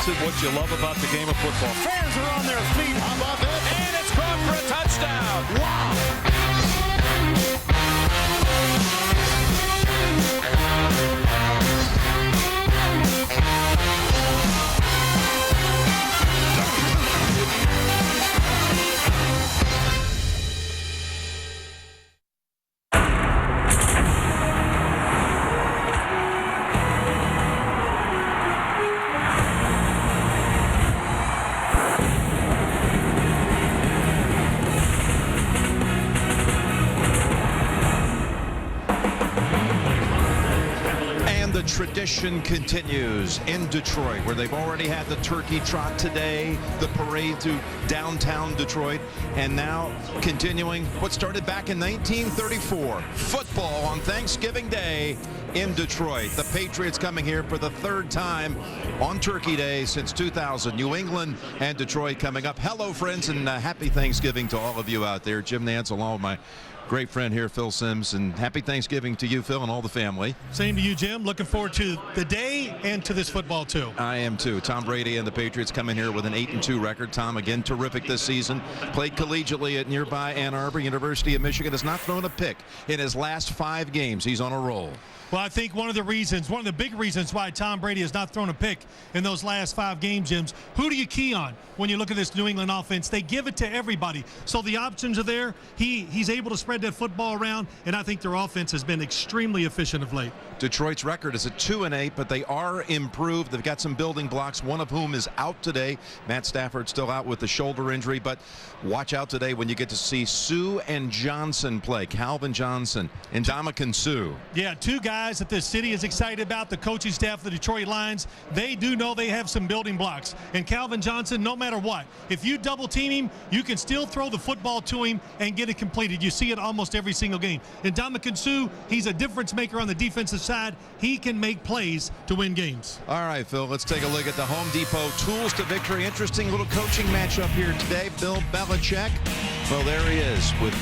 That's what you love about the game of football. Fans are on their feet. I love it. And it's caught for a touchdown. Wow. The tradition continues in Detroit, where they've already had the turkey trot today, the parade to downtown Detroit, and now continuing what started back in 1934, football on Thanksgiving Day in Detroit. The Patriots coming here for the third time on Turkey Day since 2000. New England and Detroit coming up. Hello, friends, and happy Thanksgiving to all of you out there. Jim Nantz along with my great friend here, Phil Simms, and happy Thanksgiving to you, Phil, and all the family. Same to you, Jim. Looking forward to the day and to this football, too. I am, too. Tom Brady and the Patriots coming here with an 8-2 record. Tom, again, terrific this season. Played collegiately at nearby Ann Arbor. University of Michigan has not thrown a pick in his last 5 games. He's on a roll. Well, I think one of the big reasons why Tom Brady has not thrown a pick in those last 5 games, Jims, who do you key on when you look at this New England offense? They give it to everybody. So the options are there. He's able to spread that football around, and I think their offense has been extremely efficient of late. Detroit's record is at 2-8, but they are improved. They've got some building blocks, one of whom is out today. Matt Stafford still out with the shoulder injury, but watch out today when you get to see Sue and Johnson play. Calvin Johnson and Ndamukong Suh. Yeah, 2 guys that the city is excited about, the coaching staff of the Detroit Lions. They do know they have some building blocks. And Calvin Johnson, no matter what, if you double team him, you can still throw the football to him and get it completed. You see it almost every single game. And Ndamukong Suh, he's a difference maker on the defensive side. He can make plays to win games. All right, Phil, let's take a look at the Home Depot tools to victory. Interesting little coaching matchup here today. Bill Belichick, well, there he is with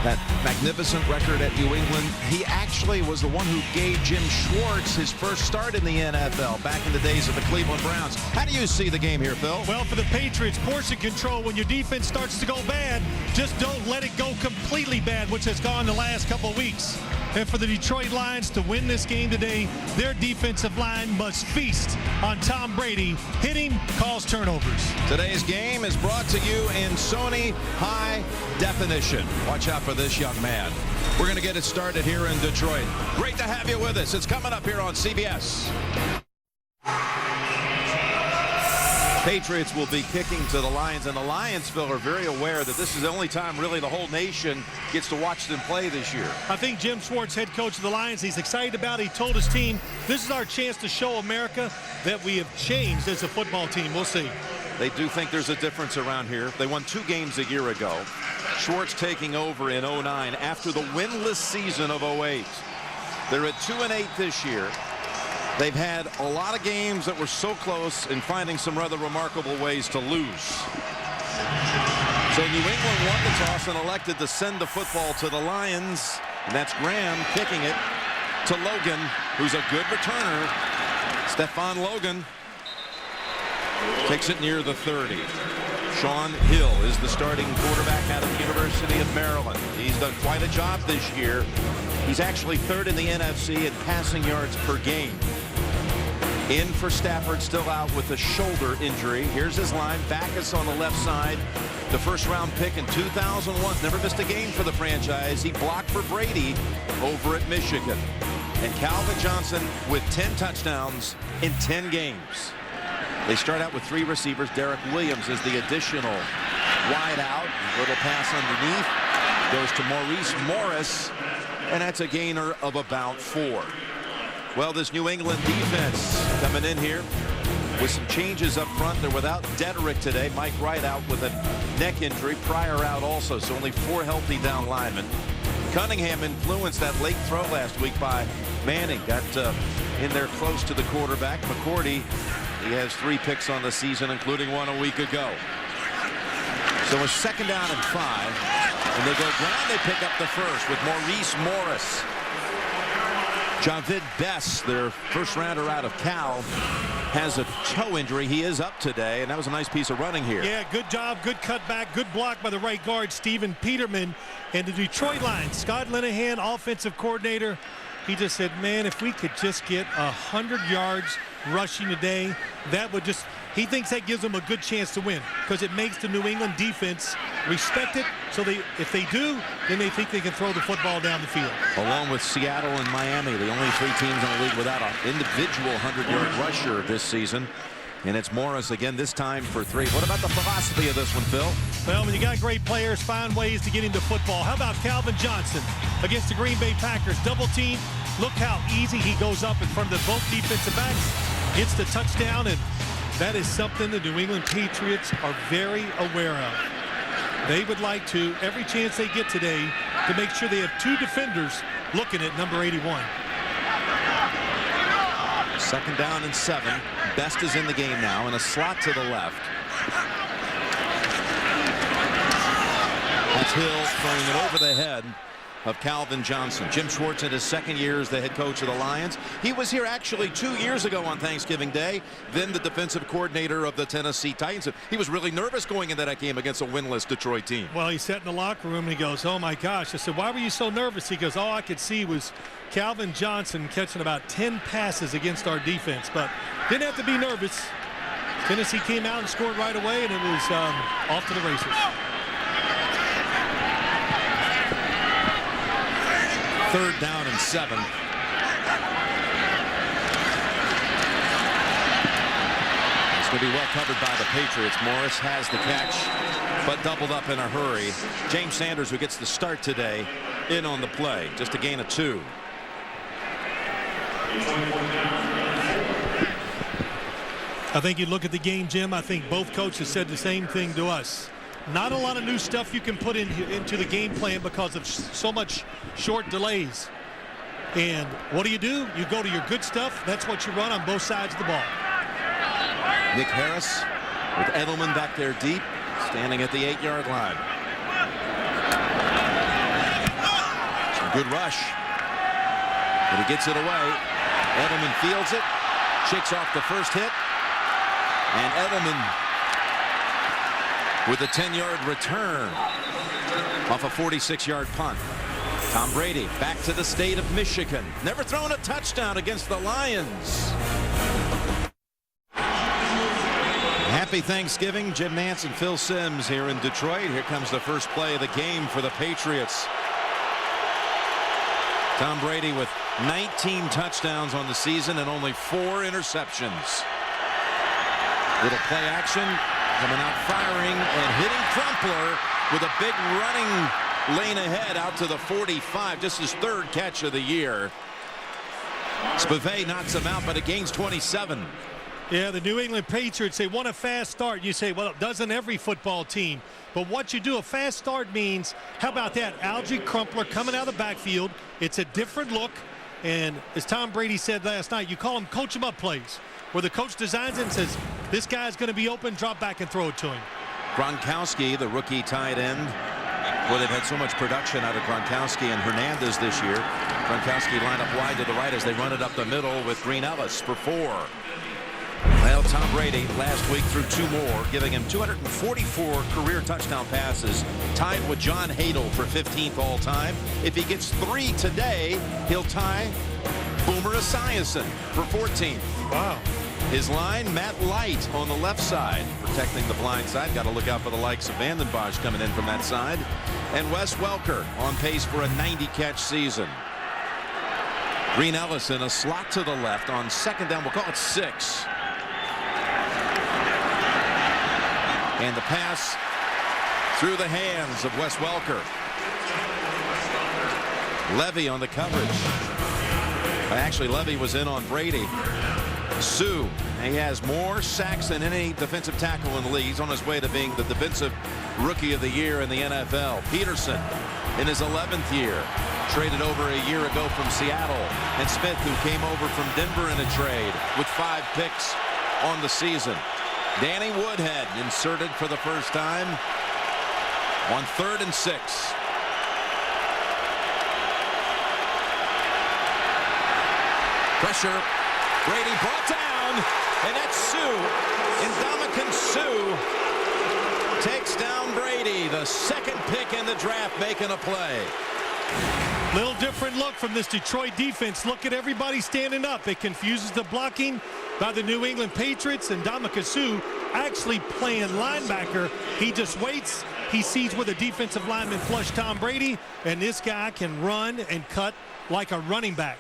that magnificent record at New England. He actually was the one who gave Jim Schwartz his first start in the NFL back in the days of the Cleveland Browns. How do you see the game here, Phil? Well, for the Patriots, portion control. When your defense starts to go bad, just don't let it go completely bad, which has gone the last couple of weeks. And for the Detroit Lions to win this game today, their defensive line must feast on Tom Brady. Hitting cause turnovers. Today's game is brought to you in Sony High Definition. Watch out for this young man. We're going to get it started here in Detroit. Great to have you with us. It's coming up here on CBS. Patriots will be kicking to the Lions, and the Lions, Phil, are very aware that this is the only time really the whole nation gets to watch them play this year. I think Jim Schwartz, head coach of the Lions, he's excited about it. He told his team, this is our chance to show America that we have changed as a football team. We'll see. They do think there's a difference around here. They won 2 games a year ago. Schwartz taking over in 09 after the winless season of 08. They're at 2-8 this year. They've had a lot of games that were so close and finding some rather remarkable ways to lose. So New England won the toss and elected to send the football to the Lions. And that's Graham kicking it to Logan, who's a good returner. Stephon Logan takes it near the 30. Sean Hill is the starting quarterback out of the University of Maryland. He's done quite a job this year. He's actually 3rd in the NFC in passing yards per game. In for Stafford, still out with a shoulder injury. Here's his line. Backus on the left side. The first-round pick in 2001. Never missed a game for the franchise. He blocked for Brady over at Michigan. And Calvin Johnson with 10 touchdowns in 10 games. They start out with 3 receivers. Derek Williams is the additional wide out. Little pass underneath. Goes to Maurice Morris. And that's a gainer of about 4. Well, this New England defense coming in here with some changes up front. They're without Dederick today. Mike Wright out with a neck injury. Pryor out also, so only 4 healthy down linemen. Cunningham influenced that late throw last week by Manning. Got in there close to the quarterback. McCourty, he has 3 picks on the season, including 1 a week ago. So a 2nd down and 5. And they go ground. They pick up the first with Maurice Morris. Javid Best, their first rounder out of Cal, has a toe injury. He is up today, and that was a nice piece of running here. Yeah, good job, good cutback, good block by the right guard, Stephen Peterman. And the Detroit Lions, Scott Linehan, offensive coordinator, he just said, man, if we could just get 100 yards rushing today, that would just, he thinks that gives them a good chance to win because it makes the New England defense respect it. So if they do, then they think they can throw the football down the field. Along with Seattle and Miami, the only 3 teams in the league without an individual 100-yard rusher this season. And it's Morris again, this time for 3. What about the philosophy of this one, Phil? Well, when you got great players, find ways to get into football. How about Calvin Johnson against the Green Bay Packers? Double team. Look how easy he goes up in front of both defensive backs. Gets the touchdown, and that is something the New England Patriots are very aware of. They would like to, every chance they get today, to make sure they have 2 defenders looking at number 81. 2nd down and 7. Best is in the game now in a slot to the left. That's Hill throwing it over the head of Calvin Johnson. Jim Schwartz in his 2nd year as the head coach of the Lions. He was here actually 2 years ago on Thanksgiving Day, then the defensive coordinator of the Tennessee Titans. He was really nervous going into that game against a winless Detroit team. Well, he sat in the locker room and he goes, oh my gosh. I said, why were you so nervous? He goes, all I could see was Calvin Johnson catching about 10 passes against our defense, but didn't have to be nervous. Tennessee came out and scored right away, and it was off to the races. 3rd down and 7. It's going to be well covered by the Patriots. Morris has the catch, but doubled up in a hurry. James Sanders, who gets the start today, in on the play. Just a gain of 2. I think you look at the game, Jim. I think both coaches said the same thing to us. Not a lot of new stuff you can put into the game plan because of so much short delays. And what do? You go to your good stuff. That's what you run on both sides of the ball. Nick Harris with Edelman back there deep, standing at the 8-yard line. Some good rush. But he gets it away. Edelman fields it, shakes off the first hit, and Edelman with a 10-yard return off a 46-yard punt. Tom Brady back to the state of Michigan. Never thrown a touchdown against the Lions. Happy Thanksgiving. Jim Nantz and Phil Simms here in Detroit. Here comes the first play of the game for the Patriots. Tom Brady with 19 touchdowns on the season and only 4 interceptions. Little play action, coming out firing and hitting Crumpler with a big running lane ahead out to the 45. Just his 3rd catch of the year. Spivey knocks him out, but it gains 27. Yeah, the New England Patriots, they want a fast start. You say, well, it doesn't every football team. But what you do, a fast start means, how about that? Algie Crumpler coming out of the backfield. It's a different look. And as Tom Brady said last night, you call them coach 'em up plays, where the coach designs it and says, this guy's going to be open, drop back and throw it to him. Gronkowski, the rookie tight end. Well, they've had so much production out of Gronkowski and Hernandez this year. Gronkowski line up wide to the right as they run it up the middle with Green Ellis for 4. Well, Tom Brady last week threw 2 more, giving him 244 career touchdown passes, tied with John Hadle for 15th all time. If he gets 3 today, he'll tie Boomer Esiason for 14th. Wow. His line, Matt Light on the left side, protecting the blind side. Got to look out for the likes of Vanden Bosch coming in from that side. And Wes Welker on pace for a 90-catch season. Green Ellis in a slot to the left on 2nd down. We'll call it 6. And the pass through the hands of Wes Welker. Levy on the coverage. Actually, Levy was in on Brady. Sue, he has more sacks than any defensive tackle in the league. He's on his way to being the defensive rookie of the year in the NFL. Peterson in his 11th year, traded over a year ago from Seattle. And Smith, who came over from Denver in a trade with 5 picks on the season. Danny Woodhead inserted for the first time on 3rd and 6. Pressure. Brady brought down, and that's Sue. Ndamukong Suh takes down Brady, the second pick in the draft, making a play. Little different look from this Detroit defense. Look at everybody standing up. It confuses the blocking by the New England Patriots, and Ndamukong Suh actually playing linebacker. He just waits. He sees where the defensive lineman flushed Tom Brady, and this guy can run and cut like a running back.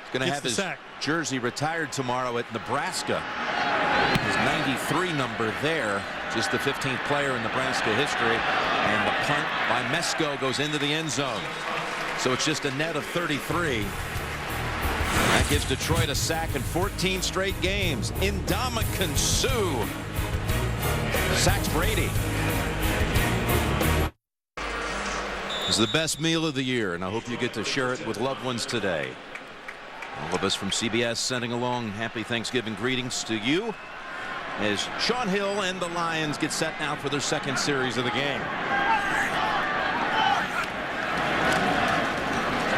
He's going to have his sack. Jersey retired tomorrow at Nebraska. His 93 number there, just the 15th player in Nebraska history. And the punt by Mesko goes into the end zone. So it's just a net of 33. That gives Detroit a sack in 14 straight games. Ndamukong Suh sacks Brady. It's the best meal of the year, and I hope you get to share it with loved ones today. All of us from CBS sending along happy Thanksgiving greetings to you as Sean Hill and the Lions get set now for their second series of the game.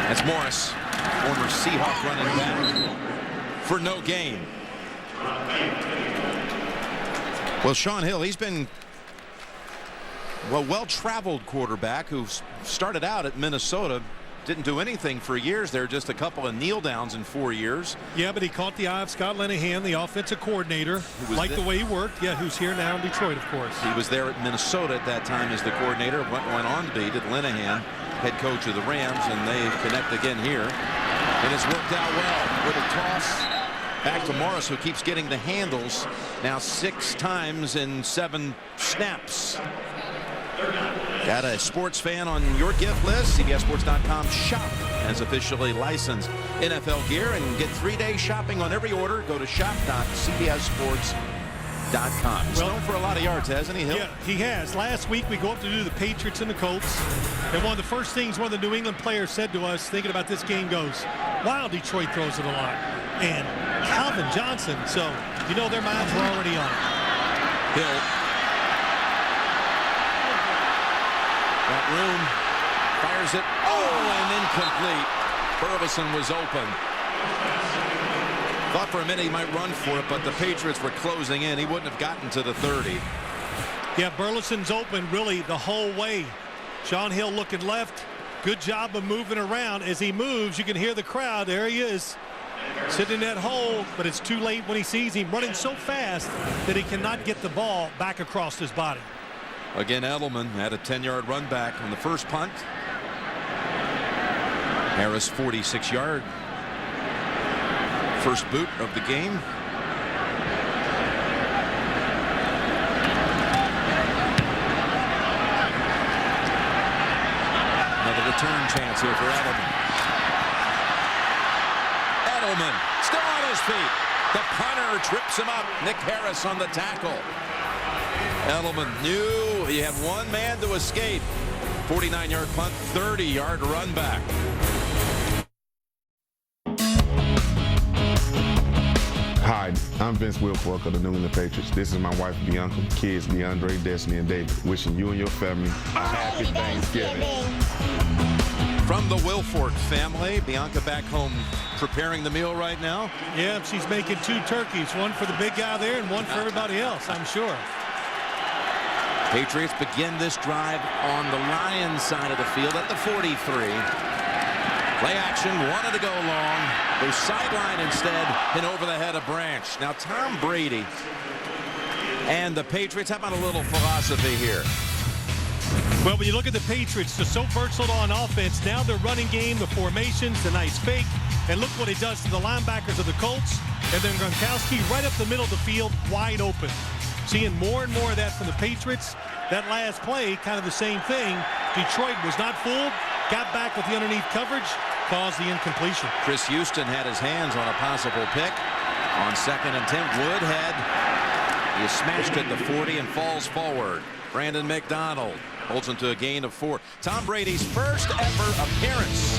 That's Morris, former Seahawk running back, for no gain. Well, Sean Hill, he's been a well-traveled quarterback who started out at Minnesota. Didn't do anything for years there, just a couple of kneel downs in 4 years. Yeah, but he caught the eye of Scott Linehan, the offensive coordinator. Liked the way he worked. Yeah, who's here now in Detroit, of course. He was there at Minnesota at that time as the coordinator. Went on to be Linehan, head coach of the Rams, and they connect again here. And it's worked out well with a toss back to Morris, who keeps getting the handles now 6 times in 7 snaps. Got a sports fan on your gift list? CBSSports.com shop has officially licensed NFL gear, and get 3-day shopping on every order. Go to shop.cbssports.com. He's known for a lot of yards, hasn't he, Hill? Yeah, he has. Last week we go up to do the Patriots and the Colts, and one of the first things one of the New England players said to us thinking about this game goes, wow, Detroit throws it a lot. And Calvin Johnson, so you know their minds were already on it. Hill. Got room, fires it, and incomplete. Burleson was open. Thought for a minute he might run for it, but the Patriots were closing in. He wouldn't have gotten to the 30. Yeah, Burleson's open really the whole way. Sean Hill looking left. Good job of moving around. As he moves, you can hear the crowd. There he is, sitting in that hole, but it's too late when he sees him running so fast that he cannot get the ball back across his body. Again, Edelman had a 10-yard run back on the first punt. Harris 46-yard first boot of the game. Another return chance here for Edelman. Edelman still on his feet. The punter trips him up. Nick Harris on the tackle. Edelman knew he had one man to escape. 49-yard punt, 30-yard run back. Hi, I'm Vince Wilfork of the New England Patriots. This is my wife, Bianca, kids, DeAndre, Destiny, and David. Wishing you and your family a happy Thanksgiving. From the Wilfork family, Bianca back home preparing the meal right now. Yeah, she's making 2 turkeys, one for the big guy there and one for everybody else, I'm sure. Patriots begin this drive on the Lions side of the field at the 43. Play action, wanted to go long. Goes sideline instead and over the head of Branch. Now Tom Brady and the Patriots, how about a little philosophy here? Well, when you look at the Patriots, they're so versatile on offense. Now their running game, the formations, the nice fake. And look what it does to the linebackers of the Colts. And then Gronkowski right up the middle of the field, wide open. Seeing more and more of that from the Patriots. That last play, kind of the same thing. Detroit was not fooled, got back with the underneath coverage, caused the incompletion. Chris Houston had his hands on a possible pick on 2nd and 10. Woodhead, he is smashed at the 40 and falls forward. Brandon McDonald holds him to a gain of 4. Tom Brady's first ever appearance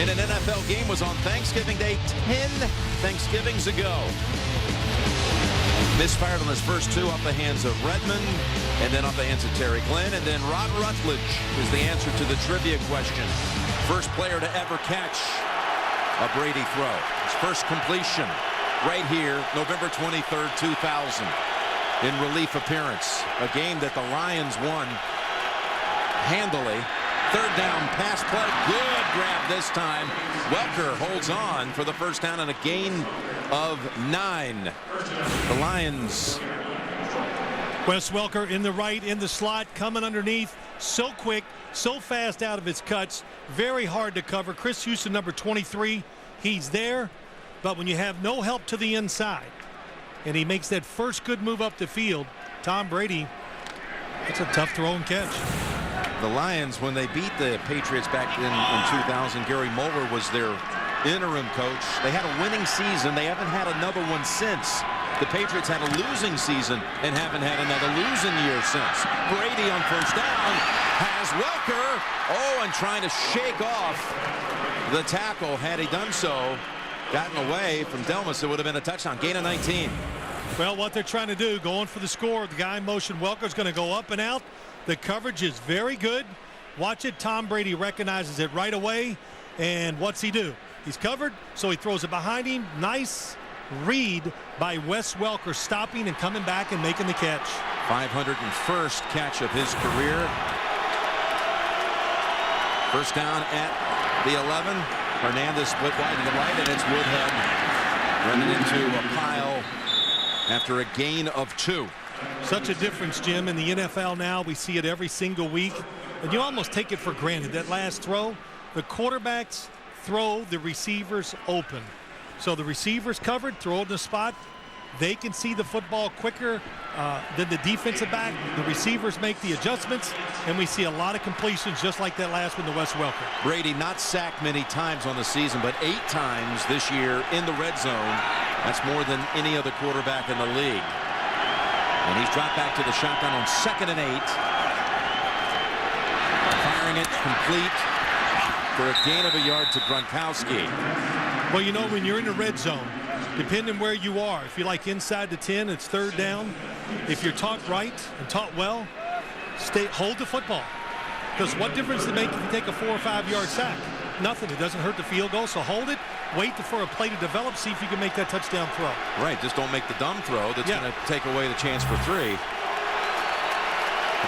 in an NFL game was on Thanksgiving Day 10 Thanksgivings ago. Misfired on his first 2 off the hands of Redmond, and then off the hands of Terry Glenn, and then Rod Rutledge is the answer to the trivia question. First player to ever catch a Brady throw. His first completion right here, November 23rd, 2000, in relief appearance. A game that the Lions won handily. Third down pass play. Good grab this time. Welker holds on for the first down and a gain of 9. The Lions. Wes Welker in the right, in the slot, coming underneath. So quick, so fast out of his cuts. Very hard to cover. Chris Houston, number 23, he's there. But when you have no help to the inside, and he makes that first good move up the field, Tom Brady, it's a tough throw and catch. The Lions, when they beat the Patriots back in 2000, Gary Moeller was their interim coach. They had a winning season. They haven't had another one since. The Patriots had a losing season and haven't had another losing year since. Brady on first down has Welker. Oh, and trying to shake off the tackle. Had he done so, gotten away from Delmas, it would have been a touchdown. Gain of 19. Well, what they're trying to do, going for the score, the guy in motion, Welker's going to go up and out. The coverage is very good. Watch it. Tom Brady recognizes it right away. And what's he do? He's covered, so he throws it behind him. Nice read by Wes Welker, stopping and coming back and making the catch. 501st catch of his career. First down at the 11. Hernandez split wide to the right, and it's Woodhead running into a pile after a gain of 2. Such a difference, Jim, in the NFL now. We see it every single week, and you almost take it for granted. That last throw, the quarterbacks throw the receivers open. So the receivers covered, throw in the spot. They can see the football quicker than the defensive back. The receivers make the adjustments, and we see a lot of completions just like that last one to Wes Welker. Brady not sacked many times on the season, but 8 times this year in the red zone. That's more than any other quarterback in the league. And he's dropped back to the shotgun on 2nd and 8. Firing it complete for a gain of a yard to Gronkowski. Well, you know, when you're in the red zone, depending where you are, if you're like inside the 10, it's third down. If you're taught right and taught well, hold the football. Because what difference does it make if you take a 4 or 5 yard sack? Nothing. It doesn't hurt the field goal, so hold it. Wait for a play to develop. See if you can make that touchdown throw. Right. Just don't make the dumb throw that's going to take away the chance for 3. We've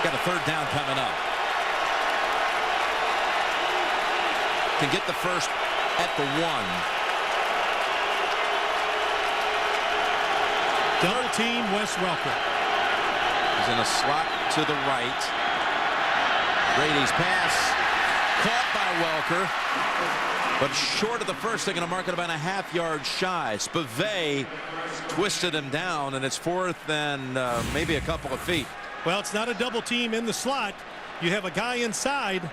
got a third down coming up. Can get the first at the 1. Double team Wes Welker. He's in a slot to the right. Brady's pass caught by Welker, but short of the first. They're going to mark it about a ½ yard shy. Spivey twisted him down, and it's 4th and maybe a couple of feet. Well, it's not a double team in the slot. You have a guy inside,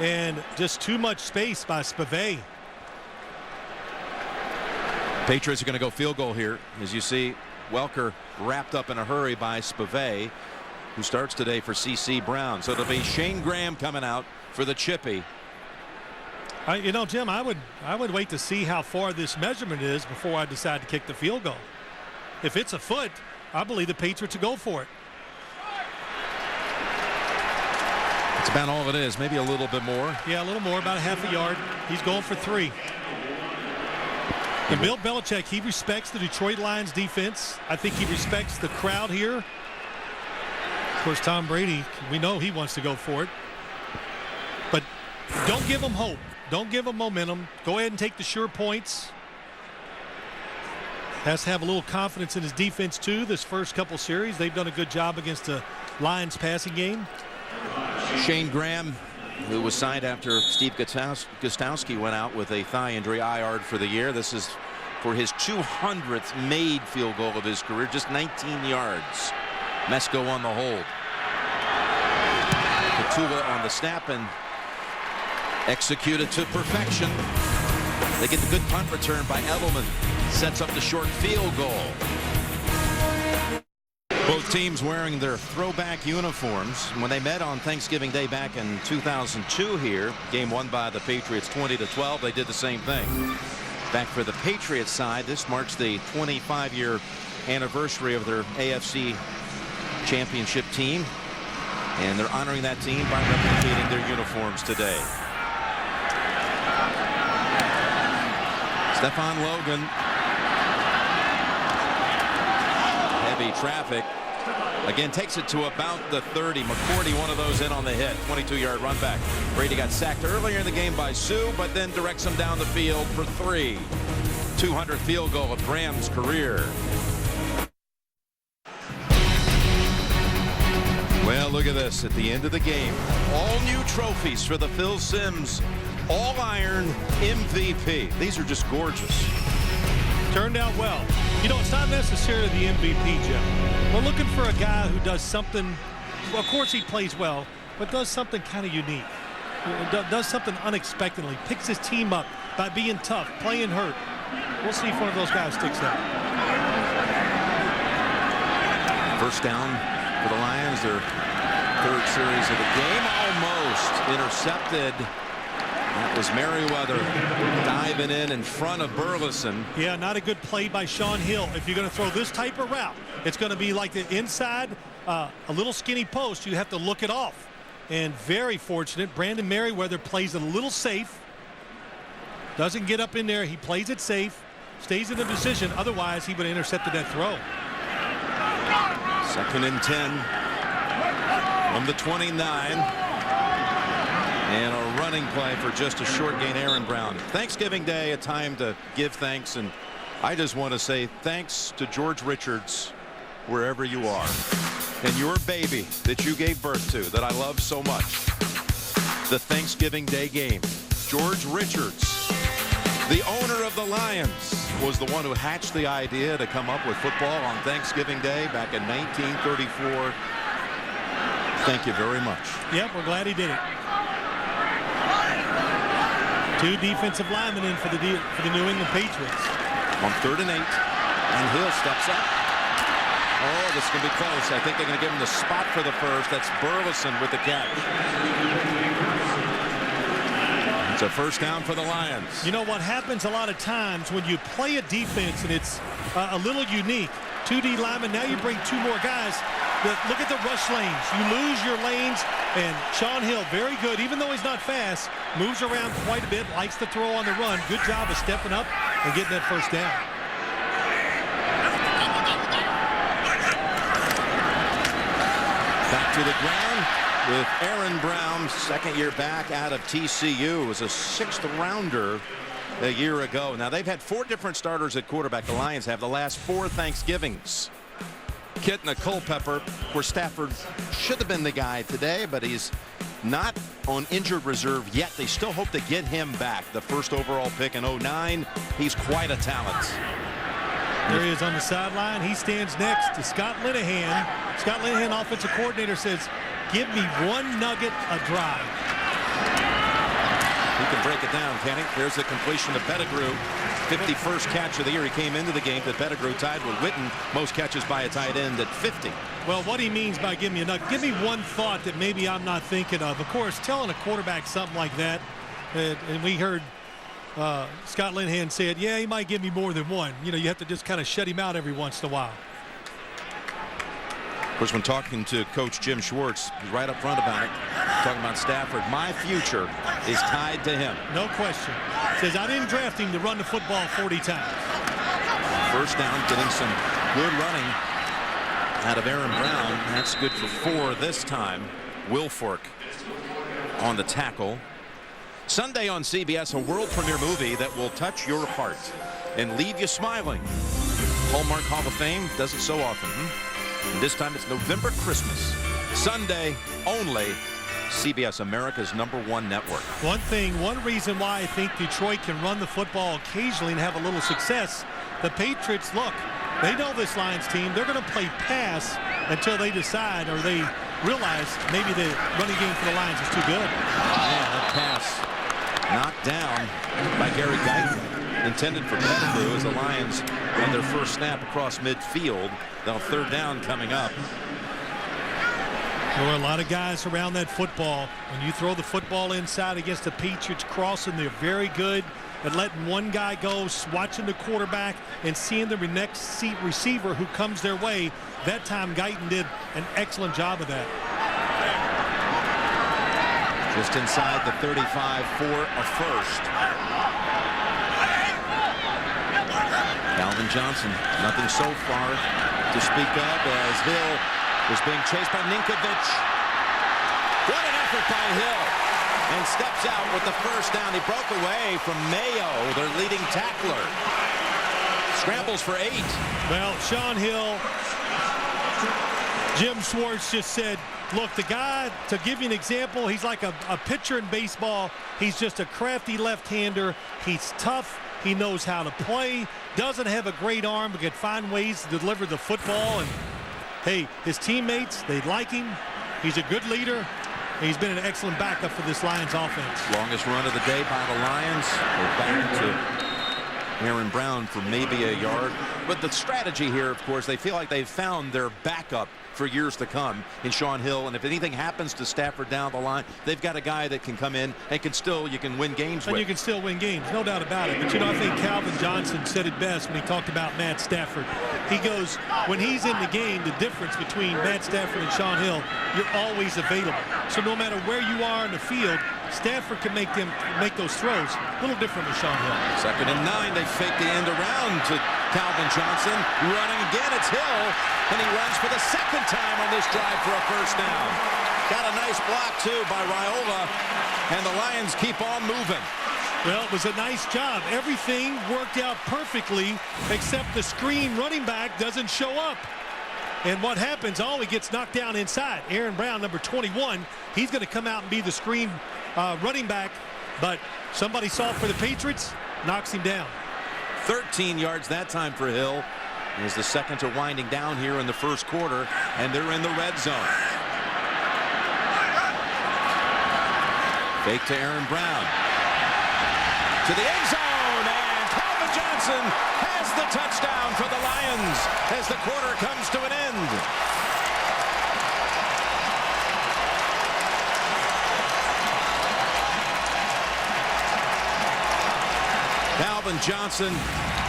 and just too much space by Spivey. Patriots are going to go field goal here, as you see. Welker wrapped up in a hurry by Spivey, who starts today for C.C. Brown. So it'll be Shane Graham coming out for the chippy. You know, Jim, I would wait to see how far this measurement is before I decide to kick the field goal. If it's a foot, I believe the Patriots will go for it. That's about all it is. Maybe a little bit more. Yeah, a little more, about a ½ yard. He's going for 3. And Bill Belichick, he respects the Detroit Lions defense. I think he respects the crowd here. Of course, Tom Brady, we know he wants to go for it. But don't give him hope. Don't give him momentum. Go ahead and take the sure points. Has to have a little confidence in his defense, too. This first couple series, they've done a good job against the Lions passing game. Shane Graham, who was signed after Steve Gostowski went out with a thigh injury, IR'd for the year. This is for his 200th made field goal of his career, just 19 yards. Mesko on the hold. Petula on the snap and executed to perfection. They get the good punt return by Edelman. Sets up the short field goal. Both teams wearing their throwback uniforms. When they met on Thanksgiving Day back in 2002 here, game won by the Patriots 20-12, they did the same thing. Back for the Patriots side, this marks the 25-year anniversary of their AFC championship team, and they're honoring that team by replicating their uniforms today. Stephon Logan. Heavy traffic. Again, takes it to about the 30. McCourty, one of those in on the hit. 22-yard run back. Brady got sacked earlier in the game by Sue, but then directs him down the field for 3. 200th field goal of Graham's career. Well, look at this. At the end of the game, all new trophies for the Phil Simms All-Iron MVP. These are just gorgeous. Turned out well. You know, it's not necessarily the MVP, Jeff. We're looking for a guy who does something. Well, of course, he plays well, but does something kind of unique. Does something unexpectedly. Picks his team up by being tough, playing hurt. We'll see if one of those guys sticks out. First down for the Lions, their 3rd series of the game. Almost intercepted. That was Merriweather diving in front of Burleson. Yeah, not a good play by Sean Hill. If you're going to throw this type of route, it's going to be like the inside, a little skinny post. You have to look it off. And very fortunate, Brandon Merriweather plays it a little safe. Doesn't get up in there. He plays it safe. Stays in the position. Otherwise, he would have intercepted that throw. 2nd and 10 from the 29. And a running play for just a short gain. Aaron Brown. Thanksgiving Day, a time to give thanks. And I just want to say thanks to George Richards, wherever you are. And your baby that you gave birth to, that I love so much. The Thanksgiving Day game. George Richards, the owner of the Lions, was the one who hatched the idea to come up with football on Thanksgiving Day back in 1934. Thank you very much. Yep, we're glad he did it. 2 defensive linemen in for the New England Patriots. On 3rd and 8, and Hill steps up. Oh, this is going to be close. I think they're going to give him the spot for the first. That's Burleson with the catch. It's a first down for the Lions. You know what happens a lot of times when you play a defense and it's a little unique. 2 D linemen, now you bring 2 more guys. But look at the rush lanes. You lose your lanes, and Sean Hill, very good, even though he's not fast, moves around quite a bit, likes to throw on the run. Good job of stepping up and getting that first down. Back to the ground with Aaron Brown, 2nd year back out of TCU. Was a 6th rounder a year ago. Now they've had 4 different starters at quarterback. The Lions have the last 4 Thanksgivings. Kitna, Culpepper, where Stafford should have been the guy today, but he's not on injured reserve yet. They still hope to get him back. The 1st overall pick in 09. He's quite a talent. There he is on the sideline. He stands next to Scott Linehan. Scott Linehan, offensive coordinator, says, give me 1 nugget a drive. He can break it down, can he? There's the completion to Pettigrew. 51st catch of the year. He came into the game that Pettigrew tied with Witten. Most catches by a tight end at 50. Well, what he means by give me a nugget, give me 1 thought that maybe I'm not thinking of. Of course, telling a quarterback something like that, and we heard Scott Linehan said, yeah, he might give me more than 1. You know, you have to just kind of shut him out every once in a while. Of course, when talking to Coach Jim Schwartz, he's right up front about it, talking about Stafford. My future is tied to him. No question. Says, I didn't draft him to run the football 40 times. First down, getting some good running out of Aaron Brown. That's good for 4 this time. Wilfork on the tackle. Sunday on CBS, a world premiere movie that will touch your heart and leave you smiling. Hallmark Hall of Fame does it so often. And this time it's November Christmas. Sunday only. CBS, America's #1 network. One reason why I think Detroit can run the football occasionally and have a little success, the Patriots, look, they know this Lions team. They're going to play pass until they decide or they realize maybe the running game for the Lions is too good. Yeah, that pass knocked down by Gary Guyton, intended for Pettigrew, as the Lions on their first snap across midfield. Now 3rd down coming up. There were a lot of guys around that football. When you throw the football inside against the Patriots crossing, they're very good at letting one guy go, watching the quarterback, and seeing the next receiver who comes their way. That time, Guyton did an excellent job of that. Just inside the 35 for a first. Calvin Johnson, nothing so far to speak of as Hill is being chased by Ninkovich. What an effort by Hill. And steps out with the first down. He broke away from Mayo, their leading tackler. Scrambles for 8. Well, Sean Hill, Jim Schwartz just said, look, the guy, to give you an example, he's like a pitcher in baseball. He's just a crafty left-hander. He's tough. He knows how to play. Doesn't have a great arm, but can find ways to deliver the football. And, hey, his teammates, they like him. He's a good leader. He's been an excellent backup for this Lions offense. Longest run of the day by the Lions. We're back to Aaron Brown for maybe a yard. But the strategy here, of course, they feel like they've found their backup for years to come in Sean Hill. And if anything happens to Stafford down the line, they've got a guy that can come in and you can win games with. And you can still win games, no doubt about it. But, you know, I think Calvin Johnson said it best when he talked about Matt Stafford. He goes, when he's in the game, the difference between Matt Stafford and Sean Hill, you're always available. So no matter where you are in the field, Stafford can make those throws. A little different with Sean Hill. 2nd and 9. They fake the end around to Calvin Johnson. Running again, it's Hill. And he runs for the 2nd time on this drive for a first down. Got a nice block, too, by Raiola. And the Lions keep on moving. Well, it was a nice job. Everything worked out perfectly, except the screen running back doesn't show up. And what happens? Oh, he gets knocked down inside. Aaron Brown, number 21, he's going to come out and be the screen running back. But somebody saw it for the Patriots, knocks him down. 13 yards that time for Hill. As the seconds are winding down here in the first quarter, and they're in the red zone. Fake to Aaron Brown. To the end zone, and Calvin Johnson has the touchdown for the Lions as the quarter comes to an end. Calvin Johnson,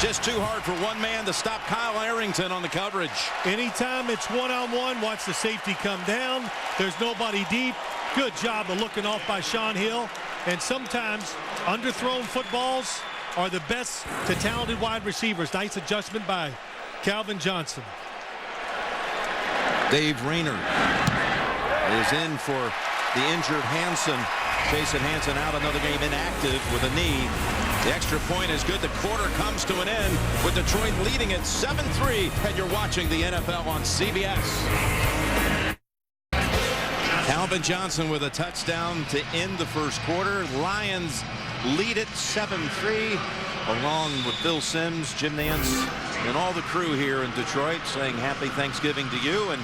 just too hard for one man to stop Kyle Arrington on the coverage. Anytime it's one-on-one, watch the safety come down. There's nobody deep. Good job of looking off by Sean Hill. And sometimes underthrown footballs are the best to talented wide receivers. Nice adjustment by Calvin Johnson. Dave Rayner is in for the injured Hansen. Jason Hansen out another game inactive with a knee. The extra point is good. The quarter comes to an end with Detroit leading at 7-3, and you're watching the NFL on CBS. Calvin Johnson with a touchdown to end the first quarter. Lions lead it 7-3, along with Bill Sims, Jim Nance, and all the crew here in Detroit saying happy Thanksgiving to you. And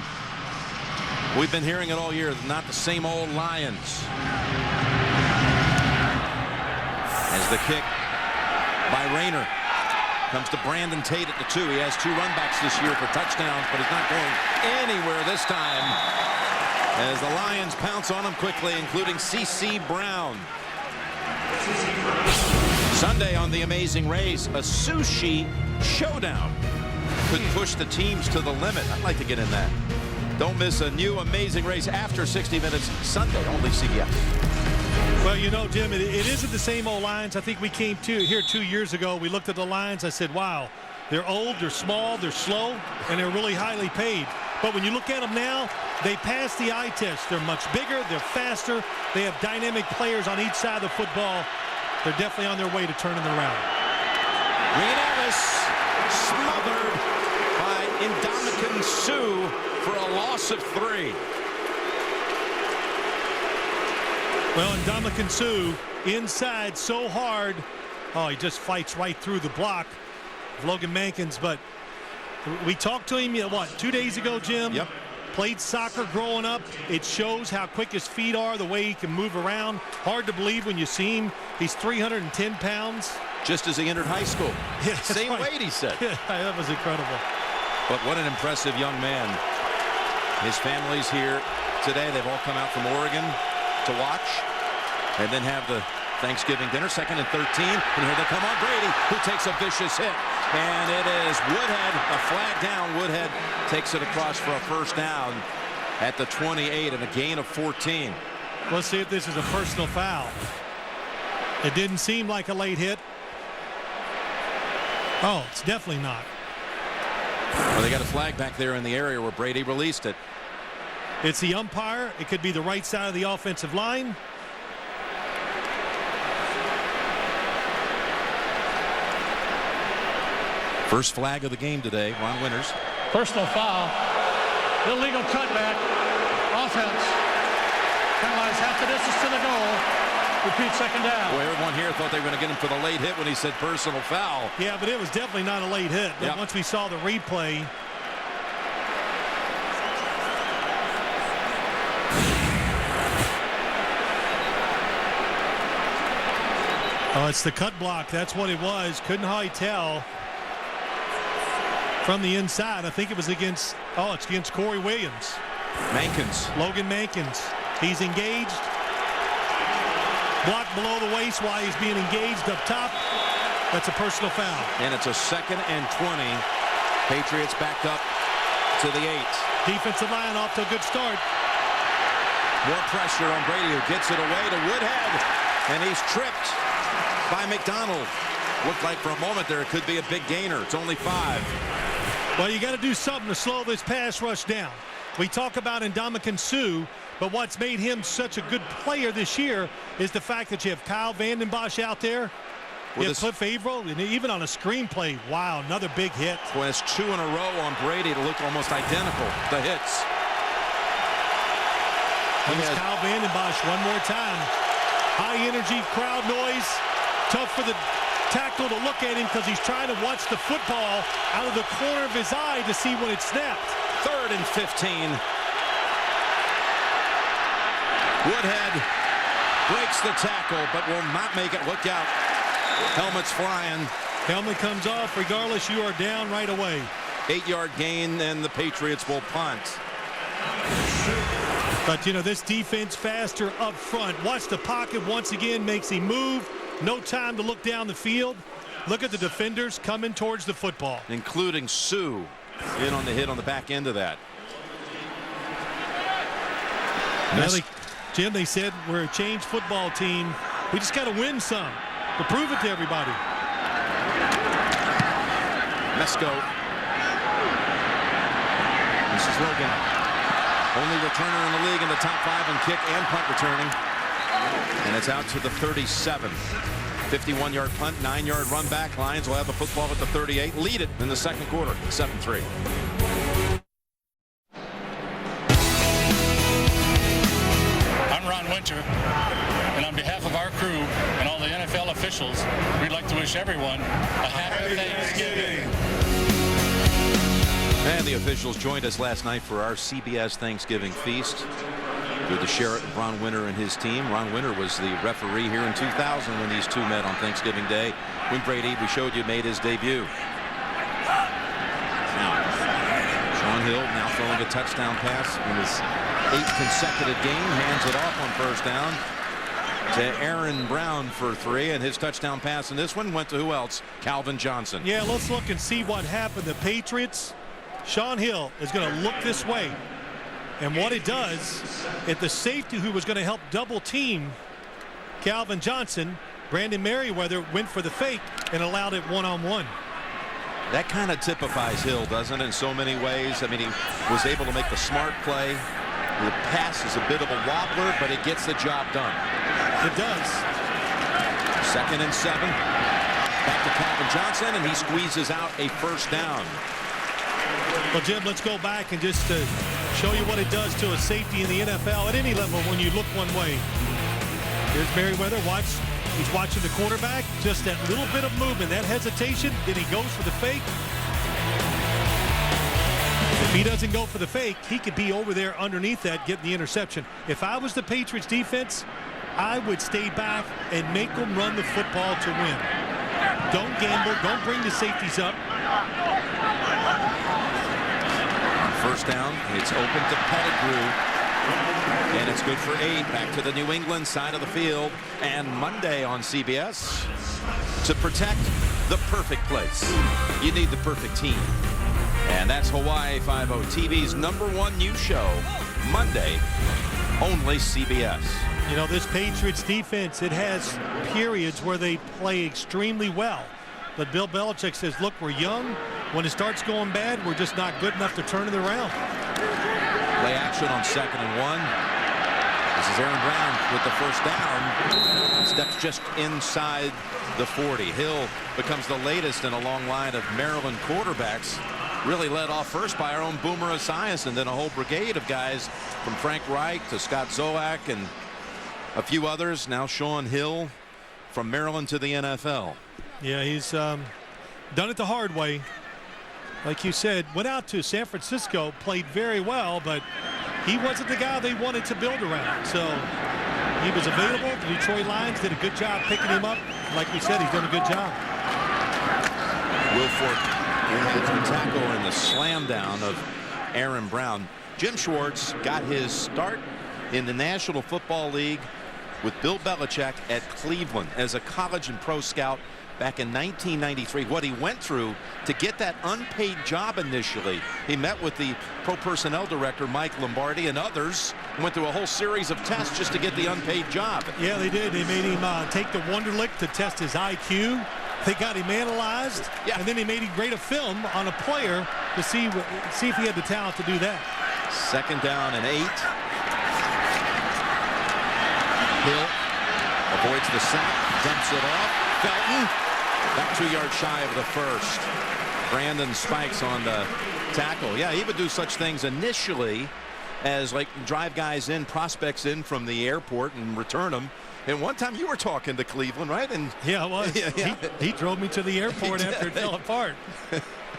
we've been hearing it all year, not the same old Lions. As the kick by Rayner comes to Brandon Tate at the 2. He has 2 runbacks this year for touchdowns, but he's not going anywhere this time as the Lions pounce on him quickly, including C.C. Brown. Sunday on The Amazing Race, a sushi showdown could push the teams to the limit. I'd like to get in that. Don't miss a new Amazing Race after 60 minutes Sunday, only CBS. Well, you know, Jim, it isn't the same old Lions. I think we came here 2 years ago. We looked at the Lions. I said, wow, they're old, they're small, they're slow, and they're really highly paid. But when you look at them now, they pass the eye test. They're much bigger, they're faster, they have dynamic players on each side of the football. They're definitely on their way to turning it around. Green Ellis smothered by Ndamukong Suh for a loss of 3. Well, Ndamukong Suh inside so hard. Oh, he just fights right through the block of Logan Mankins. But we talked to him, 2 days ago, Jim? Yep. Played soccer growing up. It shows how quick his feet are, the way he can move around. Hard to believe when you see him. He's 310 pounds. Just as he entered high school. Yeah, Same right. weight, he said. Yeah, that was incredible. But what an impressive young man. His family's here today. They've all come out from Oregon to watch and then have the Thanksgiving dinner. 2nd and 13, and here they come on Brady, who takes a vicious hit, and it is Woodhead, a flag down. Woodhead takes it across for a first down at the 28 and a gain of 14. Let's see if this is a personal foul. It didn't seem like a late hit. Oh, it's definitely not. Well, they got a flag back there in the area where Brady released it. It's the umpire. It could be the right side of the offensive line. First flag of the game today. Ron Winters. Personal foul. Illegal cutback. Offense. Penalized half the distance to the goal. Repeat second down. Boy, everyone here thought they were going to get him for the late hit when he said personal foul. Yeah, but it was definitely not a late hit. But once we saw the replay. Oh, it's the cut block. That's what it was. Couldn't hardly tell from the inside. I think it was against, it's against Corey Williams. Logan Mankins. He's engaged. Blocked below the waist while he's being engaged up top. That's a personal foul. And it's a 2nd and 20. Patriots backed up to the 8. Defensive line off to a good start. More pressure on Brady, who gets it away to Woodhead. And he's tripped by McDonald. Looked like for a moment there it could be a big gainer. It's only 5. Well, you got to do something to slow this pass rush down. We talk about Ndamukong Suh, but what's made him such a good player this year is the fact that you have Kyle Vanden Bosch out there. You have Cliff Averill, and even on a screenplay, wow, another big hit. Well, it's 2 in a row on Brady to look almost identical, the hits. Here's Kyle Vanden Bosch one more time. High energy, crowd noise. Tough for the tackle to look at him because he's trying to watch the football out of the corner of his eye to see when it snapped. 3rd and 15. Woodhead breaks the tackle, but will not make it. Look out. Helmet's flying. Helmet comes off. Regardless, you are down right away. 8-yard gain, and the Patriots will punt. But, this defense faster up front. Watch the pocket once again, makes him move. No time to look down the field. Look at the defenders coming towards the football. Including Suh in on the hit on the back end of that. Jim, they said we're a changed football team. We just got to win some to prove it to everybody. Mesco. This is Logan. Only returner in the league in the top 5 in kick and punt returning. And it's out to the 37. 51-yard punt, 9-yard run back. Lions will have the football at the 38. Lead it in the second quarter, 7-3. I'm Ron Winter, and on behalf of our crew and all the NFL officials, we'd like to wish everyone a happy Thanksgiving. And the officials joined us last night for our CBS Thanksgiving feast with the sheriff, Ron Winter, and his team. Ron Winter was the referee here in 2000 when these two met on Thanksgiving Day, when Brady, we showed you, made his debut. Now, Sean Hill now throwing a touchdown pass in his 8th consecutive game, hands it off on first down to Aaron Brown for 3, and his touchdown pass in this one went to who else? Calvin Johnson. Yeah, let's look and see what happened. The Patriots, Sean Hill is going to look this way. And what it does, at the safety who was going to help double team Calvin Johnson, Brandon Merriweather went for the fake and allowed it one-on-one. That kind of typifies Hill, doesn't it, in so many ways? I mean, he was able to make the smart play. The pass is a bit of a wobbler, but it gets the job done. It does. 2nd and 7. Back to Calvin Johnson, and he squeezes out a first down. Well, Jim, let's go back and just show you what it does to a safety in the NFL at any level when you look one way. Here's Merriweather. Watch. He's watching the quarterback. Just that little bit of movement, that hesitation. Then he goes for the fake. If he doesn't go for the fake, he could be over there underneath that getting the interception. If I was the Patriots defense, I would stay back and make them run the football to win. Don't gamble. Don't bring the safeties up. First down, it's open to Pettigrew, and it's good for 8. Back to the New England side of the field, and Monday on CBS, to protect the perfect place, you need the perfect team, and that's Hawaii Five-0 TV's #1 news show, Monday, only CBS. You know, this Patriots defense, it has periods where they play extremely well. But Bill Belichick says, look, we're young, when it starts going bad, we're just not good enough to turn it around. Play action on 2nd and 1. This is Aaron Brown with the first down. Steps just inside the 40. Hill becomes the latest in a long line of Maryland quarterbacks. Really led off first by our own Boomer Esiason, and then a whole brigade of guys from Frank Reich to Scott Zoak and a few others. Now Sean Hill from Maryland to the NFL. Yeah, he's done it the hard way. Like you said, went out to San Francisco, played very well, but he wasn't the guy they wanted to build around. So he was available. The Detroit Lions did a good job picking him up. Like we said, he's done a good job. Wilfork the tackle and the slam down of Aaron Brown. Jim Schwartz got his start in the National Football League with Bill Belichick at Cleveland as a college and pro scout back in 1993. What he went through to get that unpaid job initially. He met with the pro personnel director Mike Lombardi and others, went through a whole series of tests just to get the unpaid job. Yeah, they did. They made him take the Wonderlic to test his IQ. They got him analyzed, and then they made him grade a film on a player to see if he had the talent to do that. 2nd down and 8. Hill avoids the sack, dumps it off. Felton back 2 yards shy of the first. Brandon Spikes on the tackle. Yeah, he would do such things initially as like drive guys in, prospects in from the airport and return them. And one time you were talking to Cleveland, right? And yeah, I was. Yeah. He drove me to the airport after it fell apart.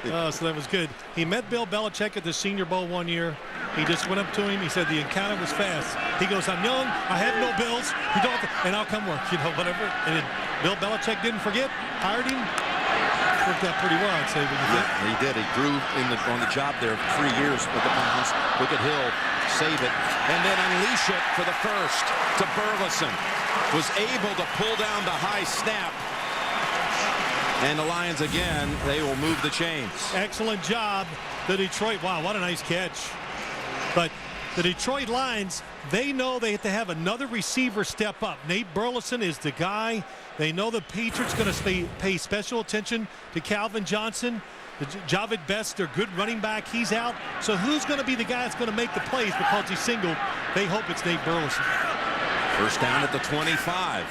So that was good. He met Bill Belichick at the Senior Bowl one year. He just went up to him. He said the encounter was fast. He goes, "I'm young. I have no bills. You don't, and I'll come work. You know, whatever." And then Bill Belichick didn't forget. Hired him. Worked out pretty well, I'd say. He did. He grew on the job there 3 years with the Browns. Look at Hill save it and then unleash it for the first to Burleson. Was able to pull down the high snap. And the Lions again, they will move the chains. Excellent job. The Detroit, wow, what a nice catch. But the Detroit Lions, they know they have to have another receiver step up. Nate Burleson is the guy. They know the Patriots going to pay special attention to Calvin Johnson. Javid Best, their good running back, he's out. So who's going to be the guy that's going to make the plays because he's single? They hope it's Nate Burleson. First down at the 25.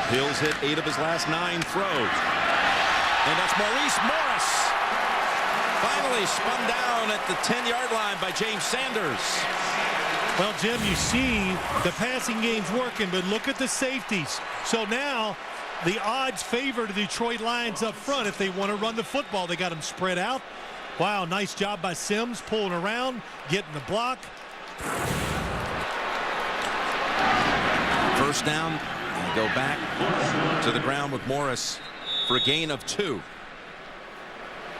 Hill's hit 8 of his last 9 throws. And that's Maurice Morris. Finally spun down at the 10-yard line by James Sanders. Well, Jim, you see the passing game's working, but look at the safeties. So now the odds favor the Detroit Lions up front if they want to run the football. They got them spread out. Wow, nice job by Sims pulling around, getting the block. First down, and go back to the ground with Morris for a gain of 2.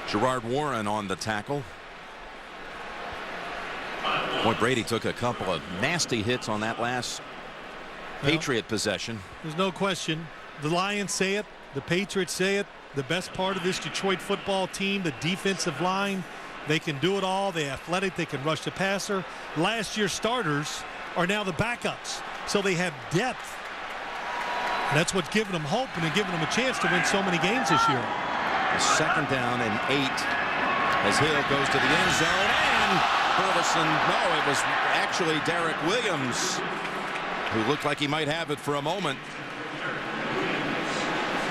Gerard Warren on the tackle. Boy, Brady took a couple of nasty hits on that last Patriot possession. There's no question. The Lions say it. The Patriots say it. The best part of this Detroit football team, the defensive line, they can do it all. They're athletic. They can rush the passer. Last year's starters are now the backups. So they have depth. And that's what's giving them hope and giving them a chance to win so many games this year. Second down and 8 as Hill goes to the end zone. And Burleson, no, it was actually Derek Williams who looked like he might have it for a moment.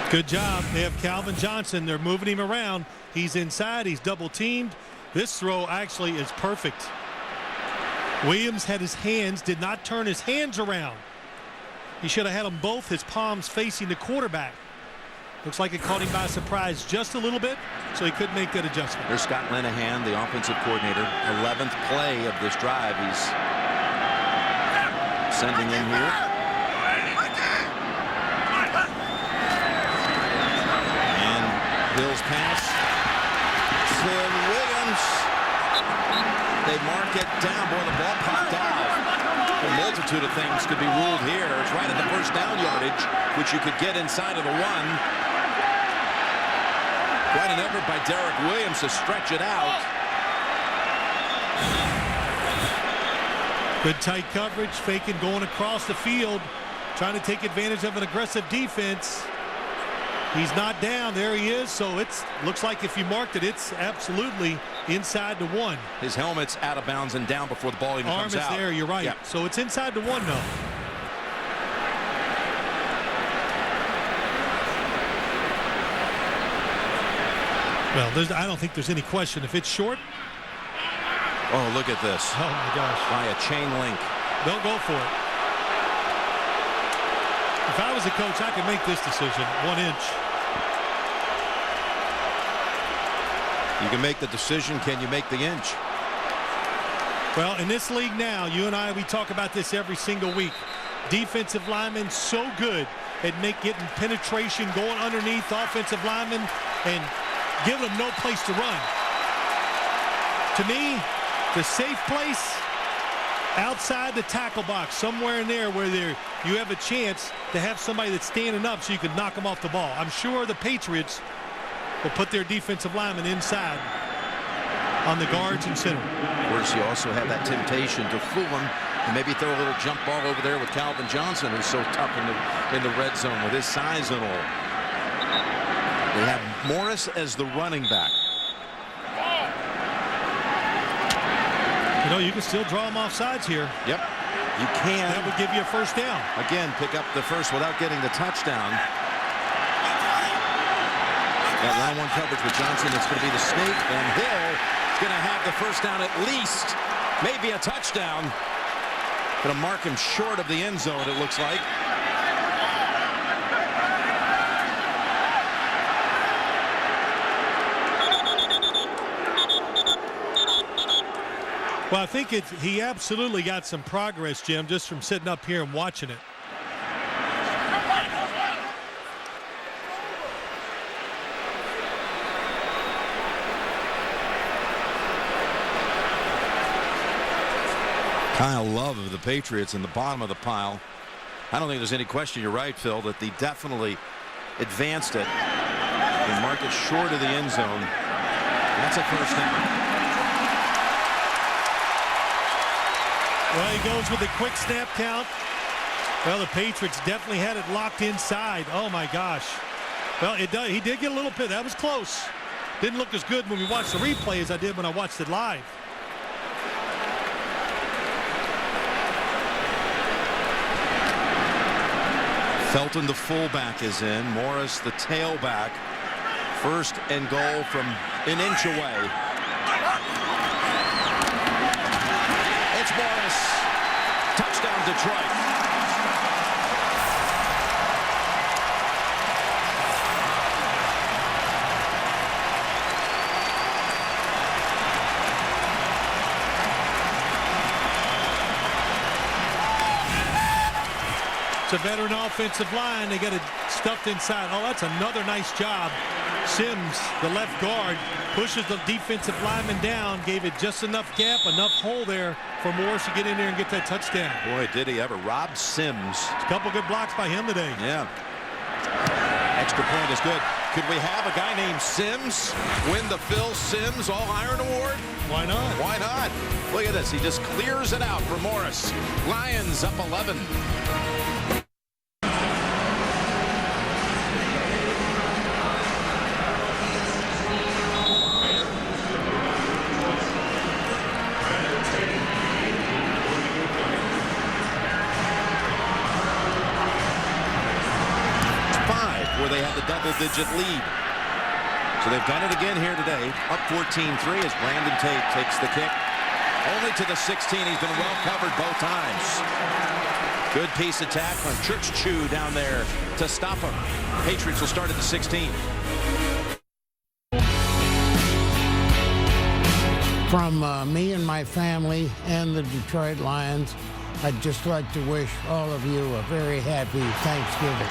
Good job. They have Calvin Johnson. They're moving him around. He's inside. He's double teamed. This throw actually is perfect. Williams had his hands, did not turn his hands around. He should have had them both, his palms facing the quarterback. Looks like it caught him by surprise just a little bit, so he couldn't make that adjustment. There's Scott Linehan, the offensive coordinator. 11th play of this drive. He's sending in here. And Hill's pass to Williams. They mark it down. Boy, the ball popped out. A multitude of things could be ruled here. It's right at the first down yardage, which you could get inside of the 1. Quite an effort by Derek Williams to stretch it out. Good tight coverage, faking going across the field, trying to take advantage of an aggressive defense. He's not down. There he is. So it looks like if you marked it, it's absolutely inside the 1. His helmet's out of bounds and down before the ball even Arm comes is out. there. You're right. Yeah. So it's inside the 1 though. Well, I don't think there's any question. If it's short. Oh, look at this. Oh my gosh. By a chain link. Don't go for it. If I was a coach, I could make this decision. 1 inch. You can make the decision. Can you make the inch? Well, in this league now, you and I, we talk about this every single week. Defensive linemen so good at getting penetration, going underneath offensive linemen and giving them no place to run. To me, the safe place outside the tackle box, somewhere in there where you have a chance to have somebody that's standing up so you can knock them off the ball. I'm sure the Patriots will put their defensive linemen inside on the guards and center. Of course, you also have that temptation to fool them and maybe throw a little jump ball over there with Calvin Johnson, who's so tough in the red zone with his size and all. They have Morris as the running back. You know, you can still draw them off sides here. Yep, you can. That would give you a first down. Again, pick up the first without getting the touchdown. Got line 1 coverage with Johnson. It's going to be the sneak, and Hill is going to have the first down at least. Maybe a touchdown. Going to mark him short of the end zone, it looks like. Well, I think he absolutely got some progress, Jim, just from sitting up here and watching it. Kyle Love of the Patriots in the bottom of the pile. I don't think there's any question, you're right, Phil, that they definitely advanced it and marked it short of the end zone. That's a first down. Well, he goes with a quick snap count. Well, the Patriots definitely had it locked inside. Oh, my gosh. Well, he did get a little bit. That was close. Didn't look as good when we watched the replay as I did when I watched it live. Felton, the fullback, is in. Morris, the tailback. First and goal from an inch away. It's Morris. Touchdown, Detroit. It's a veteran offensive line. They got it stuffed inside. Oh, that's another nice job. Sims, the left guard, pushes the defensive lineman down, gave it just enough gap, enough hole there for Morris to get in there and get that touchdown. Boy, did he ever. Rob Sims. A couple good blocks by him today. Yeah. Extra point is good. Could we have a guy named Sims win the Phil Sims All-Iron Award? Why not? Why not? Look at this. He just clears it out for Morris. Lions up 11. Where they had the double-digit lead. So they've done it again here today. Up 14-3 as Brandon Tate takes the kick. Only to the 16. He's been well covered both times. Good piece of tackling. Church Chew down there to stop him. Patriots will start at the 16. From me and my family and the Detroit Lions, I'd just like to wish all of you a very happy Thanksgiving.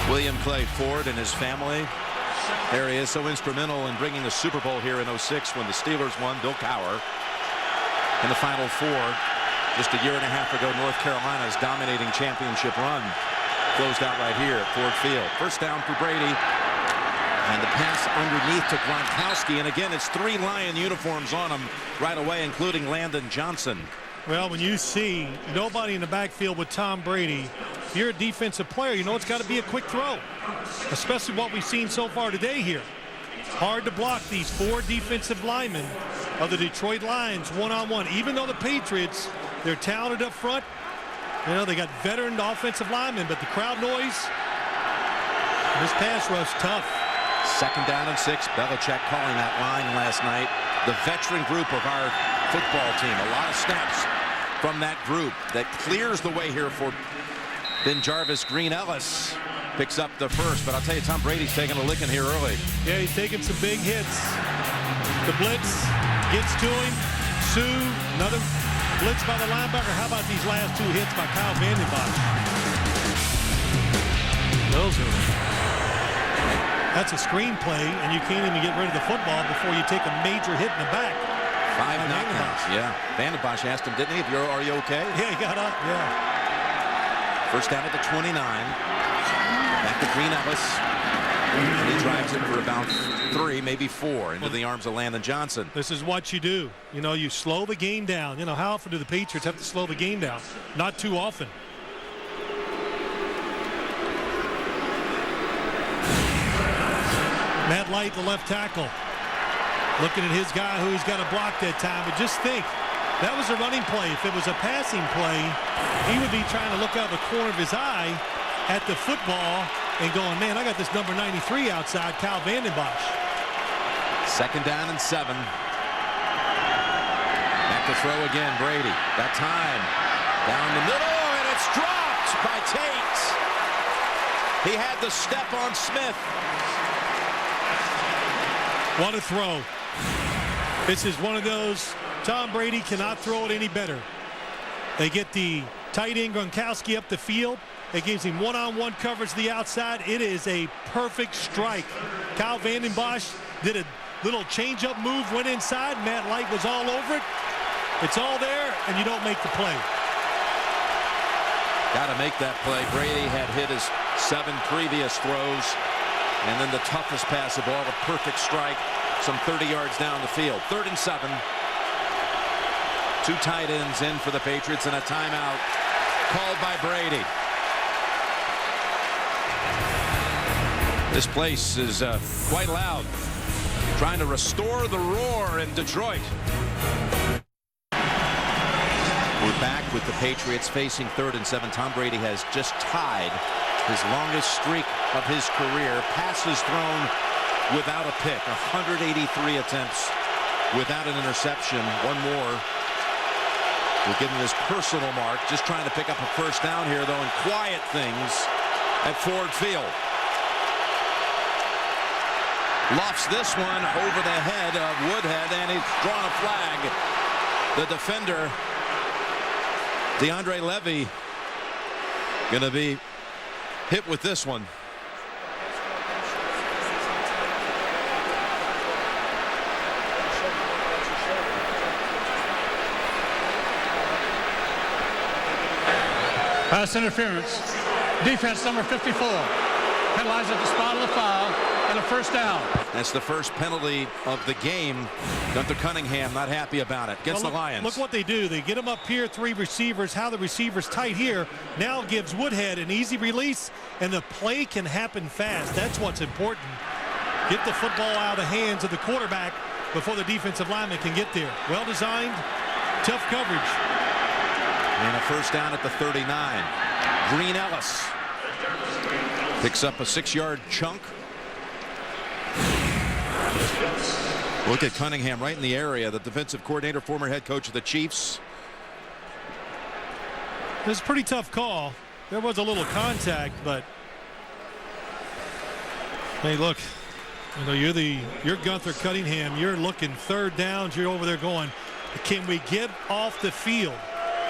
William Clay Ford and his family. There he is, so instrumental in bringing the Super Bowl here in '06 when the Steelers won. Bill Cowher in the Final Four. Just a year and a half ago, North Carolina's dominating championship run closed out right here at Ford Field. First down for Brady. And the pass underneath to Gronkowski. And again, it's 3 Lion uniforms on him right away, including Landon Johnson. Well, when you see nobody in the backfield with Tom Brady, you're a defensive player, you know it's got to be a quick throw, especially what we've seen so far today here. Hard to block these 4 defensive linemen of the Detroit Lions one-on-one. Even though the Patriots, they're talented up front, you know, they got veteran offensive linemen, but the crowd noise, this pass rush tough. 2nd down and 6. Belichick calling that line last night. The veteran group of our football team. A lot of snaps from that group that clears the way here for Ben Jarvis. Green Ellis picks up the first, but I'll tell you, Tom Brady's taking a licking here early. Yeah, he's taking some big hits. The blitz gets to him. Sue, another blitz by the linebacker. How about these last 2 hits by Kyle Vandenbosch? That's a screenplay, and you can't even get rid of the football before you take a major hit in the back. 5 knockdowns. Yeah. Vandenbosch asked him, didn't he, are you okay? Yeah, he got up. Yeah. First down at the 29. Back to Green Ellis. And he drives it for about 3, maybe 4 into the arms of Landon Johnson. This is what you do. You know, you slow the game down. You know, how often do the Patriots have to slow the game down? Not too often. Matt Light, the left tackle, looking at his guy who he's got to block that time. But just think, that was a running play. If it was a passing play, he would be trying to look out the corner of his eye at the football and going, man, I got this number 93 outside, Kyle Vandenbosch. 2nd down and 7. Back to throw again, Brady. That time down the middle, and it's dropped by Tate. He had the step on Smith. What a throw. This is one of those, Tom Brady cannot throw it any better. They get the tight end Gronkowski up the field. It gives him one-on-one coverage to the outside. It is a perfect strike. Kyle Vandenbosch did a little change-up move, went inside. Matt Light was all over it. It's all there, and you don't make the play. Got to make that play. Brady had hit his 7 previous throws. And then the toughest pass of all, a perfect strike, some 30 yards down the field. 3rd and 7. 2 tight ends in for the Patriots and a timeout called by Brady. This place is quite loud, trying to restore the roar in Detroit. We're back with the Patriots facing 3rd and 7. Tom Brady has just tied his longest streak of his career. Passes thrown without a pick. 183 attempts without an interception. One more will give him his personal mark. Just trying to pick up a first down here, though, and quiet things at Ford Field. Lofts this one over the head of Woodhead, and he's drawn a flag. The defender, DeAndre Levy, going to be hit with this one. Pass interference. Defense number 54. Penalized at the spot of the foul and a first down. That's the first penalty of the game. Gunther Cunningham not happy about it. Against the Lions. Look what they do. They get them up here, 3 receivers. How the receivers tight here now gives Woodhead an easy release, and the play can happen fast. That's what's important. Get the football out of the hands of the quarterback before the defensive lineman can get there. Well designed, tough coverage. And a first down at the 39. Green Ellis picks up a 6-yard chunk. Look at Cunningham right in the area. The defensive coordinator, former head coach of the Chiefs. It was a pretty tough call. There was a little contact, but hey, look, you know, you're Gunther Cunningham. You're looking 3rd downs. You're over there going, can we get off the field?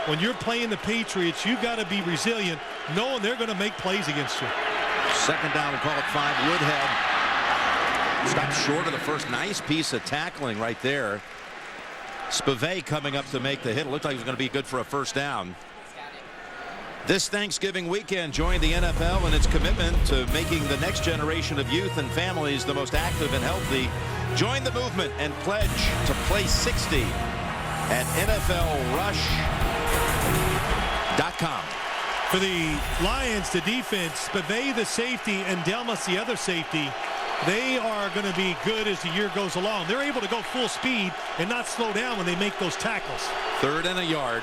When you're playing the Patriots, you got to be resilient, knowing they're going to make plays against you. 2nd down, we'll call it 5. Woodhead stopped short of the first. Nice piece of tackling right there. Spivey coming up to make the hit. It looked like it was going to be good for a first down. This Thanksgiving weekend, join the NFL in its commitment to making the next generation of youth and families the most active and healthy. Join the movement and pledge to play 60 at NFLRush.com. For the Lions, the defense, Bavay the safety and Delmas the other safety, they are going to be good as the year goes along. They're able to go full speed and not slow down when they make those tackles. 3rd and a yard.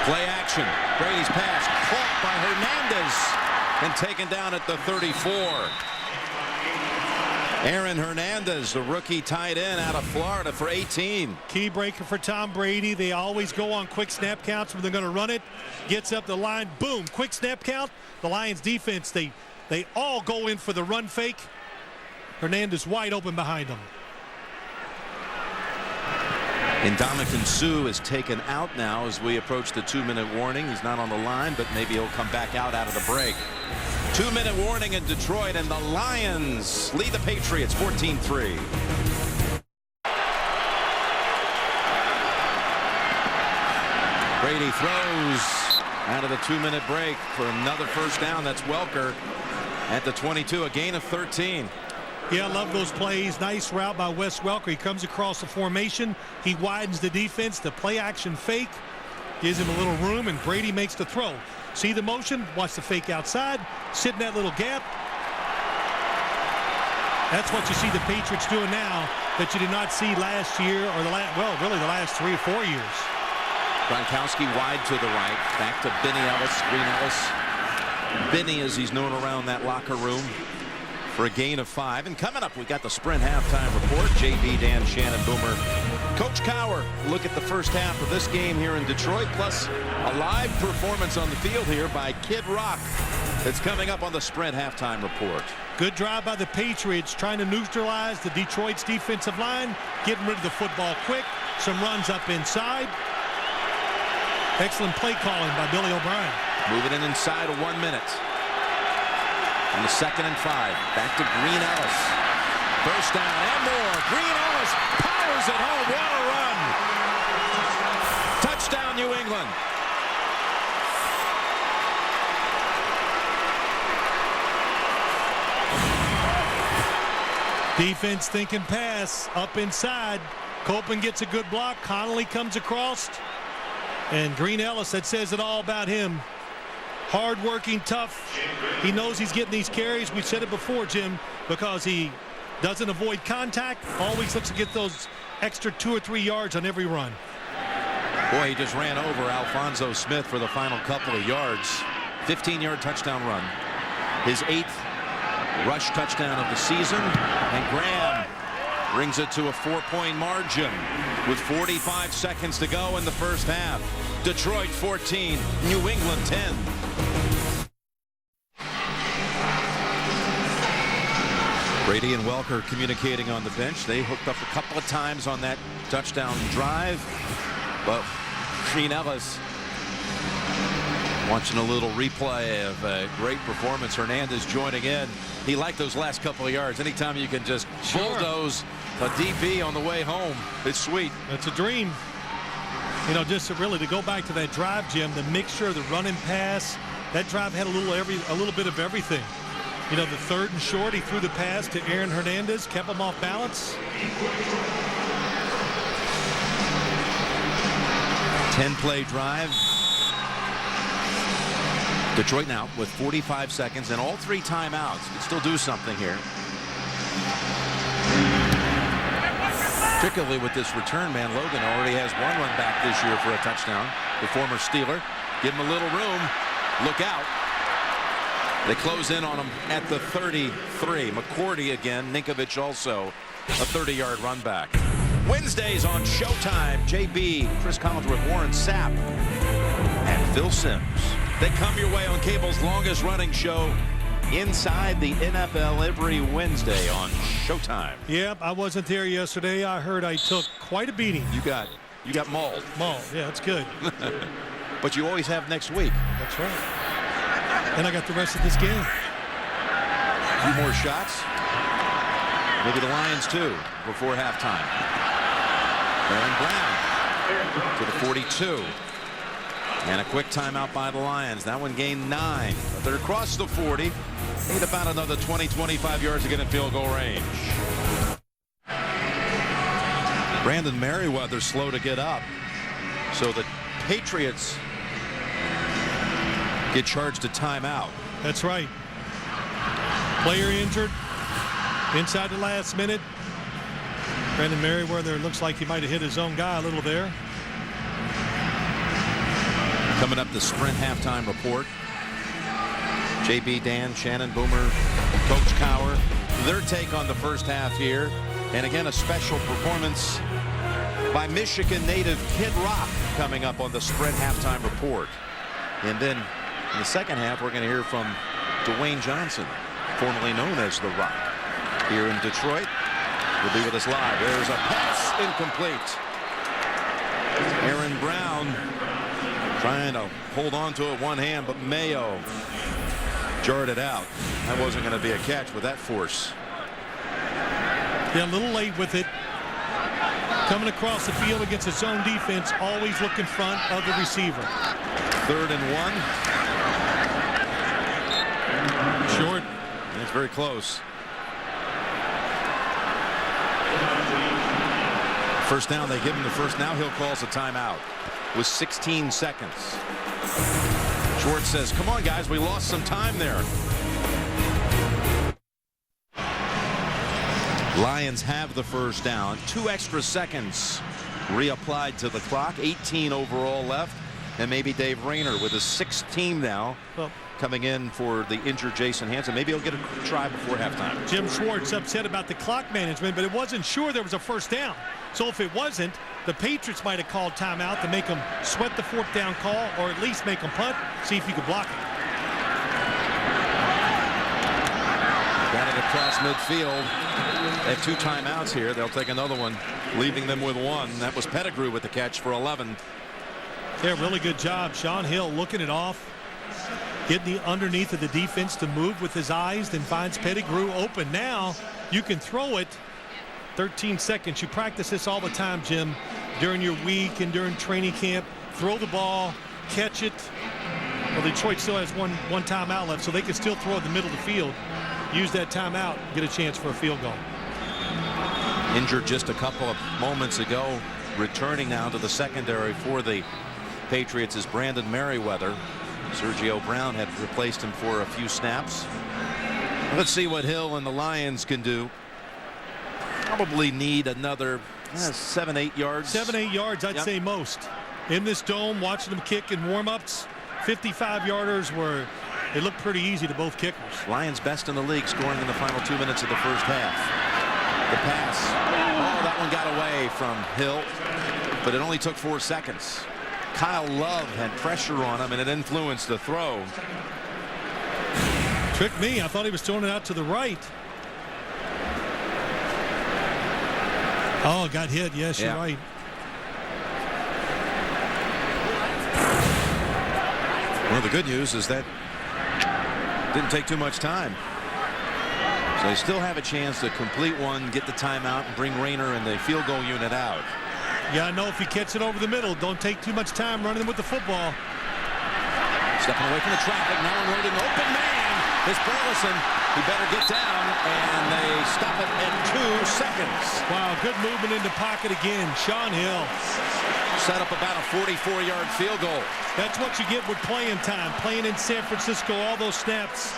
Play action. Brady's pass caught by Hernandez and taken down at the 34. Aaron Hernandez, the rookie tight end out of Florida for 18. Key breaker for Tom Brady. They always go on quick snap counts when they're going to run it. Gets up the line, boom, quick snap count. The Lions defense, they all go in for the run fake. Hernandez wide open behind them. Ndamukong Suh is taken out now as we approach the 2-minute warning. He's not on the line, but maybe he'll come back out of the break. 2-minute warning in Detroit, and the Lions lead the Patriots 14-3. Brady throws out of the 2-minute break for another first down. That's Welker at the 22, a gain of 13. Yeah, I love those plays. Nice route by Wes Welker. He comes across the formation. He widens the defense. The play action fake gives him a little room, and Brady makes the throw. See the motion? Watch the fake outside. Sit in that little gap. That's what you see the Patriots doing now that you did not see last year or the last 3 or 4 years. Gronkowski wide to the right. Back to Benny Ellis. Green Ellis. Benny, as he's known around that locker room, for a gain of 5. And coming up, we got the Sprint halftime report. JB, Dan, Shannon, Boomer, Coach Cowher. Look at the first half of this game here in Detroit, plus a live performance on the field here by Kid Rock. That's coming up on the Sprint halftime report. Good drive by the Patriots, trying to neutralize the Detroit's defensive line, getting rid of the football quick. Some runs up inside. Excellent play calling by Billy O'Brien. Moving in inside of 1 minute. On the 2nd and 5. Back to Green Ellis. First down and more. Green Ellis powers it home. What a run. Touchdown, New England. Defense thinking pass. Up inside. Copeland gets a good block. Connolly comes across. And Green Ellis, that says it all about him. Hard-working, tough. He knows he's getting these carries. We said it before, Jim, because he doesn't avoid contact. Always looks to get those extra 2 or 3 yards on every run. Boy, he just ran over Alphonso Smith for the final couple of yards. 15-yard touchdown run. His 8th rush touchdown of the season. And Graham brings it to a 4-point margin with 45 seconds to go in the first half. Detroit 14, New England 10. Brady and Welker communicating on the bench. They hooked up a couple of times on that touchdown drive, but Green Ellis watching a little replay of a great performance. Hernandez joining in. He liked those last couple of yards. Anytime you can just bulldoze a DB on the way home, it's sweet. It's a dream. You know, just to go back to that drive, Jim, the mixture of the run and pass, that drive had a little bit of everything. You know, the 3rd and short, he threw the pass to Aaron Hernandez, kept him off balance. 10-play drive. Detroit now with 45 seconds and all 3 timeouts. Can still do something here. Particularly with this return man, Logan already has 1 run back this year for a touchdown. The former Steeler. Give him a little room. Look out. They close in on him at the 33. McCourty again. Ninkovich also a 30-yard run back. Wednesdays on Showtime. JB, Chris Collinsworth, Warren Sapp, and Phil Simms. They come your way on cable's longest running show inside the NFL every Wednesday on Showtime. Yep, I wasn't there yesterday. I heard I took quite a beating. You got mauled. Mauled, yeah, that's good. But you always have next week. That's right. And I got the rest of this game. A few more shots. Maybe the Lions too before halftime. Baron Brown to the 42. And a quick timeout by the Lions. That one gained 9. But they're across the 40. Need about another 20-25 yards to get in field goal range. Brandon Merriweather slow to get up. So the Patriots get charged a timeout. That's right. Player injured inside the last minute. Brandon Merriweather looks like he might have hit his own guy a little there. Coming up, the Sprint halftime report. JB, Dan, Shannon, Boomer, Coach Cowher, their take on the first half here. And again, a special performance by Michigan native Kid Rock coming up on the Sprint halftime report. And then in the second half, we're going to hear from Dwayne Johnson, formerly known as The Rock, here in Detroit. Will be with us live. There's a pass incomplete. Aaron Brown trying to hold on to it one hand, but Mayo jarred it out. That wasn't going to be a catch with that force. Yeah, a little late with it. Coming across the field against its own defense, always look in front of the receiver. 3rd and 1. Short. That's very close. First down, they give him the first. Now Hill calls a timeout with 16 seconds. Schwartz says, come on, guys, we lost some time there. Lions have the first down. 2 extra seconds reapplied to the clock. 18 overall left. And maybe Dave Rayner with his 6th team now coming in for the injured Jason Hansen. Maybe he'll get a try before halftime. Jim Schwartz upset about the clock management, but it wasn't sure there was a first down. So if it wasn't, the Patriots might have called timeout to make them sweat the 4th down call, or at least make them punt, see if you could block it. Got it across midfield. They have 2 timeouts here. They'll take another one, leaving them with 1. That was Pettigrew with the catch for 11. Yeah, really good job. Sean Hill looking it off, getting the underneath of the defense to move with his eyes, then finds Pettigrew open. Now you can throw it. 13 seconds. You practice this all the time, Jim, during your week and during training camp. Throw the ball, catch it. Well, Detroit still has one timeout left, so they can still throw it in the middle of the field. Use that timeout, get a chance for a field goal. Injured just a couple of moments ago. Returning now to the secondary for the Patriots is Brandon Merriweather. Sergio Brown had replaced him for a few snaps. Let's see what Hill and the Lions can do. Probably need another 7-8 yards. 7-8 yards, I'd say most. In this dome, watching them kick in warm-ups, 55-yarders were, they look pretty easy to both kickers. Lions best in the league, scoring in the final 2 minutes of the first half. The pass. Oh, that one got away from Hill, but it only took 4 seconds. Kyle Love had pressure on him, and it influenced the throw. Tricked me. I thought he was throwing it out to the right. Oh, got hit. Yes, you're right. Well, the good news is that didn't take too much time. So they still have a chance to complete one, get the timeout, and bring Rayner and the field goal unit out. Yeah, I know if you catch it over the middle, don't take too much time running with the football. Stepping away from the traffic, now unloading open man. It's Burleson. He better get down, and they stop it in 2 seconds. Wow, good movement in the pocket again. Sean Hill. Set up about a 44-yard field goal. That's what you get with playing time. Playing in San Francisco, all those snaps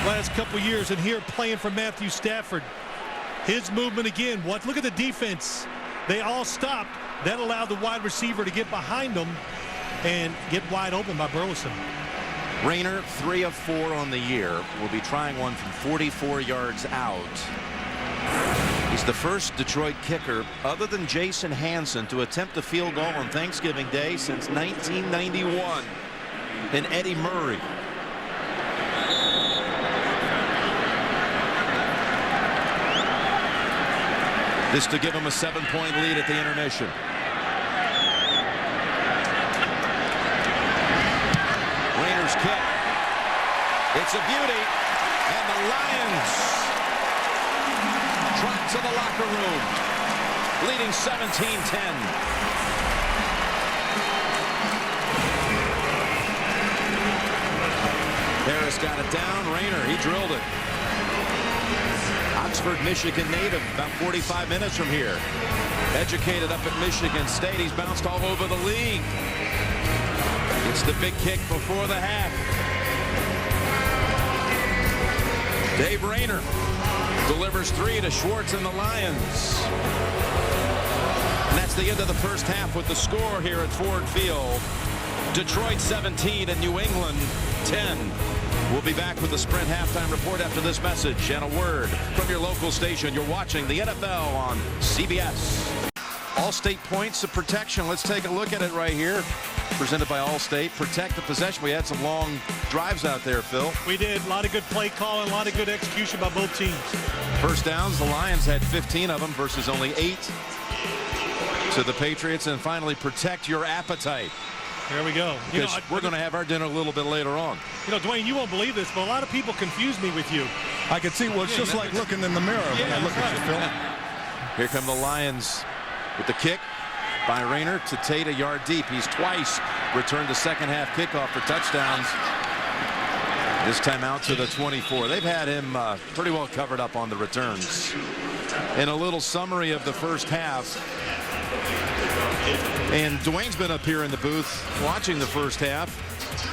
last couple years, and here playing for Matthew Stafford. His movement again. Look at the defense. They all stopped. That allowed the wide receiver to get behind them and get wide open by Burleson. Rayner, 3 of 4 on the year, will be trying one from 44 yards out. He's the first Detroit kicker, other than Jason Hansen, to attempt a field goal on Thanksgiving Day since 1991. And Eddie Murray. This to give him a 7-point lead at the intermission. Rayner's kick. It's a beauty. And the Lions trot to the locker room, leading 17-10. Harris got it down. Rayner, he drilled it. Oxford, Michigan native, about 45 minutes from here. Educated up at Michigan State. He's bounced all over the league. It's the big kick before the half. Dave Rayner delivers 3 to Schwartz and the Lions. And that's the end of the first half with the score here at Ford Field. Detroit 17 and New England 10. We'll be back with the Sprint halftime report after this message and a word from your local station. You're watching the NFL on CBS. Allstate points of protection. Let's take a look at it right here. Presented by Allstate. Protect the possession. We had some long drives out there, Phil. We did. A lot of good play calling, a lot of good execution by both teams. First downs, the Lions had 15 of them versus only 8 to the Patriots. And finally, protect your appetite. There we go. Because we're going to have our dinner a little bit later on. You know, Dwayne, you won't believe this, but a lot of people confuse me with you. I can see. Well, it's just like looking in the mirror when I look at you, Phil. Here come the Lions with the kick by Rayner to Tate, a yard deep. He's twice returned the second half kickoff for touchdowns. This time out to the 24. They've had him pretty well covered up on the returns. And a little summary of the first half. And Dwayne's been up here in the booth watching the first half.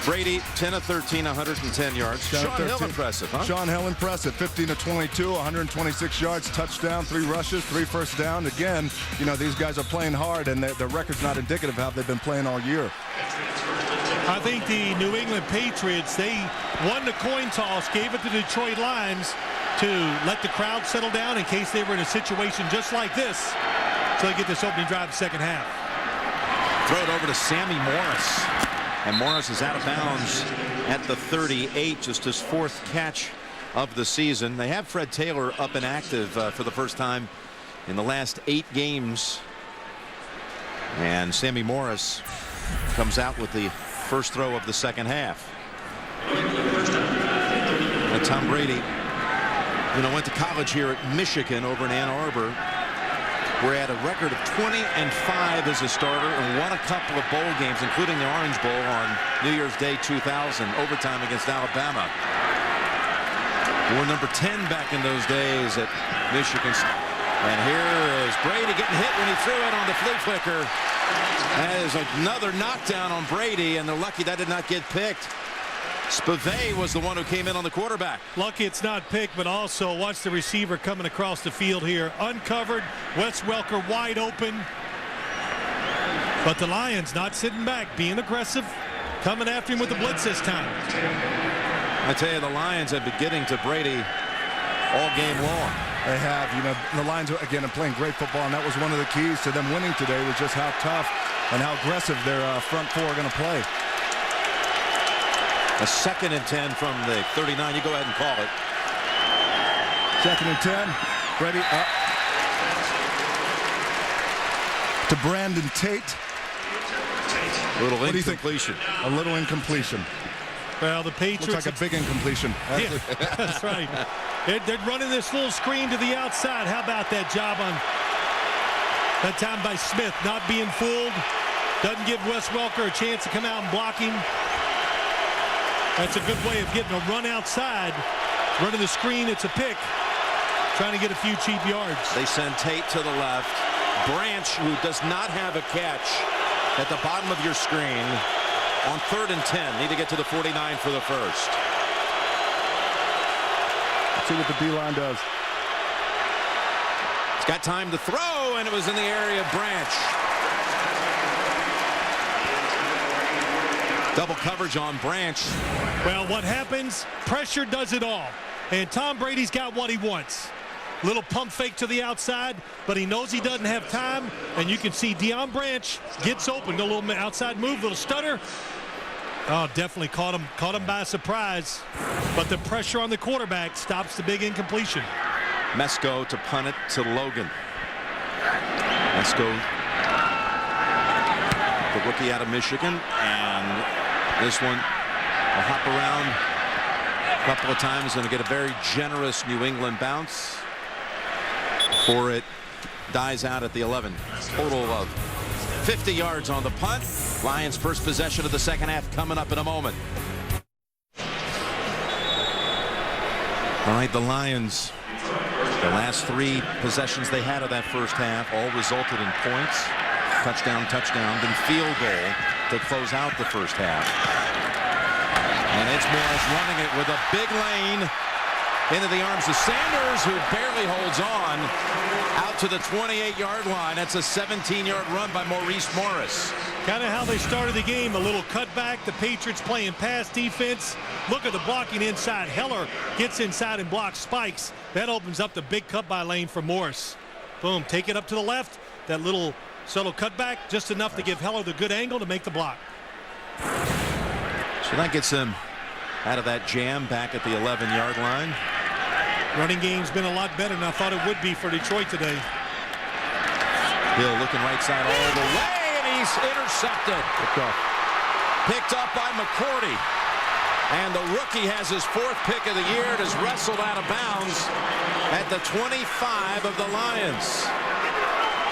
Brady 10 of 13, 110 yards. Sean Hill impressive, huh? Sean Hill impressive. 15 of 22, 126 yards, touchdown, 3 rushes, 3 first down. Again, you know, these guys are playing hard, and their record's not indicative of how they've been playing all year. I think the New England Patriots, they won the coin toss, gave it to the Detroit Lions to let the crowd settle down in case they were in a situation just like this. So they get this opening drive second half. Throw it over to Sammy Morris. And Morris is out of bounds at the 38, just his 4th catch of the season. They have Fred Taylor up and active for the first time in the last 8 games. And Sammy Morris comes out with the first throw of the second half. And Tom Brady, you know, went to college here at Michigan over in Ann Arbor. We're at a record of 20-5 as a starter and won a couple of bowl games, including the Orange Bowl on New Year's Day 2000, overtime against Alabama. Wore number 10 back in those days at Michigan. And here is Brady getting hit when he threw it on the flea flicker. That is another knockdown on Brady, and they're lucky that did not get picked. Spivey was the one who came in on the quarterback. Lucky it's not picked, but also watch the receiver coming across the field here. Uncovered. Wes Welker wide open. But the Lions not sitting back, being aggressive, coming after him with the blitz this time. I tell you, the Lions have been getting to Brady all game long. They have. You know, the Lions, again, are playing great football, and that was one of the keys to them winning today, was just how tough and how aggressive their front 4 are going to play. A 2nd and 10 from the 39. You go ahead and call it. 2nd and 10. Brady up to Brandon Tate. Little incompletion. A little incompletion. Well, the Patriots. Looks like a big incompletion. Yeah, that's right. They're running this little screen to the outside. How about that job on that time by Smith, not being fooled? Doesn't give Wes Welker a chance to come out and block him. That's a good way of getting a run outside. Running the screen, it's a pick. Trying to get a few cheap yards. They send Tate to the left. Branch, who does not have a catch at the bottom of your screen, on 3rd and 10. Need to get to the 49 for the first. Let's see what the D-line does. He's got time to throw, and it was in the area of Branch. Double coverage on Branch. Well, what happens? Pressure does it all. And Tom Brady's got what he wants. Little pump fake to the outside, but he knows he doesn't have time. And you can see Deion Branch gets open. A little outside move, little stutter. Oh, definitely caught him by surprise. But the pressure on the quarterback stops the big incompletion. Mesko to punt it to Logan. Mesko, the rookie out of Michigan, and this one will hop around a couple of times and get a very generous New England bounce before it dies out at the 11. Total of 50 yards on the punt. Lions' first possession of the second half coming up in a moment. All right, the Lions, the last 3 possessions they had of that first half all resulted in points. Touchdown, touchdown, then field goal. to close out the first half. And it's Morris running it with a big lane into the arms of Sanders, who barely holds on out to the 28-yard line. That's a 17-yard run by Maurice Morris. Kind of how they started the game, a little cutback. The Patriots playing pass defense. Look at the blocking inside. Heller gets inside and blocks Spikes. That opens up the big cut-by lane for Morris. Boom, take it up to the left. That little subtle cutback, just enough to give Heller the good angle to make the block. So that gets him out of that jam back at the 11-yard line. Running game's been a lot better than I thought it would be for Detroit today. Hill looking right side all the way, and he's intercepted. Picked up by McCourty. And the rookie has his 4th pick of the year. It is wrestled out of bounds at the 25 of the Lions.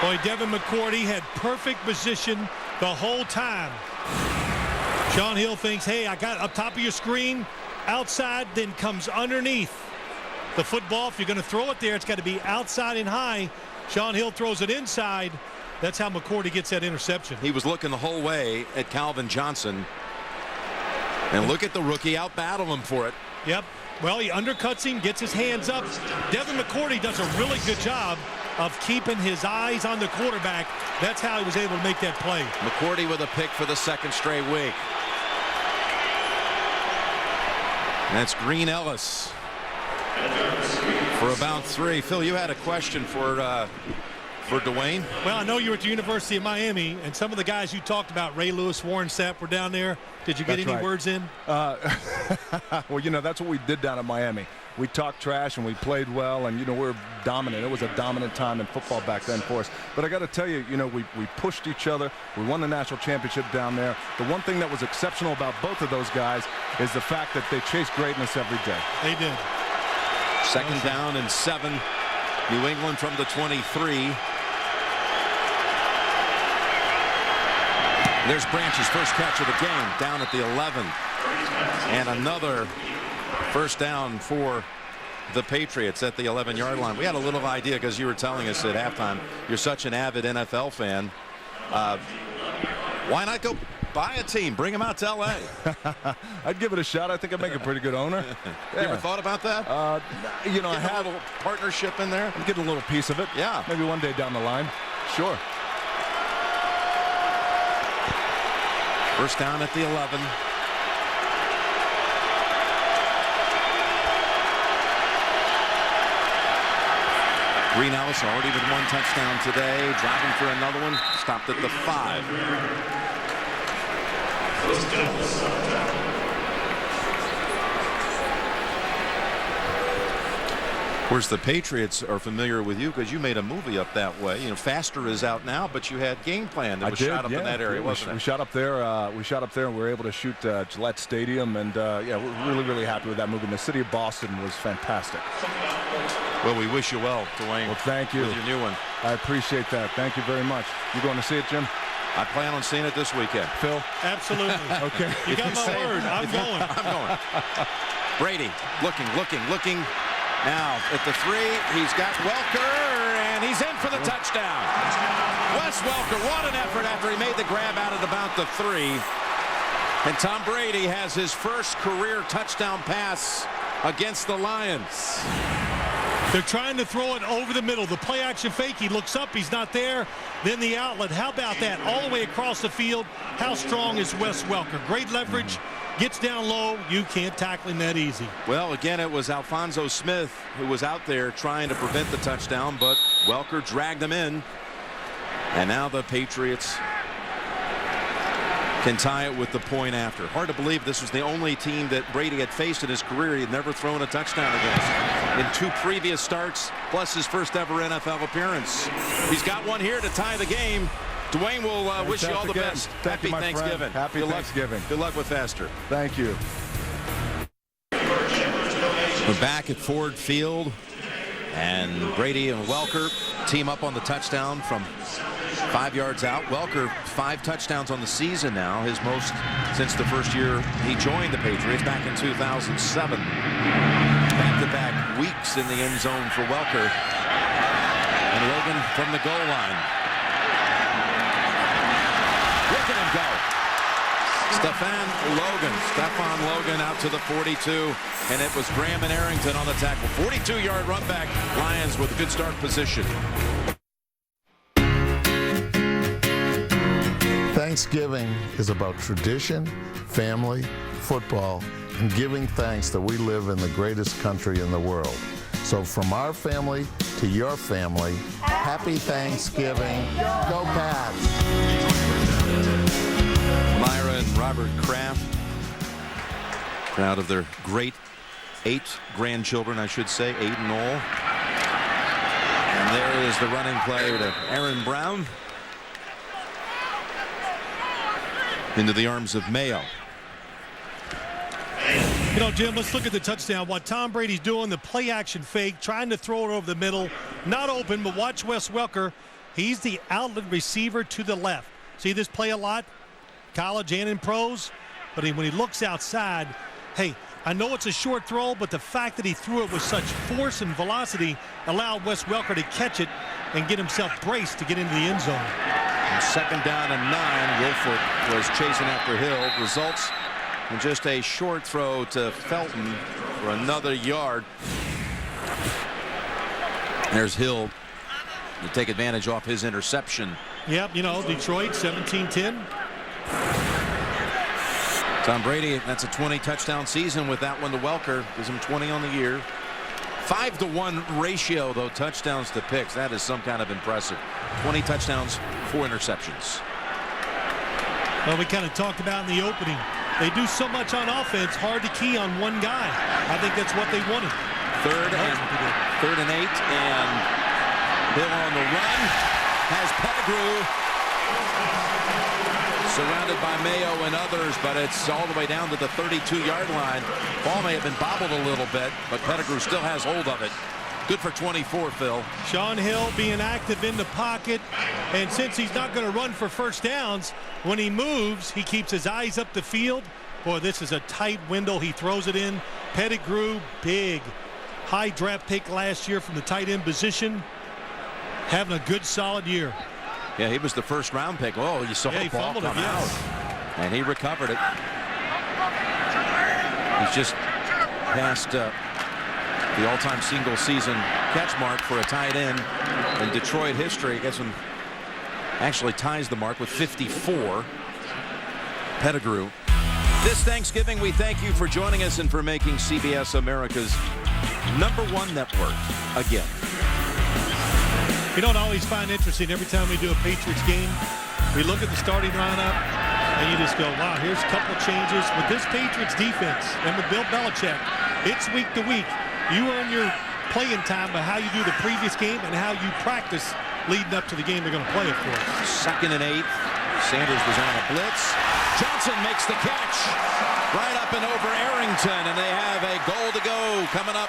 Boy, Devin McCourty had perfect position the whole time. Sean Hill thinks, hey, I got up top of your screen, outside, then comes underneath the football. If you're going to throw it there, it's got to be outside and high. Sean Hill throws it inside. That's how McCourty gets that interception. He was looking the whole way at Calvin Johnson. And look at the rookie out-battle him for it. Yep. Well, he undercuts him, gets his hands up. Devin McCourty does a really good job of keeping his eyes on the quarterback. That's how he was able to make that play. McCourty with a pick for the 2nd straight week. And that's Green Ellis for about 3. Phil, you had a question for Dwayne. Well, I know you were at the University of Miami, and some of the guys you talked about, Ray Lewis, Warren Sapp, were down there. Did you get any words in? Well, you know, that's what we did down at Miami. We talked trash and we played well, and, you know, we were dominant. It was a dominant time in football back then for us. But I got to tell you, you know, we pushed each other. We won the national championship down there. The one thing that was exceptional about both of those guys is the fact that they chased greatness every day. They did. 2nd down and 7. New England from the 23. There's Branch's first catch of the game down at the 11. And another first down for the Patriots at the 11-yard line. We had a little idea because you were telling us at halftime you're such an avid NFL fan. Why not go buy a team, bring them out to L.A.? I'd give it a shot. I think I'd make a pretty good owner. You ever thought about that? You know, I have a little partnership in there. I'm getting a little piece of it. Yeah. Maybe one day down the line. Sure. First down at the 11. Green Ellis already with 1 touchdown today. Driving for another one. Stopped at the 5. Of course, the Patriots are familiar with you because you made a movie up that way. You know, Faster is out now, but you had Game Plan that was shot up in that area, wasn't it? We shot up there. And we were able to shoot Gillette Stadium, and yeah, we're really, really happy with that movie. And the city of Boston was fantastic. Well, we wish you well, Dwayne. Well, thank you. With your new one. I appreciate that. Thank you very much. You going to see it, Jim? I plan on seeing it this weekend. Phil? Absolutely. Okay. You got my word. I'm going. I'm going. Brady looking. Now at the 3, he's got Welker, and he's in for the touchdown. Wes Welker, what an effort after he made the grab out at about the 3. And Tom Brady has his first career touchdown pass against the Lions. They're trying to throw it over the middle. The play action fake. He looks up. He's not there. Then the outlet. How about that? All the way across the field. How strong is Wes Welker? Great leverage. Gets down low. You can't tackle him that easy. Well, again, it was Alphonso Smith who was out there trying to prevent the touchdown, but Welker dragged him in. And now the Patriots can tie it with the point after. Hard to believe this was the only team that Brady had faced in his career he had never thrown a touchdown against. In 2 previous starts, plus his first ever NFL appearance. He's got one here to tie the game. Dwayne will wish you all the best. Happy Thanksgiving. Happy Thanksgiving. Good luck with Faster. Thank you. We're back at Ford Field, and Brady and Welker team up on the touchdown from 5 yards out. Welker 5 touchdowns on the season now, his most since the first year he joined the Patriots back in 2007. Back-to-back weeks in the end zone for Welker. And Logan from the goal line. Look at him go. Stephon Logan out to the 42, and it was Graham and Arrington on the tackle. 42-yard run back. Lions with a good start position. Thanksgiving is about tradition, family, football, and giving thanks that we live in the greatest country in the world. So from our family to your family, happy Thanksgiving. Go Pats! Myra and Robert Kraft, proud of their great 8 grandchildren, I should say, 8 in all. And there is the running play to Aaron Brown. Into the arms of Mayo. You know, Jim, let's look at the touchdown. What Tom Brady's doing, the play action fake, trying to throw it over the middle. Not open, but watch Wes Welker. He's the outlet receiver to the left. See this play a lot, college and in pros. But when he looks outside, hey, I know it's a short throw, but the fact that he threw it with such force and velocity allowed Wes Welker to catch it and get himself braced to get into the end zone. And 2nd down and 9. Wilford was chasing after Hill. Results in just a short throw to Felton for another yard. There's Hill to take advantage off his interception. Yep, you know, Detroit 17-10. Tom Brady, that's a 20-touchdown season with that one to Welker. Gives him 20 on the year. 5-to-1 ratio, though, touchdowns to picks. That is some kind of impressive. 20 touchdowns, 4 interceptions. Well, we kind of talked about in the opening. They do so much on offense, hard to key on one guy. I think that's what they wanted. 3rd and 8, and Hill on the run. Has Pettigrew surrounded by Mayo and others, but it's all the way down to the 32-yard line. Ball may have been bobbled a little bit, but Pettigrew still has hold of it. Good for 24, Phil. Sean Hill being active in the pocket, and since he's not going to run for first downs, when he moves, he keeps his eyes up the field. Boy, this is a tight window. He throws it in. Pettigrew, big, high draft pick last year from the tight end position, having a good, solid year. Yeah, he was the 1st round pick. Oh, you saw the ball come out. And he recovered it. He's just passed the all-time single season catch mark for a tight end in Detroit history. Gets him, actually ties the mark with 54. Pettigrew. This Thanksgiving, we thank you for joining us and for making CBS America's #1 network again. You don't always find interesting every time we do a Patriots game. We look at the starting lineup and you just go, wow, here's a couple changes. With this Patriots defense and with Bill Belichick, it's week to week. You earn your playing time by how you do the previous game and how you practice leading up to the game they're going to play, of course. 2nd and 8. Sanders was on a blitz. Johnson makes the catch right up and over Arrington, and they have a goal to go coming up.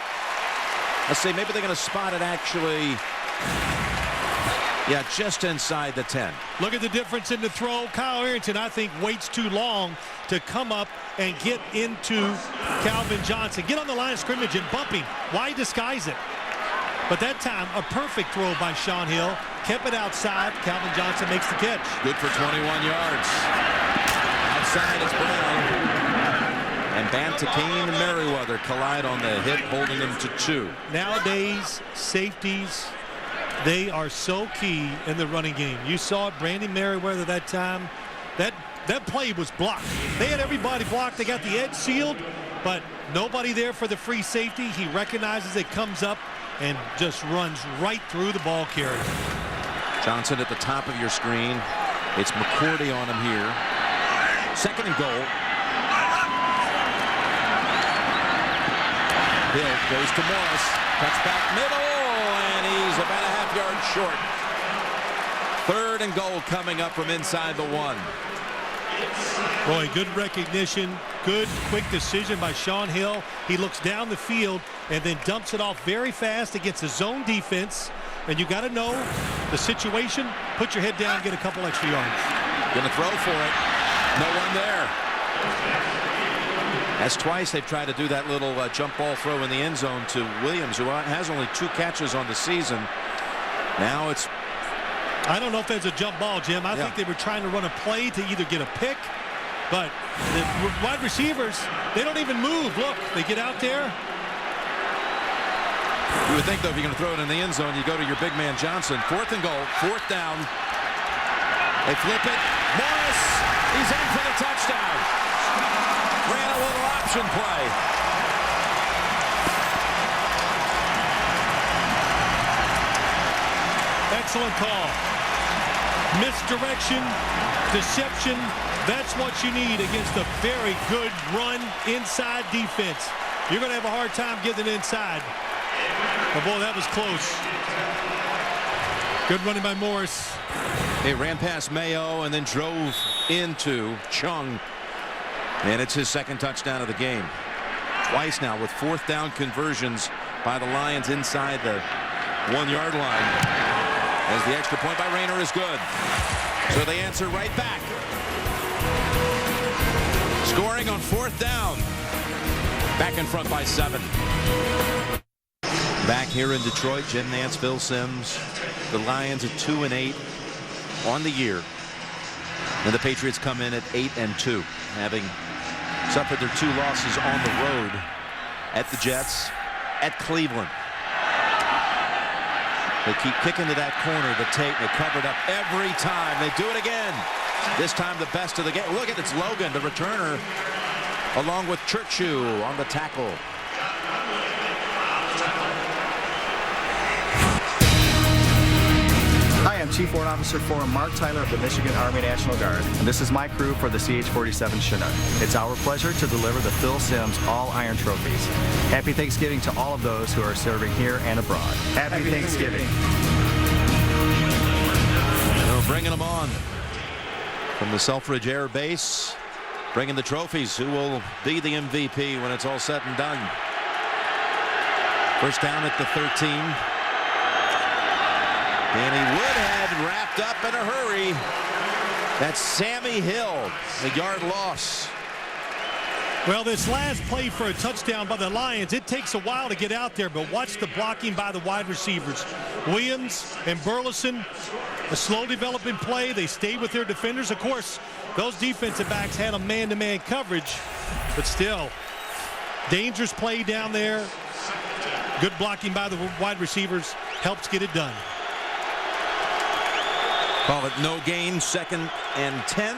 Let's see, maybe they're going to spot it actually. Yeah, just inside the 10. Look at the difference in the throw. Kyle Arrington, I think, waits too long to come up and get into Calvin Johnson. Get on the line of scrimmage and bump him. Why disguise it? But that time, a perfect throw by Sean Hill. Kept it outside. Calvin Johnson makes the catch. Good for 21 yards. Outside is Brown. And Bantakane and Merriweather collide on the hit, holding them to 2. Nowadays, safeties, they are so key in the running game. You saw it, Brandon Merriweather that time. That play was blocked. They had everybody blocked. They got the edge sealed, but nobody there for the free safety. He recognizes it, comes up, and just runs right through the ball carrier. Johnson at the top of your screen. It's McCourty on him here. 2nd and goal. Hill goes to Morris. Cuts back middle, and he's about a half-yard short. 3rd and goal coming up from inside the 1. Boy, good recognition, good quick decision by Sean Hill. He looks down the field and then dumps it off very fast against the zone defense. And you got to know the situation. Put your head down, get a couple extra yards. Gonna throw for it. No one there. That's twice they've tried to do that little jump ball throw in the end zone to Williams, who has only 2 catches on the season. Now it's... I don't know if there's a jump ball, Jim. I think they were trying to run a play to either get a pick But the wide receivers, they don't even move. Look, they get out there. You would think, though, if you're going to throw it in the end zone, you go to your big man Johnson. 4th and goal, 4th down. They flip it. Morris, he's in for the touchdown. Ran a little option play. Excellent call. Misdirection, deception. That's what you need against a very good run inside defense. You're going to have a hard time getting inside. But boy, that was close. Good running by Morris. He ran past Mayo and then drove into Chung. And it's his 2nd touchdown of the game. Twice now with 4th down conversions by the Lions inside the 1-yard line. As the extra point by Rayner is good. So they answer right back. Scoring on 4th down. Back in front by 7. Back here in Detroit, Jim Nance, Phil Simms. The Lions at 2-8 on the year. And the Patriots come in at 8-2, having suffered their 2 losses on the road at the Jets, at Cleveland. They keep kicking to that corner, the tape, they covered up every time. They do it again. This time the best of the game. Look at it's Logan, the returner, along with Churchu on the tackle. Hi, I'm Chief Warrant Officer Foreman Mark Tyler of the Michigan Army National Guard, and this is my crew for the CH-47 Chinook. It's our pleasure to deliver the Phil Simms All-Iron Trophies. Happy Thanksgiving to all of those who are serving here and abroad. Happy Thanksgiving. Well, bringing them on from the Selfridge Air Base, bringing the trophies. Who will be the MVP when it's all said and done? First down at the 13. Danny Woodhead wrapped up in a hurry. That's Sammy Hill, the yard loss. Well, this last play for a touchdown by the Lions, it takes a while to get out there, but watch the blocking by the wide receivers. Williams and Burleson, a slow developing play. They stayed with their defenders. Of course, those defensive backs had a man-to-man coverage, but still, dangerous play down there. Good blocking by the wide receivers helps get it done. Call it no gain, 2nd and 10.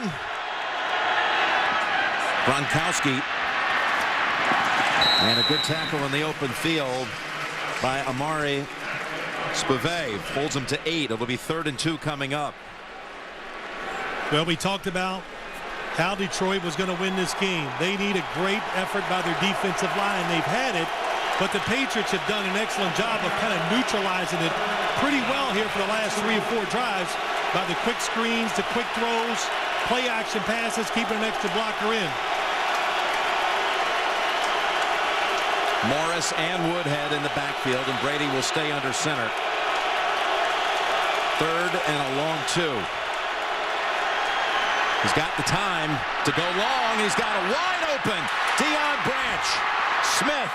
Gronkowski. And a good tackle in the open field by Amari Spivey. Holds him to 8. It'll be 3rd and 2 coming up. Well, we talked about how Detroit was going to win this game. They need a great effort by their defensive line. They've had it, but the Patriots have done an excellent job of kind of neutralizing it pretty well here for the last 3 or 4 drives by the quick screens, the quick throws, play action passes, keeping an extra blocker in. Morris and Woodhead in the backfield, and Brady will stay under center. 3rd and a long 2. He's got the time to go long. He's got a wide open Deion Branch. Smith,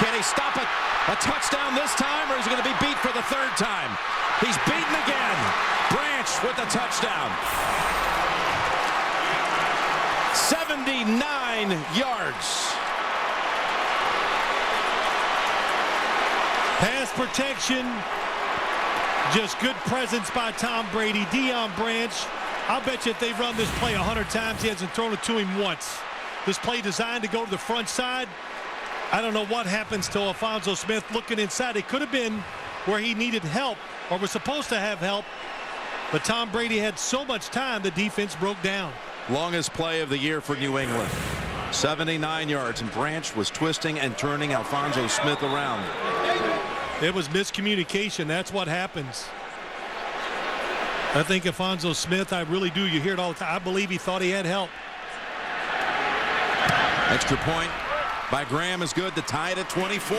can he stop it? A touchdown this time, or is he going to be beat for the 3rd time? He's beaten again. Branch with the touchdown. 79 yards. Pass protection. Just good presence by Tom Brady. Deion Branch, I'll bet you if they run this play 100 times, he hasn't thrown it to him once. This play designed to go to the front side. I don't know what happens to Alfonso Smith looking inside. It could have been where he needed help or was supposed to have help. But Tom Brady had so much time, the defense broke down. Longest play of the year for New England. 79 yards, and Branch was twisting and turning Alfonso Smith around. It was miscommunication. That's what happens. I think Alfonso Smith, I really do. You hear it all the time. I believe he thought he had help. Extra point by Graham is good to tie it at 24.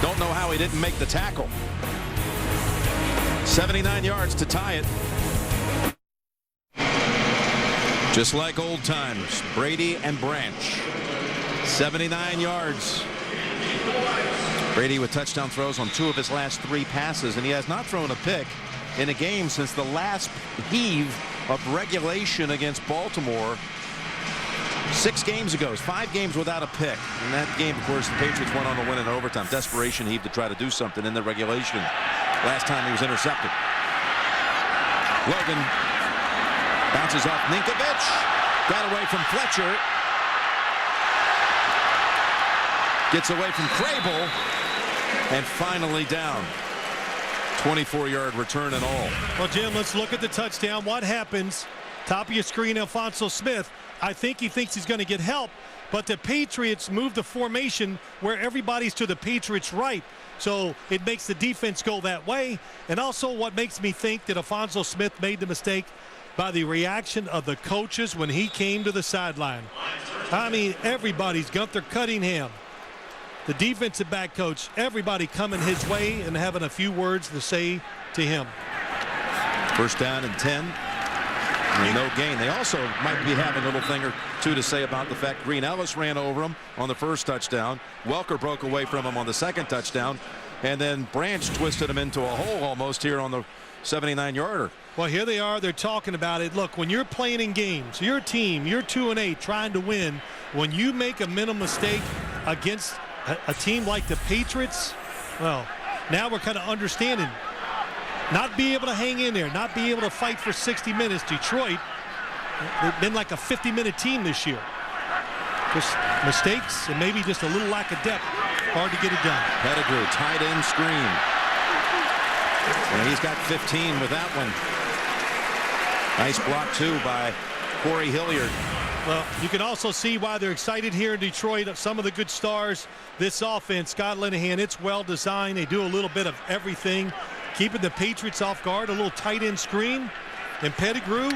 Don't know how he didn't make the tackle. 79 yards to tie it. Just like old times, Brady and Branch. 79 yards. Brady with touchdown throws on 2 of his last 3 passes, and he has not thrown a pick in a game since the last heave of regulation against Baltimore 6 games ago, 5 games without a pick. In that game, of course, the Patriots went on to win in overtime. Desperation heaved to try to do something in the regulation. Last time he was intercepted. Logan bounces off Ninkovich. Got away from Fletcher. Gets away from Crable. And finally down. 24-yard return and all. Well, Jim, let's look at the touchdown. What happens? Top of your screen, Alphonso Smith. I think he thinks he's going to get help, but the Patriots move the formation where everybody's to the Patriots' right. So it makes the defense go that way. And also what makes me think that Alphonso Smith made the mistake by the reaction of the coaches when he came to the sideline. I mean, everybody's Gunther Cunningham, the defensive back coach, everybody coming his way and having a few words to say to him. First down and 10. No gain. They also might be having a little thing or two to say about the fact Green Ellis ran over him on the first touchdown. Welker broke away from him on the second touchdown. And then Branch twisted him into a hole almost here on the 79-yarder. Well, here they are. They're talking about it. Look, when you're playing in games, your team, you're 2-8 trying to win. When you make a mental mistake against a team like the Patriots, well, now we're kind of understanding. Not be able to hang in there, not be able to fight for 60 minutes. Detroit, they've been like a 50-minute team this year. Just mistakes and maybe just a little lack of depth. Hard to get it done. Pettigrew, tight end screen. And he's got 15 with that one. Nice block, too, by Corey Hilliard. Well, you can also see why they're excited here in Detroit. Some of the good stars, this offense, Scott Linehan, it's well designed. They do a little bit of everything, keeping the Patriots off guard. A little tight end screen. And Pettigrew,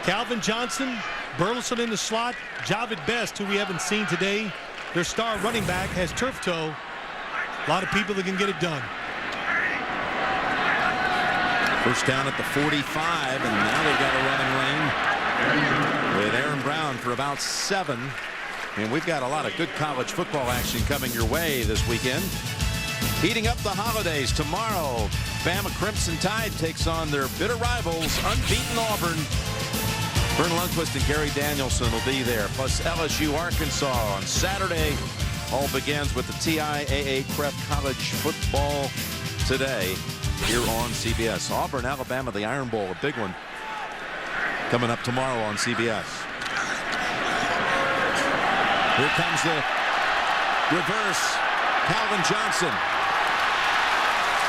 Calvin Johnson, Burleson in the slot. Javid Best, who we haven't seen today, their star running back, has turf toe. A lot of people that can get it done. First down at the 45, and now they've got a running lane with Aaron Brown for about 7. And we've got a lot of good college football action coming your way this weekend. Heating up the holidays tomorrow, Bama Crimson Tide takes on their bitter rivals, unbeaten Auburn. Vern Lundquist and Gary Danielson will be there, plus LSU Arkansas on Saturday. All begins with the TIAA Prep College Football today here on CBS. Auburn, Alabama, the Iron Bowl, a big one coming up tomorrow on CBS. Here comes the reverse. Calvin Johnson.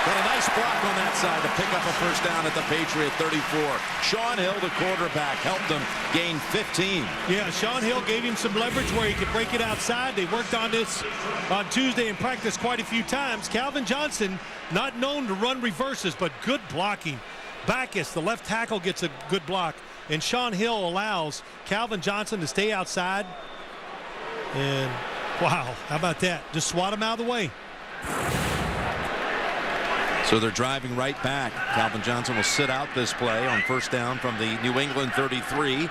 Got a nice block on that side to pick up a first down at the Patriot 34. Sean Hill, the quarterback, helped them gain 15. Yeah, Sean Hill gave him some leverage where he could break it outside. They worked on this on Tuesday in practice quite a few times. Calvin Johnson, not known to run reverses, but good blocking. Backus, the left tackle, gets a good block. And Sean Hill allows Calvin Johnson to stay outside. And, wow, how about that? Just swat him out of the way. So they're driving right back. Calvin Johnson will sit out this play on first down from the New England 33.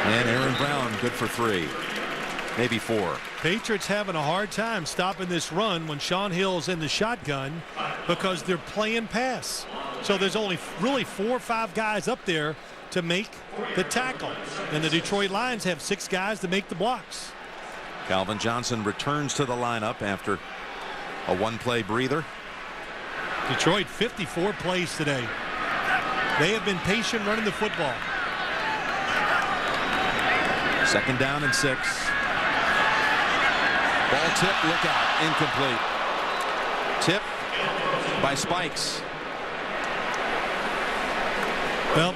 And Aaron Brown good for 3. Maybe 4. Patriots having a hard time stopping this run when Sean Hill's in the shotgun because they're playing pass. So there's only really 4 or 5 guys up there to make the tackle. And the Detroit Lions have 6 guys to make the blocks. Calvin Johnson returns to the lineup after a 1-play breather. Detroit 54 plays today. They have been patient running the football. Second down and 6. Ball tip, look out, incomplete. Tip by Spikes. Well,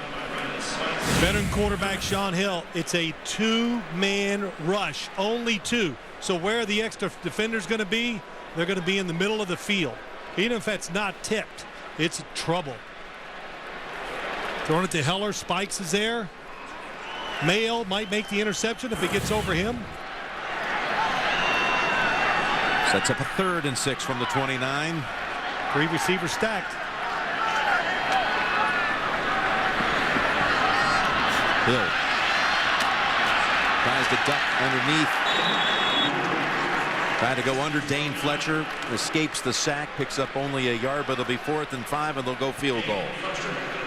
veteran quarterback Sean Hill, it's a 2-man rush, only 2. So where are the extra defenders going to be? They're going to be in the middle of the field. Even if that's not tipped, it's trouble. Throwing it to Heller. Spikes is there. Mayo might make the interception if it gets over him. Sets up a 3rd and 6 from the 29. 3 receivers stacked. Hill tries to duck underneath. Trying to go under Dane Fletcher. Escapes the sack. Picks up only a yard, but it'll be 4th and 5, and they'll go field goal.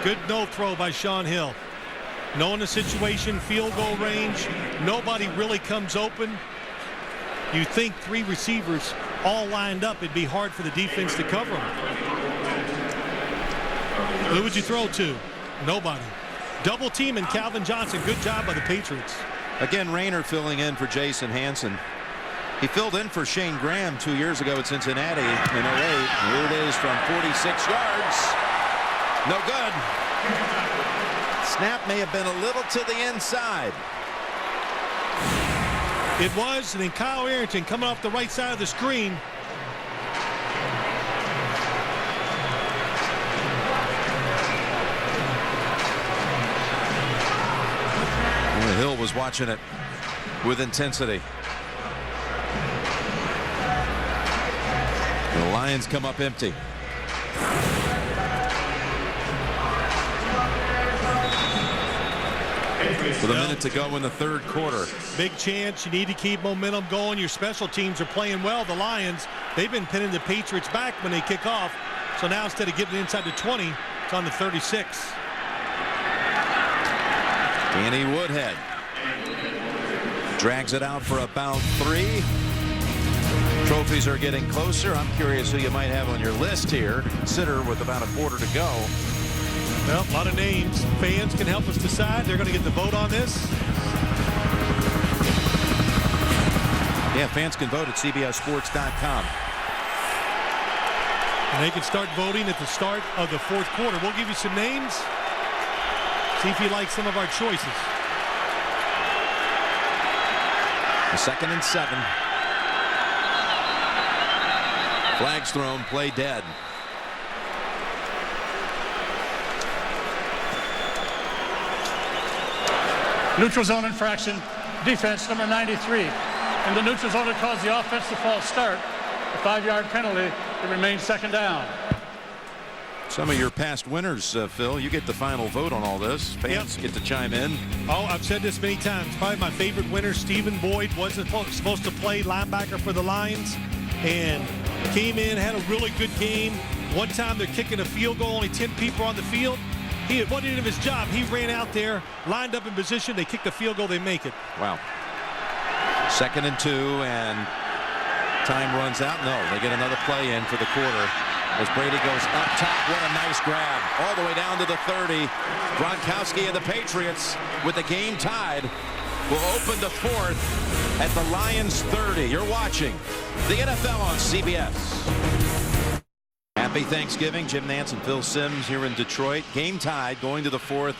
Good no throw by Sean Hill. knowing the situation, field goal range, nobody really comes open. You think 3 receivers all lined up, it'd be hard for the defense to cover them. Who would you throw to? Nobody. Double teaming Calvin Johnson. Good job by the Patriots. Again, Rayner filling in for Jason Hansen. He filled in for Shane Graham 2 years ago at Cincinnati in 08. Here it is from 46 yards. No good. Snap may have been a little to the inside. It was, and then Kyle Arrington coming off the right side of the screen. Hill was watching it with intensity. The Lions come up empty. With a minute to go in the third quarter. Big chance. You need to keep momentum going. Your special teams are playing well. The Lions, they've been pinning the Patriots back when they kick off. So now instead of getting inside the 20, it's on the 36. Danny Woodhead drags it out for about 3. Trophies are getting closer. I'm curious who you might have on your list here to consider with about a quarter to go. Well, a lot of names. Fans can help us decide. They're going to get the vote on this. Yeah, fans can vote at CBSSports.com. And they can start voting at the start of the fourth quarter. We'll give you some names. See if you like some of our choices. A 2nd and 7. Flags thrown, play dead. Neutral zone infraction, defense number 93. In the neutral zone, it caused the offense to false start. A 5-yard penalty. It remains 2nd down. Some of your past winners, Phil, you get the final vote on all this. Fans get to chime in. Oh, I've said this many times. Probably my favorite winner, Stephen Boyd, wasn't supposed to play linebacker for the Lions and came in, had a really good game. One time they're kicking a field goal, only 10 people on the field. He wasn't end of his job. He ran out there, lined up in position. They kick the field goal, they make it. Wow. 2nd and 2, and time runs out. No, they get another play in for the quarter. As Brady goes up top, what a nice grab. All the way down to the 30. Gronkowski and the Patriots with the game tied will open the fourth at the Lions 30. You're watching the NFL on CBS. Happy Thanksgiving. Jim Nantz and Phil Simms here in Detroit. Game tied going to the fourth,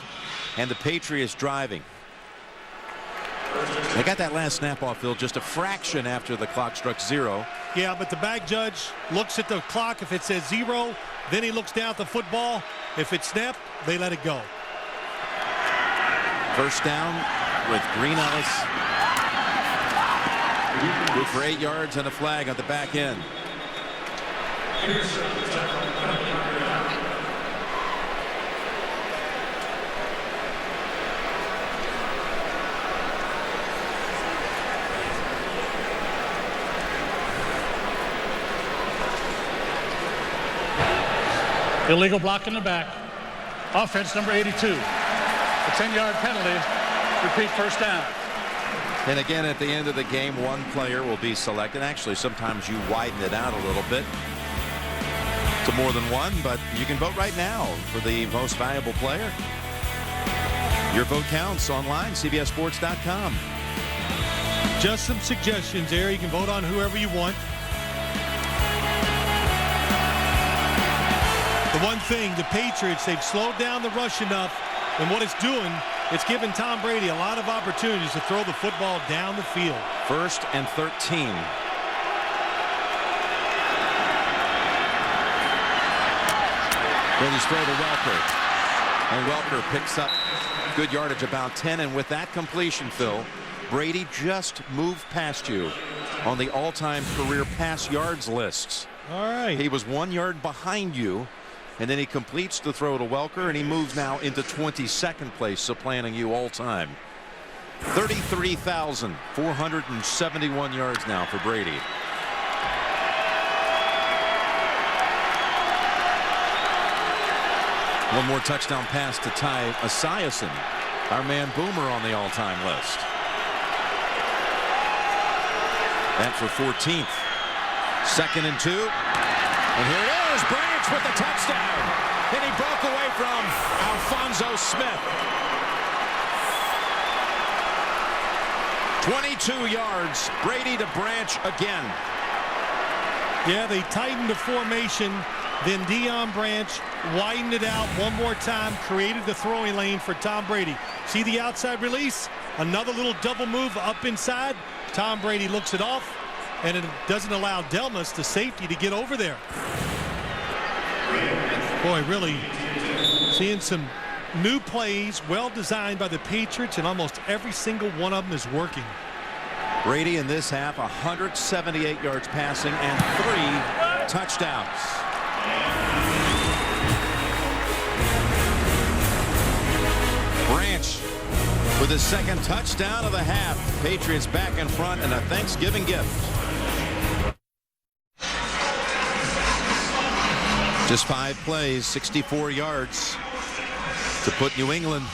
and the Patriots driving. They got that last snap off, Phil, just a fraction after the clock struck 0. Yeah, but the back judge looks at the clock. If it says 0, then he looks down at the football. If it's snapped, they let it go. First down with Green Ellis. Good for 8 yards and a flag on the back end. Illegal block in the back. Offense number 82. A 10-yard penalty. Repeat, first down. And again, at the end of the game, one player will be selected. Actually, sometimes you widen it out a little bit to more than one, but you can vote right now for the most valuable player. Your vote counts online, CBSSports.com. Just some suggestions there. You can vote on whoever you want. The one thing, the Patriots, they've slowed down the rush enough, and what it's doing, it's giving Tom Brady a lot of opportunities to throw the football down the field. 1st and 13. Brady's throw to Welker. And Welker picks up good yardage, about 10. And with that completion, Phil, Brady just moved past you on the all-time career pass yards lists. All right. He was 1 yard behind you. And then he completes the throw to Welker, and he moves now into 22nd place, supplanting you all time. 33,471 yards now for Brady. One more touchdown pass to tie Esiason Our man Boomer on the all-time list. That for 14th. 2nd and 2. And here it is. Branch with the touchdown. And he broke away from Alfonso Smith. 22 yards. Brady to Branch again. Yeah, they tightened the formation. Then Deion Branch widened it out one more time, created the throwing lane for Tom Brady. See the outside release? Another little double move up inside. Tom Brady looks it off, and it doesn't allow Delmas, the safety, to get over there. Boy, really seeing some new plays, well designed by the Patriots, and almost every single one of them is working. Brady in this half, 178 yards passing and 3 touchdowns. Branch with his 2nd touchdown of the half. Patriots back in front and a Thanksgiving gift. Just 5 plays, 64 yards to put New England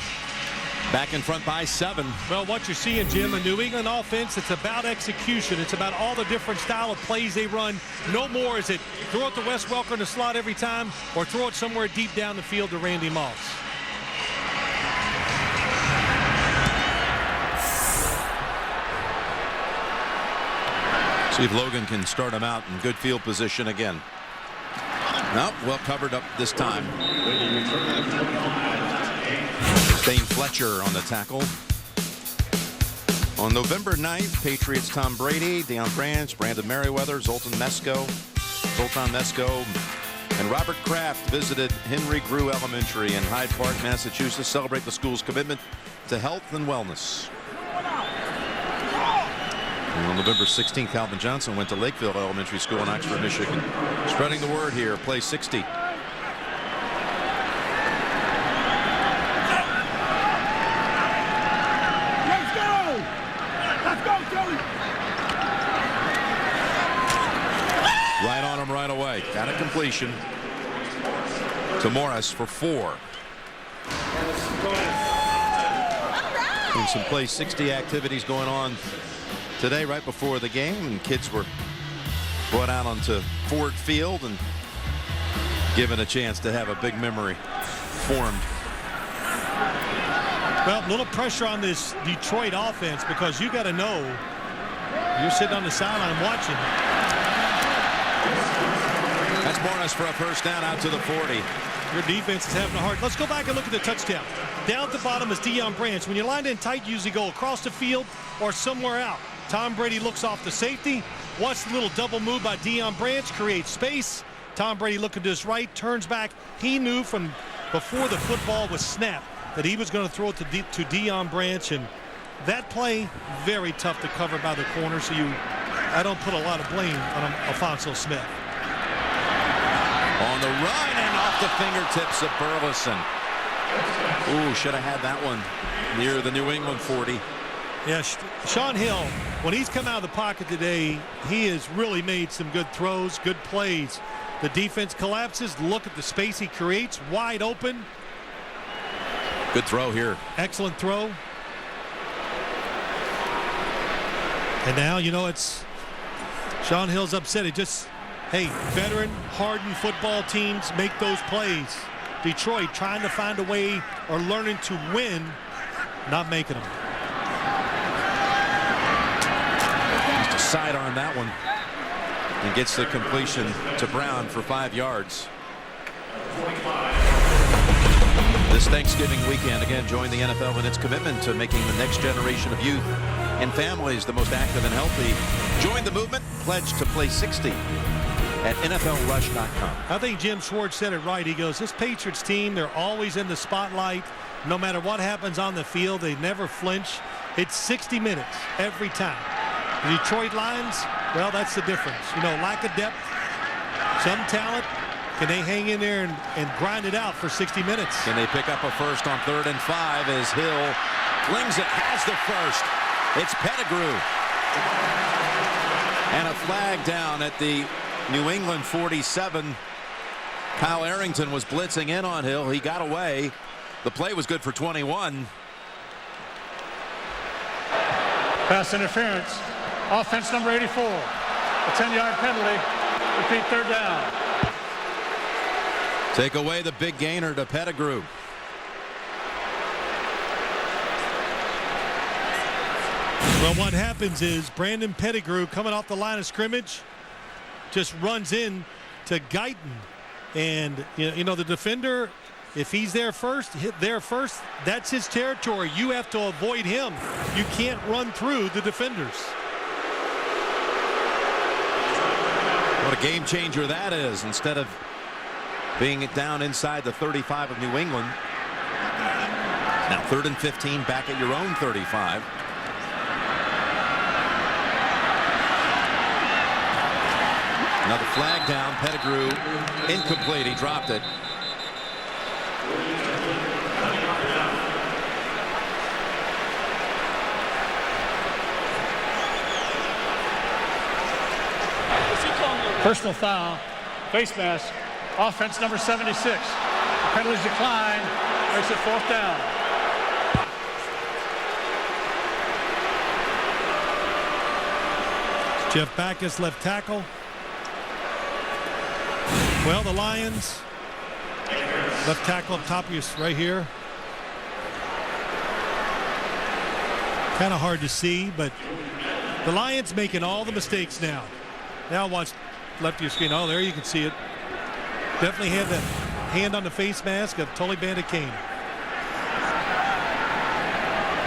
back in front by 7. Well, what you're seeing, Jim, a New England offense, it's about execution. It's about all the different style of plays they run. No more is it throw it to Wes Welker in the slot every time or throw it somewhere deep down the field to Randy Moss. See if Logan can start him out in good field position again. Nope, well covered up this time. Dane Fletcher on the tackle. On November 9th, Patriots Tom Brady, Deion Branch, Brandon Merriweather, Zoltan Mesko, and Robert Kraft visited Henry Grew Elementary in Hyde Park, Massachusetts, celebrate the school's commitment to health and wellness. And on November 16th, Calvin Johnson went to Lakefield Elementary School in Oxford, Michigan. Spreading the word here, play 60. Right on him right away. Got a completion to Morris for 4. And some play 60 activities going on today right before the game, and kids were brought out onto Ford Field and given a chance to have a big memory formed. Well, a little pressure on this Detroit offense because you got to know you're sitting on the sideline watching. That's Morris for a first down out to the 40. Your defense is having a hard. Let's go back and look at the touchdown. Down at the bottom is Deion Branch. When you're lined in tight, you usually go across the field or somewhere out. Tom Brady looks off the safety. Watch the little double move by Deion Branch, creates space. Tom Brady looking to his right, turns back. He knew from before the football was snapped that he was going to throw it to Deion Branch, and that play very tough to cover by the corner. So I don't put a lot of blame on Alfonso Smith. On the run and off the fingertips of Burleson. Ooh, should have had that one near the New England 40. Yeah, Sean Hill, when he's come out of the pocket today, he has really made some good throws, good plays. The defense collapses. Look at the space he creates, wide open. Good throw here. Excellent throw. And now, you know, it's Sean Hill's upset. It just, hey, veteran, hardened football teams make those plays. Detroit trying to find a way or learning to win, not making them. Sidearm that one and gets the completion to Brown for 5 yards. This Thanksgiving weekend, again, join the NFL in its commitment to making the next generation of youth and families the most active and healthy. Join the movement. Pledge to play 60 at NFLRush.com. I think Jim Schwartz said it right. He goes, this Patriots team, they're always in the spotlight. No matter what happens on the field, they never flinch. It's 60 minutes every time. The Detroit Lions, well, that's the difference. You know, lack of depth, some talent. Can they hang in there and grind it out for 60 minutes? Can they pick up a first on 3rd and 5 as Hill flings it, has the first. It's Pettigrew. And a flag down at the New England 47. Kyle Arrington was blitzing in on Hill. He got away. The play was good for 21. Pass interference. Offense number 84. A 10-yard penalty. Repeat, third down. Take away the big gainer to Pettigrew. Well, what happens is Brandon Pettigrew, coming off the line of scrimmage, just runs in to Guyton. And, you know, the defender, if he's there first, that's his territory. You have to avoid him. You can't run through the defenders. What a game changer that is. Instead of being down inside the 35 of New England, now 3rd and 15 back at your own 35. Another flag down. Pettigrew incomplete. He dropped it. Personal foul. Face mask. Offense number 76. The penalties decline. Makes it 4th down. Jeff Backus, left tackle. Well, the Lions, left tackle up top of you right here. Kind of hard to see, but the Lions making all the mistakes now. Now watch left of your screen. Oh, there you can see it. Definitely had that hand on the face mask of Tully Bandit-Kane.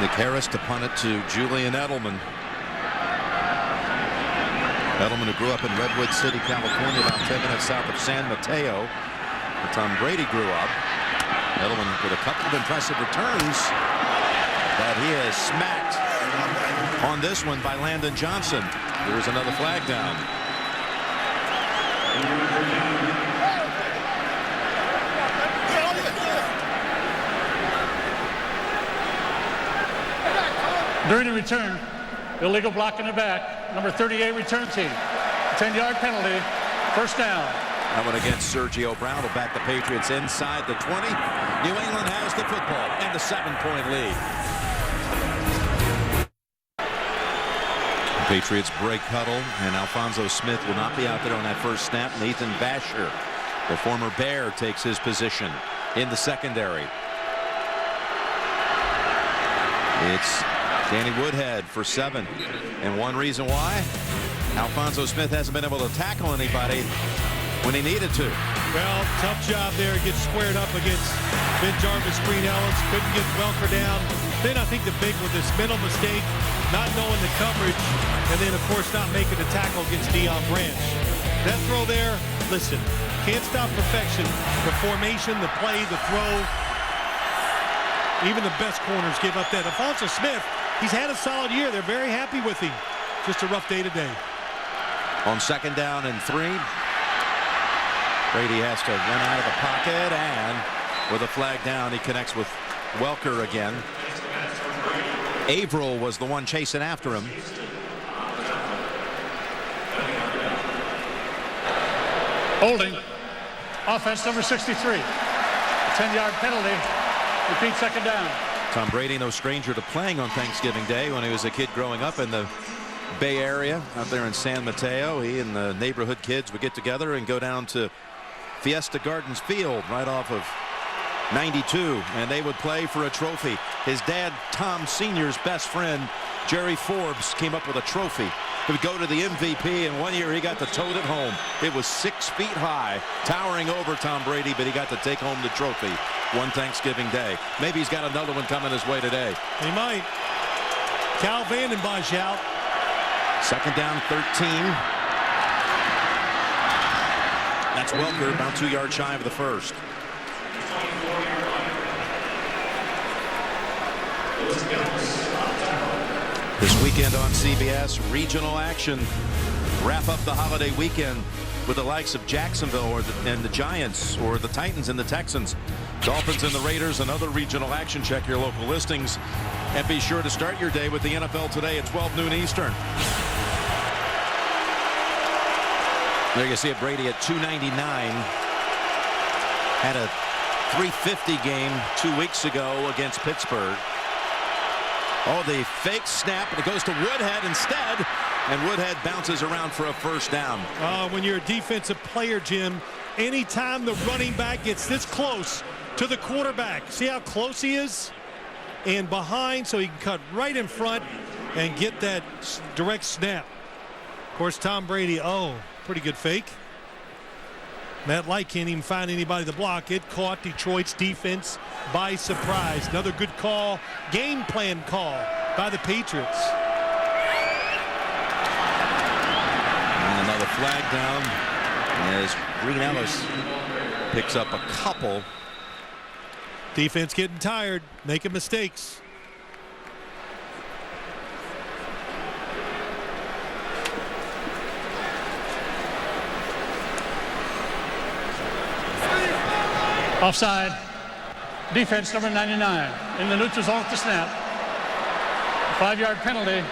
Nick Harris to punt it to Julian Edelman. Edelman, who grew up in Redwood City, California, about 10 minutes south of San Mateo, where Tom Brady grew up. Edelman with a couple of impressive returns, but he is smacked on this one by Landon Johnson. There's another flag down. During the return, illegal block in the back. Number 38 return team. 10-yard penalty. 1st down. That one against Sergio Brown will back the Patriots inside the 20. New England has the football and the 7-point lead. The Patriots break huddle, and Alphonso Smith will not be out there on that first snap. Nathan Vasher, the former Bear, takes his position in the secondary. It's Danny Woodhead for 7. And one reason why Alphonso Smith hasn't been able to tackle anybody when he needed to. Well, tough job there. Gets squared up against Ben Jarvis, Green Ellis. Couldn't get Welker down. Then I think the big one, this mental mistake, not knowing the coverage, and then, of course, not making the tackle against Deion Branch. That throw there, listen, can't stop perfection. The formation, the play, the throw. Even the best corners give up that. Alphonso Smith, he's had a solid year. They're very happy with him. Just a rough day today. On 2nd down and 3. Brady has to run out of the pocket, and with a flag down, he connects with Welker again. Averill was the one chasing after him. Holding. Offense number 63. A 10-yard penalty. Repeat, 2nd down. Tom Brady, no stranger to playing on Thanksgiving Day. When he was a kid growing up in the Bay Area out there in San Mateo, he and the neighborhood kids would get together and go down to Fiesta Gardens Field right off of 92, and they would play for a trophy. His dad, Tom Sr.'s best friend, Jerry Forbes, came up with a trophy. He would go to the MVP, and one year he got to tote it home. It was 6 feet high, towering over Tom Brady, but he got to take home the trophy one Thanksgiving Day. Maybe he's got another one coming his way today. He might. Cal Vanden Bosch out. 2nd down, 13. That's Welker, about 2 yards shy of the first. This weekend on CBS, regional action. Wrap up the holiday weekend with the likes of Jacksonville and the Giants, or the Titans and the Texans. Dolphins and the Raiders, another regional action. Check your local listings. And be sure to start your day with the NFL Today at 12 noon Eastern. There you see it, Brady at 299. Had a 350 game 2 weeks ago against Pittsburgh. Oh, the fake snap, and it goes to Woodhead instead, and Woodhead bounces around for a first down. When you're a defensive player, Jim, anytime the running back gets this close to the quarterback, see how close he is? And behind, so he can cut right in front and get that direct snap. Of course, Tom Brady, pretty good fake. Matt Light can't even find anybody to block. It caught Detroit's defense by surprise. Another good call, game plan call by the Patriots. And another flag down as Green Ellis picks up a couple. Defense getting tired, making mistakes. Offside. Defense number 99 in the neutral zone at the snap. 5-yard penalty.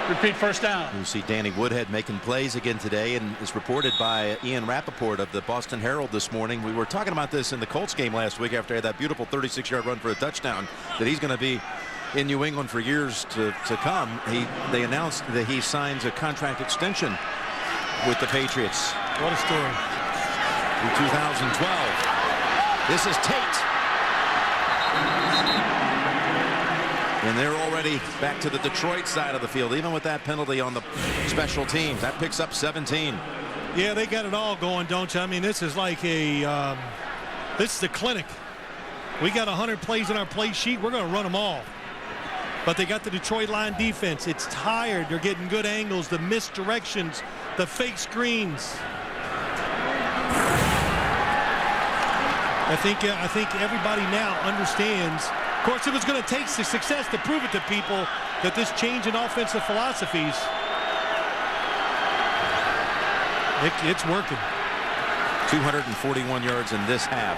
Repeat first down. You see Danny Woodhead making plays again today, and is reported by Ian Rappaport of the Boston Herald this morning. We were talking about this in the Colts game last week after he had that beautiful 36-yard run for a touchdown, that he's going to be in New England for years to come. They announced that he signs a contract extension with the Patriots. What a story. In 2012. This is Tate. And they're already back to the Detroit side of the field, even with that penalty on the special teams. That picks up 17. Yeah, they got it all going, don't you? I mean, this is like this is a clinic. We got 100 plays in our play sheet. We're going to run them all. But they got the Detroit line defense. It's tired. They're getting good angles, the misdirections, the fake screens. I think everybody now understands. Of course, it was going to take success to prove it to people that this change in offensive philosophies, it's working. 241 yards in this half.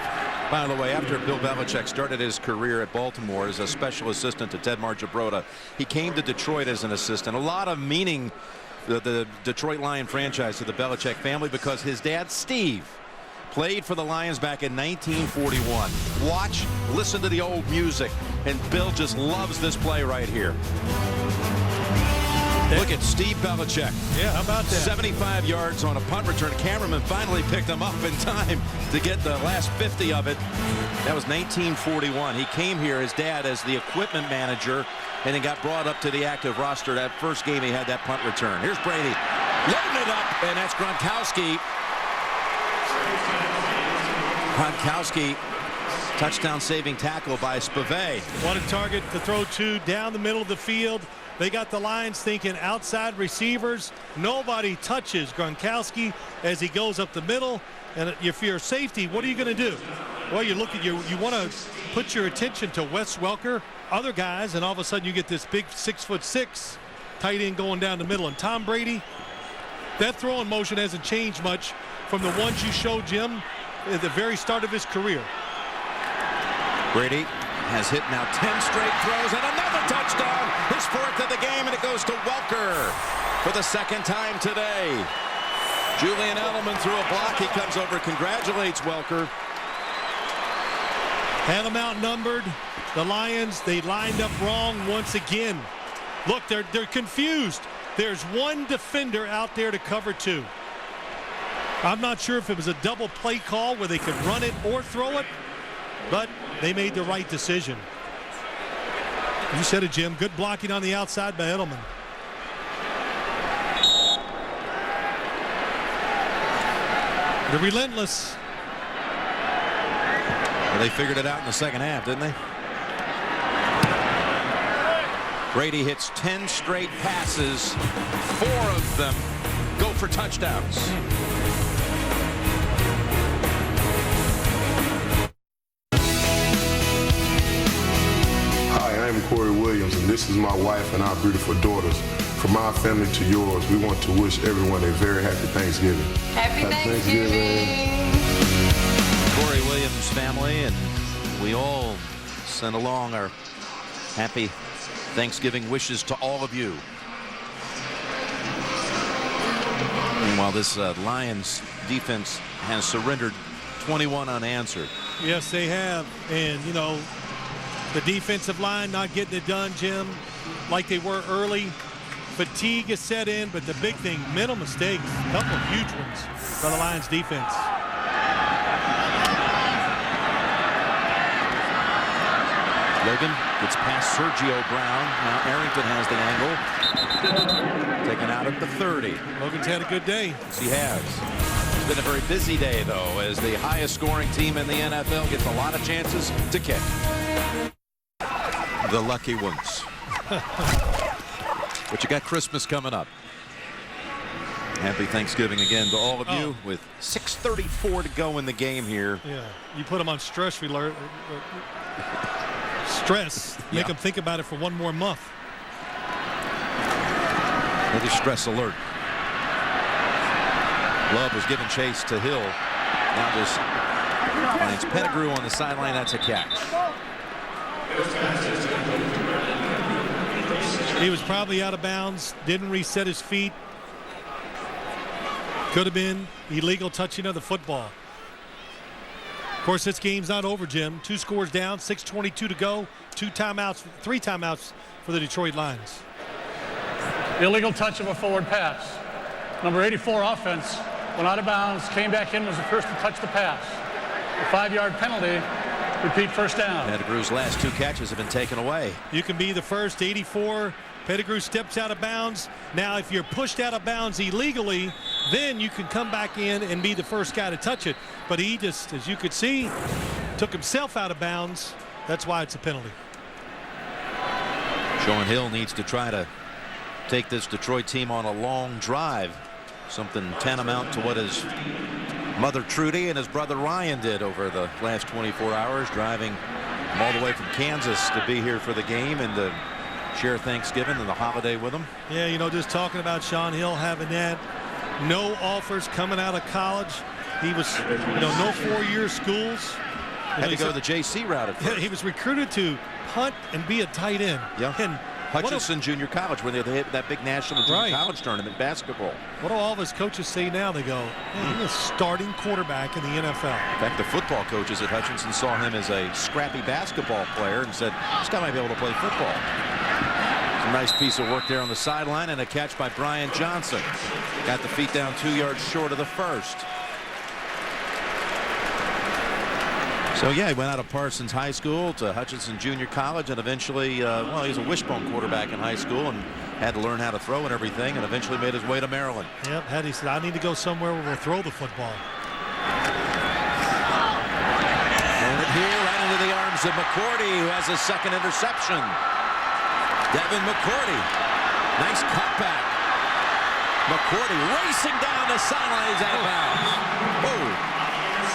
By the way, after Bill Belichick started his career at Baltimore as a special assistant to Ted Marchibroda, he came to Detroit as an assistant. A lot of meaning, the Detroit Lion franchise, to the Belichick family, because his dad, Steve, played for the Lions back in 1941. Watch, listen to the old music, and Bill just loves this play right here. Look at Steve Belichick. Yeah, how about that? 75 yards on a punt return. Cameraman finally picked him up in time to get the last 50 of it. That was 1941. He came here, his dad, as the equipment manager, and then got brought up to the active roster. That first game he had that punt return. Here's Brady loading it up, and that's Gronkowski. Gronkowski, touchdown saving tackle by Spivey. What a target to throw to down the middle of the field. They got the Lions thinking outside receivers. Nobody touches Gronkowski as he goes up the middle. And if you're safety, what are you going to do? Well, you look at you want to put your attention to Wes Welker, other guys, and all of a sudden you get this big 6'6" tight end going down the middle. And Tom Brady, that throwing motion hasn't changed much from the ones you showed Jim at the very start of his career. Brady has hit now 10 straight throws and another touchdown. His fourth of the game, and it goes to Welker for the second time today. Julian Edelman threw a block. He comes over, congratulates Welker. Had them outnumbered. The Lions, they lined up wrong once again. Look, they're confused. There's one defender out there to cover two. I'm not sure if it was a double play call where they could run it or throw it, but they made the right decision. You said it, Jim. Good blocking on the outside by Edelman. They're relentless. Well, they figured it out in the second half, didn't they? Brady hits 10 straight passes. 4 of them go for touchdowns. Hi, I'm Corey Williams, and this is my wife and our beautiful daughters. From our family to yours, we want to wish everyone a very happy Thanksgiving. Happy Thanksgiving. Corey Williams' family, and we all send along our happy Thanksgiving wishes to all of you. Meanwhile, this Lions defense has surrendered 21 unanswered. Yes, they have. And, you know, the defensive line not getting it done, Jim. like they were early. Fatigue is set in, but the big thing, mental mistakes, a couple of huge ones for the Lions defense. Logan gets past Sergio Brown. Now Arrington has the angle. Taken out at the 30. Logan's had a good day. Yes, he has. It's been a very busy day, though, as the highest scoring team in the NFL gets a lot of chances to kick. The lucky ones. But you got Christmas coming up. Happy Thanksgiving again to all of you with 6:34 to go in the game here. Yeah, you put them on stress. We learn stress. Make them think about it for one more month. Another stress alert. Love was giving chase to Hill. Now just finds Pettigrew on the sideline. That's a catch. He was probably out of bounds. Didn't reset his feet. Could have been illegal touching of the football. Of course, this game's not over, Jim. 2 scores down, 6:22 to go. 3 timeouts for the Detroit Lions. Illegal touch of a forward pass. Number 84 offense went out of bounds, came back in, was the first to touch the pass. A 5-yard penalty. Repeat, first down. Pettigrew's last 2 catches have been taken away. You can be the first. 84. Pettigrew steps out of bounds. Now, if you're pushed out of bounds illegally, then you can come back in and be the first guy to touch it. But he just, as you could see, took himself out of bounds. That's why it's a penalty. Sean Hill needs to try to take this Detroit team on a long drive. Something tantamount to what his mother Trudy and his brother Ryan did over the last 24 hours, driving all the way from Kansas to be here for the game and to share Thanksgiving and the holiday with them. Yeah, you know, just talking about Sean Hill having that. No offers coming out of college. He was, you know, no 4-year schools. Had to go the JC route at first. He was recruited to punt and be a tight end. Yeah. And Hutchinson Junior College, when they hit that big national junior college tournament basketball. What do all of his coaches say now? They go, man, he's a starting quarterback in the NFL. In fact, the football coaches at Hutchinson saw him as a scrappy basketball player and said, this guy might be able to play football. It's a nice piece of work there on the sideline and a catch by Brian Johnson. Got the feet down 2 yards short of the first. So, yeah, he went out of Parsons High School to Hutchinson Junior College and eventually, well, he was a wishbone quarterback in high school and had to learn how to throw and everything and eventually made his way to Maryland. Yep, he said, I need to go somewhere where we'll throw the football. Throwing it here right into the arms of McCourty, who has a second interception. Devin McCourty. Nice cutback. McCourty racing down the sideline. He's out of bounds. Oh.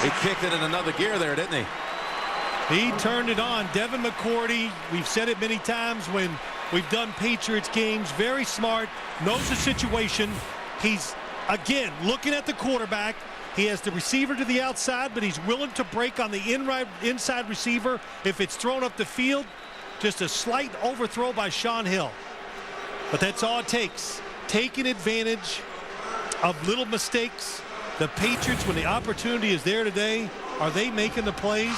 He kicked it in another gear there, didn't he? He turned it on. Devin McCourty, we've said it many times when we've done Patriots games, very smart, knows the situation. He's, again, looking at the quarterback. He has the receiver to the outside, but he's willing to break on the inside receiver if it's thrown up the field. Just a slight overthrow by Sean Hill. But that's all it takes. Taking advantage of little mistakes. The Patriots, when the opportunity is there today, are they making the plays?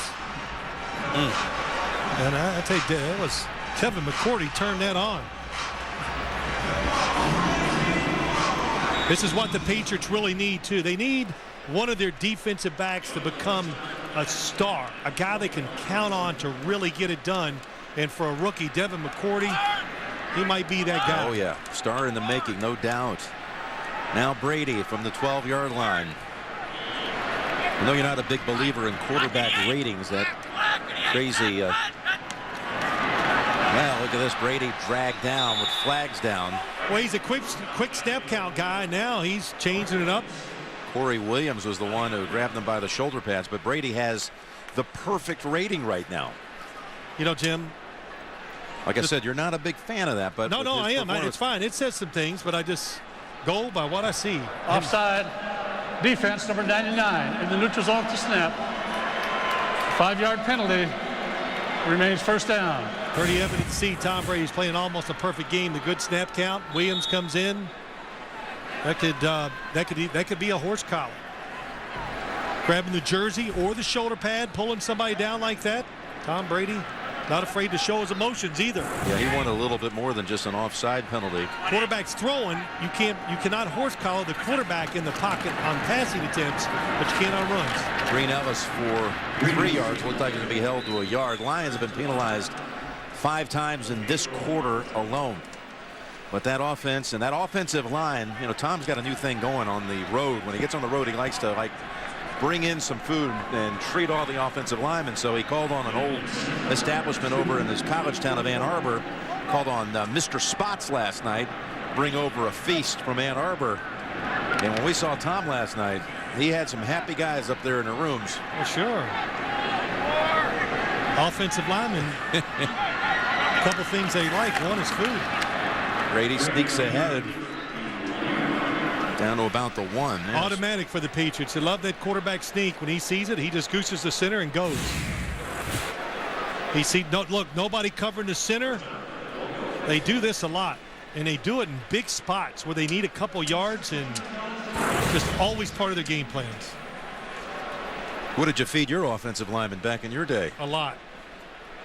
And I tell you, that was Kevin McCourty turned that on. This is what the Patriots really need, too. They need one of their defensive backs to become a star, a guy they can count on to really get it done. And for a rookie, Devin McCourty, he might be that guy. Oh, yeah. Star in the making, no doubt. Now Brady from the 12-yard line. I know you're not a big believer in quarterback ratings. That crazy. Well, look at this. Brady dragged down with flags down. Well, he's a quick snap count guy. Now he's changing it up. Corey Williams was the one who grabbed him by the shoulder pads, but Brady has the perfect rating right now. You know, Jim. Like I said, you're not a big fan of that, but no, I am. It's fine. It says some things, but I just go by what I see. Offside. Defense number 99 in the neutral zone to snap. 5-yard penalty. Remains first down. Pretty evident to see Tom Brady's playing almost a perfect game. The good snap count. Williams comes in. That could be a horse collar. Grabbing the jersey or the shoulder pad, pulling somebody down like that. Tom Brady Not afraid to show his emotions either. Yeah, he wanted a little bit more than just an offside penalty. Quarterback's throwing. You cannot horse collar the quarterback in the pocket on passing attempts, but you can on runs. Green Ellis for 3 yards. Looked like it would be held to a yard. Lions have been penalized 5 times in this quarter alone. But that offense and that offensive line, you know, Tom's got a new thing going on the road. When he gets on the road, he likes to bring in some food and treat all the offensive linemen. So he called on an old establishment over in his college town of Ann Arbor, called on Mr. Spots last night, bring over a feast from Ann Arbor. And when we saw Tom last night, he had some happy guys up there in the rooms. Well, sure. Offensive linemen, a couple things they like. One is food. Brady sneaks ahead down to about the 1. Yes. Automatic for the Patriots. They love that quarterback sneak. When he sees it, he just gooses the center and goes. Look, nobody covering the center. They do this a lot, and they do it in big spots where they need a couple yards, and just always part of their game plans. What did you feed your offensive lineman back in your day? A lot.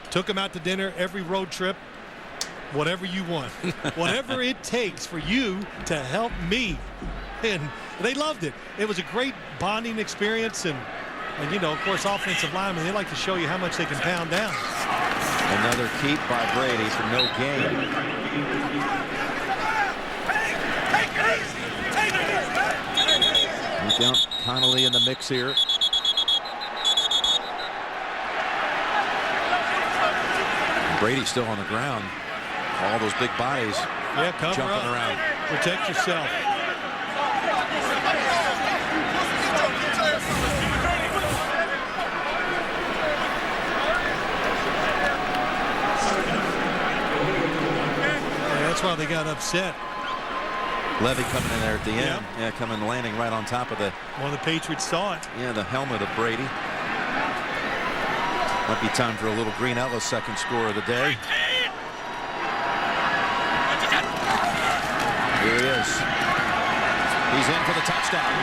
Took them out to dinner every road trip. Whatever you want. Whatever it takes for you to help me. And they loved it. It was a great bonding experience. And you know, of course, offensive linemen, they like to show you how much they can pound down. Another keep by Brady for no gain. You count Connolly in the mix here. And Brady's still on the ground. All those big bodies cover jumping up. around. Protect yourself. That's why they got upset. Levy coming in there at the end. Yeah, coming landing right on top of the. Well, the Patriots saw it. Yeah, the helmet of Brady. Might be time for a little Green Ellis second score of the day. Here he is. He's in for the touchdown.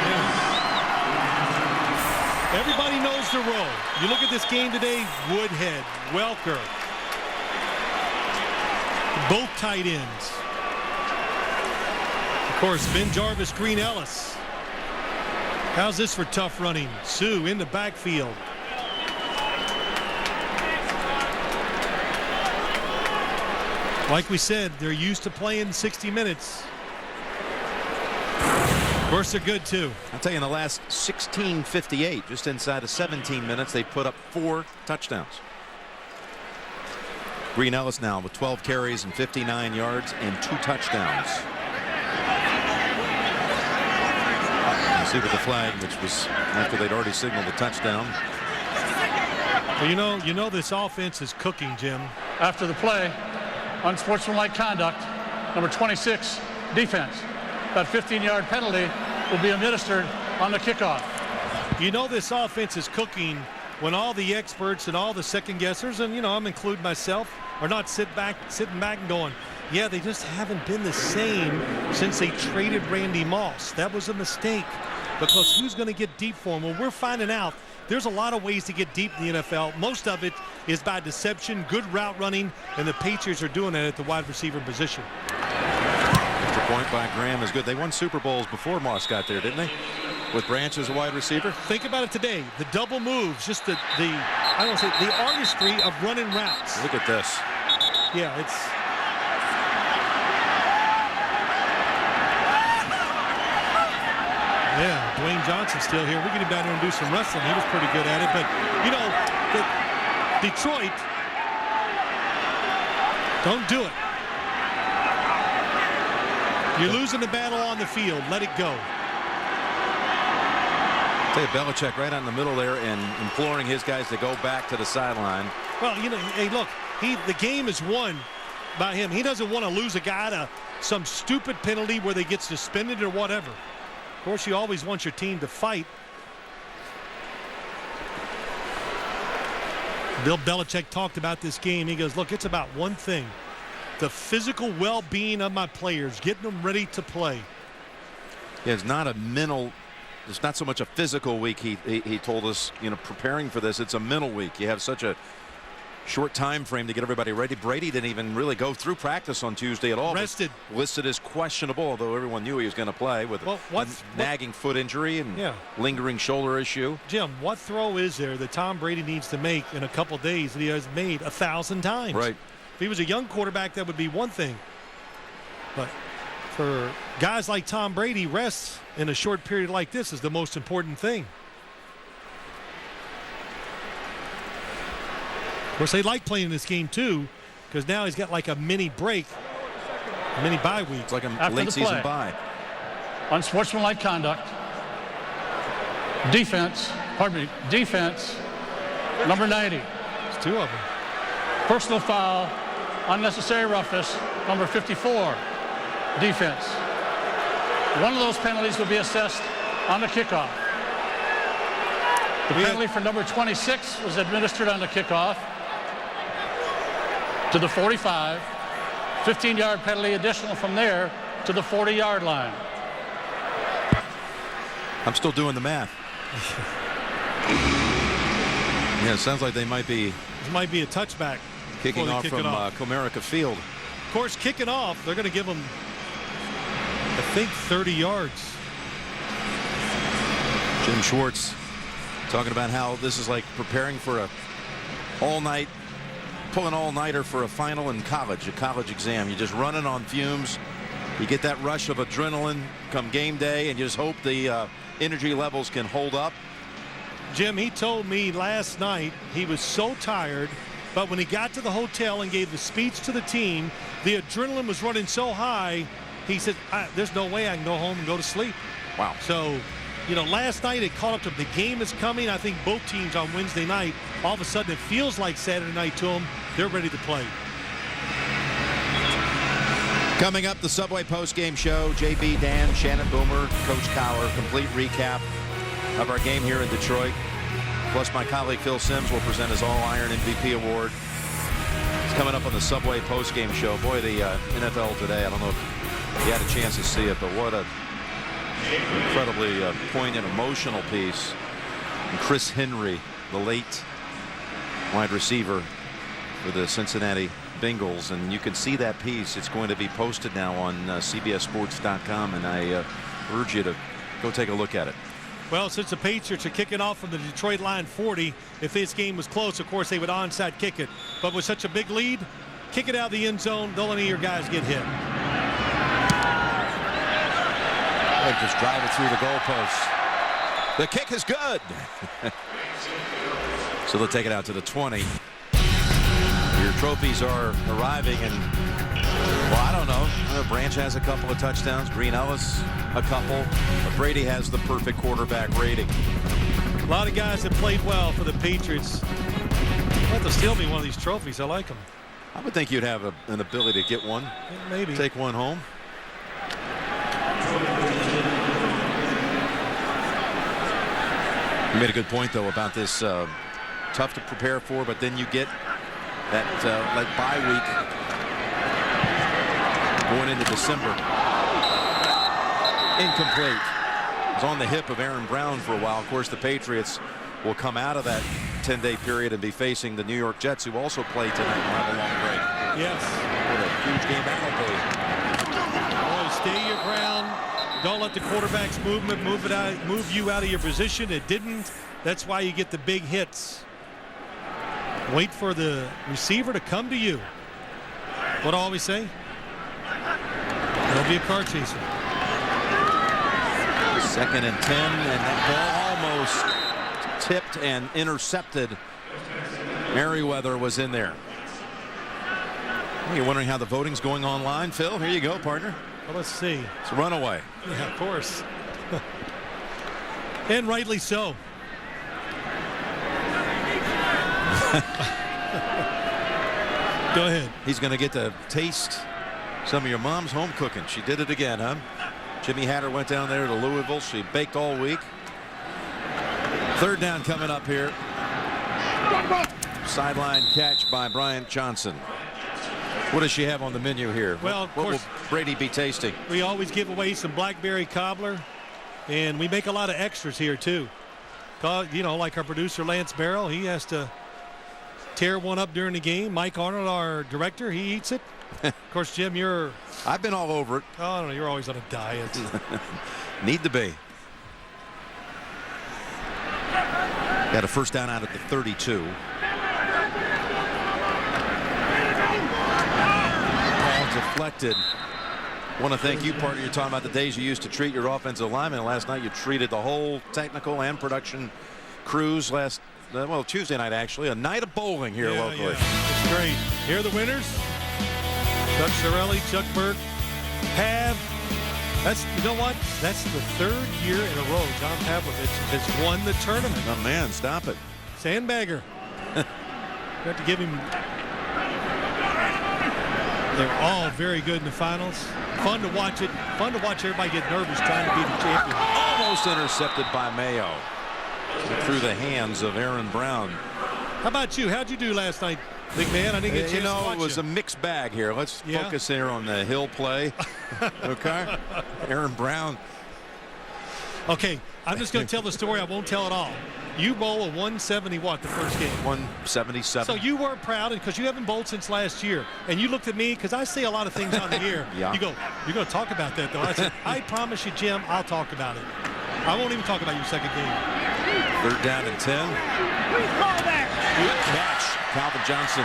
Everybody knows the role. You look at this game today, Woodhead, Welker, both tight ends. Of course, Ben Jarvis, Green Ellis. How's this for tough running? Sue in the backfield. Like we said, they're used to playing 60 minutes. Of course, they're good, too. I'll tell you, in the last 16:58, just inside of 17 minutes, they put up 4 touchdowns. Green Ellis now with 12 carries and 59 yards and 2 touchdowns. You see with the flag, which was after they'd already signaled the touchdown. Well, you know this offense is cooking, Jim. After the play, unsportsmanlike conduct, number 26, defense. That 15-yard penalty will be administered on the kickoff. You know this offense is cooking when all the experts and all the second guessers, and I'm including myself, are not sitting back and going, yeah, they just haven't been the same since they traded Randy Moss. That was a mistake, because who's going to get deep for him? Well, we're finding out there's a lot of ways to get deep in the NFL. Most of it is by deception, good route running, and the Patriots are doing that at the wide receiver position. Extra point by Graham is good. They won Super Bowls before Moss got there, didn't they? With Branch as a wide receiver. Think about it today. The double moves, just the artistry of running routes. Look at this. Yeah, it's. Yeah, Dwayne Johnson's still here. We get him down there and do some wrestling. He was pretty good at it. But, Detroit, don't do it. You're losing the battle on the field. Let it go. Tell you, Belichick right out in the middle there and imploring his guys to go back to the sideline. Well, hey, look, the game is won by him. He doesn't want to lose a guy to some stupid penalty where they get suspended or whatever. Of course, you always want your team to fight. Bill Belichick talked about this game. He goes, look, it's about one thing. The physical well-being of my players, getting them ready to play. Yeah, it's not a mental, it's not so much a physical week. He told us, preparing for this, it's a mental week. You have such a short time frame to get everybody ready. Brady didn't even really go through practice on Tuesday at all. Rested. Listed as questionable, although everyone knew he was going to play with a nagging foot injury and lingering shoulder issue. Jim, what throw is there that Tom Brady needs to make in a couple days that he has made 1,000 times? Right. If he was a young quarterback, that would be one thing. But for guys like Tom Brady, rest in a short period like this is the most important thing. Of course, they like playing this game too, because now he's got like a mini break, a mini bye week. It's like a late season bye. Unsportsmanlike conduct. Defense, number 90. It's 2 of them. Personal foul, unnecessary roughness, number 54. Defense. One of those penalties will be assessed on the kickoff. The penalty for number 26 was administered on the kickoff to the 45. 15-yard penalty additional from there to the 40-yard line. I'm still doing the math. Yeah, it sounds like they might be. This might be a touchback. Kicking off from Comerica Field. Of course, kicking off, they're going to give them, I think, 30 yards. Jim Schwartz talking about how this is like preparing for a all-night, pull an all-nighter for a final in college, a college exam. You're just running on fumes. You get that rush of adrenaline come game day, and you just hope the energy levels can hold up. Jim, he told me last night he was so tired, but when he got to the hotel and gave the speech to the team, the adrenaline was running so high, he said, there's no way I can go home and go to sleep. Wow. So, you know, last night it caught up to him. The game is coming. I think both teams on Wednesday night, all of a sudden it feels like Saturday night to them. They're ready to play. Coming up, the Subway post-game show. JB, Dan, Shannon Boomer, Coach Cowher, complete recap of our game here in Detroit. Plus, my colleague Phil Simms will present his All-Iron MVP award. It's coming up on the Subway post-game show. Boy, the NFL today, I don't know if you had a chance to see it, but what a incredibly poignant, emotional piece. And Chris Henry, the late wide receiver for the Cincinnati Bengals, and you can see that piece. It's going to be posted now on CBSSports.com, and I urge you to go take a look at it. Well, since the Patriots are kicking off from the Detroit line 40, if this game was close, of course, they would onside kick it. But with such a big lead, kick it out of the end zone. Don't let any of your guys get hit. They just drive it through the goalposts. The kick is good. So they'll take it out to the 20. Your trophies are arriving, and well, I don't know. Branch has a couple of touchdowns. Green Ellis a couple. But Brady has the perfect quarterback rating. A lot of guys that played well for the Patriots. Let them steal me one of these trophies. I like them. I would think you'd have an ability to get one. Maybe. Take one home. You made a good point, though, about this tough to prepare for, but then you get that like bye week going into December. Incomplete. It was on the hip of Aaron Brown for a while. Of course, the Patriots will come out of that 10-day period and be facing the New York Jets, who also play tonight and have a long break. Yes. What a huge game that will be. Boy, stay your ground. Don't let the quarterback's movement move you out of your position. It didn't. That's why you get the big hits. Wait for the receiver to come to you. What do I always say? There'll be a car chaser. 2nd and 10, and that ball almost tipped and intercepted. Merriweather was in there. You're wondering how the voting's going online, Phil? Here you go, partner. Well, let's see. It's a runaway. Yeah, of course. And rightly so. Go ahead. He's going to get to taste some of your mom's home cooking. She did it again, huh? Jimmy Hatter went down there to Louisville. She baked all week. 3rd down coming up here. Sideline catch by Bryant Johnson. What does she have on the menu here? Well, what will Brady be tasting? We always give away some blackberry cobbler, and we make a lot of extras here too. You know, like our producer Lance Barrow, he has to tear one up during the game. Mike Arnold, our director, he eats it. Of course, Jim, I've been all over it. Oh, I don't know. You're always on a diet. Need to be. Got a first down out at the 32. Ball deflected. Want to thank you, partner. You're talking about the days you used to treat your offensive linemen. Last night you treated the whole technical and production crews Tuesday night, actually. A night of bowling here locally. Yeah. It's great. Here are the winners. Chuck Sorelli, Chuck Burke, Pav. You know what? That's the 3rd year in a row John Pavlovich has won the tournament. Oh, man, stop it. Sandbagger. You have to give him. They're all very good in the finals. Fun to watch it. Fun to watch everybody get nervous trying to be the champion. Almost intercepted by Mayo. Through the hands of Aaron Brown. How about you? How'd you do last night, big man? I didn't get a chance to watch it was a mixed bag here. Let's focus here on the Hill play. Okay. Aaron Brown. Okay, I'm just going to tell the story. I won't tell it all. You bowl a 170 what the first game? 177. So you weren't proud because you haven't bowled since last year. And you looked at me because I say a lot of things on the air. Yeah. You go, you're going to talk about that, though. I said, I promise you, Jim, I'll talk about it. I won't even talk about your second game. 3rd down and 10. Good catch. Calvin Johnson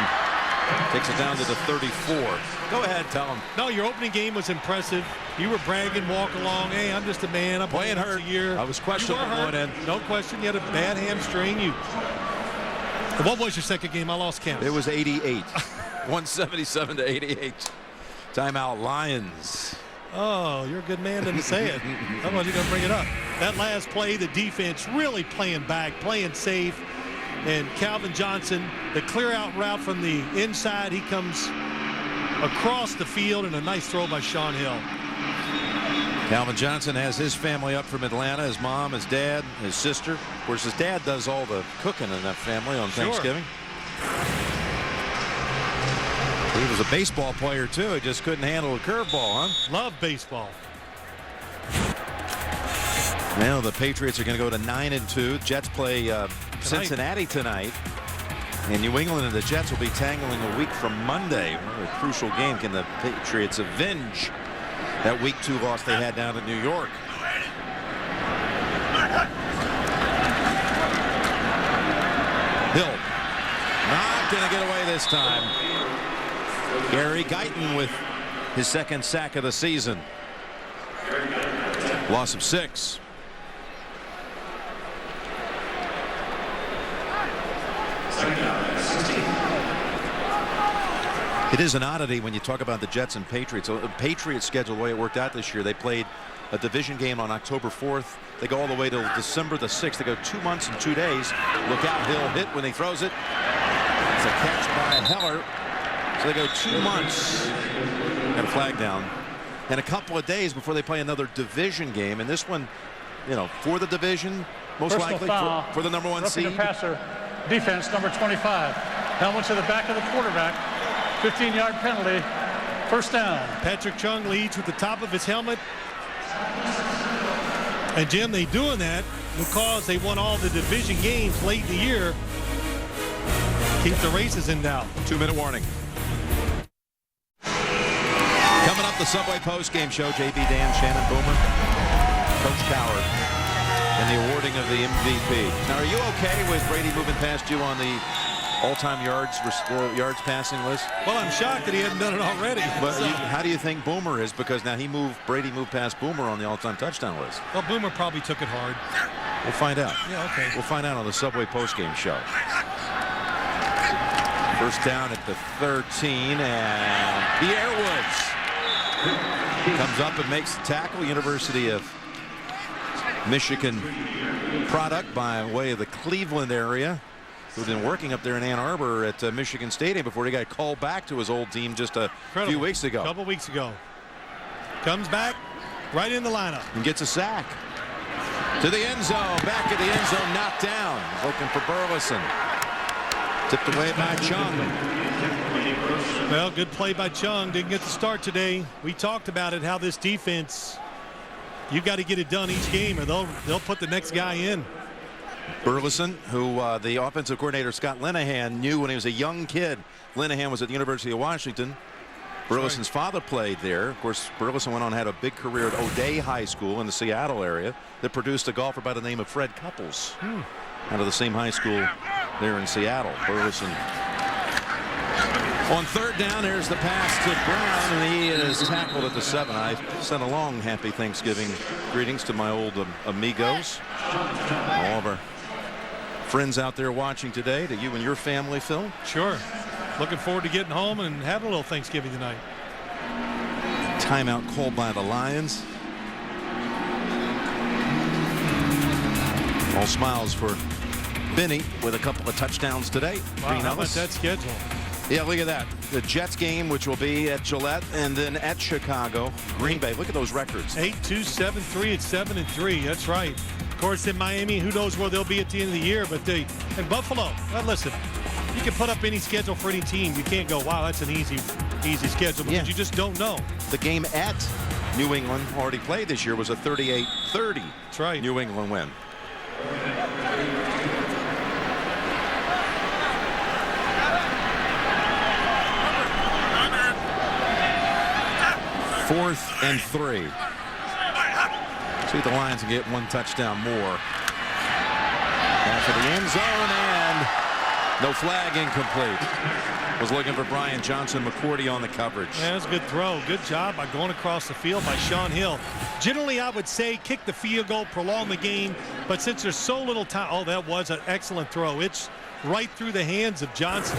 takes it down to the 34. Go ahead, tell him. No, your opening game was impressive. You were bragging, walk along. Hey, I'm just a man. I'm playing hurt a year. I was questionable going in. No question. You had a bad hamstring. What was your second game? I lost count. It was 88. 177 to 88. Timeout Lions. Oh, you're a good man to say it. Otherwise, you're going to bring it up. That last play, the defense really playing back, playing safe. And Calvin Johnson, the clear out route from the inside, he comes across the field, and a nice throw by Sean Hill. Calvin Johnson has his family up from Atlanta, his mom, his dad, his sister. Of course, his dad does all the cooking in that family on Thanksgiving. He was a baseball player, too. He just couldn't handle a curveball, huh? Love baseball. Now the Patriots are going to go to 9-2. Jets play Cincinnati tonight. And New England and the Jets will be tangling a week from Monday. What a crucial game. Can the Patriots avenge that Week 2 loss they had down in New York? Hill not going to get away this time. Gary Guyton with his 2nd sack of the season. Loss of 6. It is an oddity when you talk about the Jets and Patriots. The Patriots schedule, the way it worked out this year, they played a division game on October 4th. They go all the way till December the 6th. They go 2 months and 2 days. Look out, Hill hit when he throws it. It's a catch by Heller. So they go 2 months and a flag down. And a couple of days before they play another division game. And this one, for the division, most likely for the number 1 seed. The passer, defense, number 25. Helmet to the back of the quarterback. 15-yard penalty. First down. Patrick Chung leads with the top of his helmet. And, Jim, they doing that because they won all the division games late in the year. Keep the races in doubt. 2-minute warning. Coming up, the Subway post-game show. JB Dan, Shannon Boomer, Coach Coward, and the awarding of the MVP. Now, are you okay with Brady moving past you on the all-time yards passing list? Well, I'm shocked that he hadn't done it already. But how do you think Boomer is? Because now Brady moved past Boomer on the all-time touchdown list. Well, Boomer probably took it hard. We'll find out. Yeah, okay. We'll find out on the Subway postgame show. First down at the 13, and Pierre Woods comes up and makes the tackle. University of Michigan product by way of the Cleveland area, who'd been working up there in Ann Arbor at Michigan Stadium before he got called back to his old team just a few weeks ago. A couple weeks ago. Comes back right in the lineup. And gets a sack. To the end zone. Back at the end zone. Knocked down. Looking for Burleson. Tipped away by Chung. Well, good play by Chung. Didn't get the start today. We talked about it, how this defense, you've got to get it done each game or they'll put the next guy in. Burleson, who the offensive coordinator Scott Linehan knew when he was a young kid. Linehan was at the University of Washington. Burleson's father played there. Of course, Burleson went on and had a big career at O'Day High School in the Seattle area that produced a golfer by the name of Fred Couples out of the same high school there in Seattle. Burleson on third down. There's the pass to Brown, and he is tackled at the 7. I sent a long happy Thanksgiving greetings to my old amigos, all of our friends out there watching today, to you and your family, Phil. Sure. Looking forward to getting home and having a little Thanksgiving tonight. Timeout called by the Lions. All smiles for Benny with a couple of touchdowns today. Wow, how about that schedule? Yeah, look at that. The Jets game, which will be at Gillette, and then at Chicago. Green Bay, look at those records. 8-2, 7-3, and 7-3. That's right. Of course, in Miami, who knows where they'll be at the end of the year. But in Buffalo, listen, you can put up any schedule for any team. You can't go, wow, that's an easy schedule, because you just don't know. The game at New England, already played this year, was a 38-30 That's right. New England win. Fourth and 3. See if the Lions can get one touchdown more. After the end zone, and no flag, incomplete. Was looking for Brian Johnson. McCourty on the coverage. Yeah, that's a good throw. Good job by going across the field by Sean Hill. Generally, I would say kick the field goal, prolong the game. But since there's so little time, oh, that was an excellent throw. It's right through the hands of Johnson.